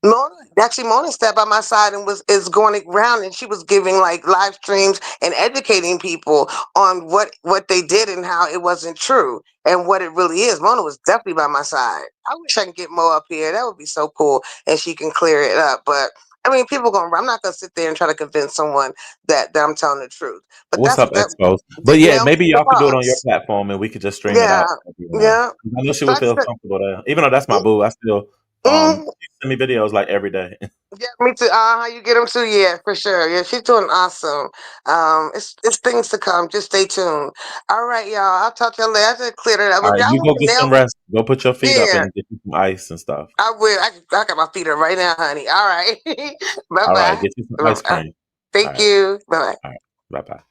Mona, actually, Mona stepped by my side and was is going around, and she was giving like live streams and educating people on what they did and how it wasn't true and what it really is. Mona was definitely by my side. I wish I could get Mo up here. That would be so cool, and she can clear it up. But I mean, people gonna. I'm not gonna sit there and try to convince someone that I'm telling the truth. But What's that's up, what that Expos? But just yeah, nailed me maybe to the y'all could do it on your cross. platform and we could just stream it Yeah, out to everyone. yeah. 'Cause I know she So would I just feel comfortable there. Even though that's my boo, I still mm, she send me videos like every day. yeah, me too. How you get them too? Yeah, for sure. Yeah, she's doing awesome. It's things to come. Just stay tuned. All right, y'all. I'll talk to you later. I just cleared it up. All If right, y'all you want go to get nail some me, rest. Go put your feet up yeah, and get you some ice and stuff. I will. I got my feet up right now, honey. All right. Bye All right, bye. get you some ice cream. All Thank right, you. Bye bye. all right. Bye bye.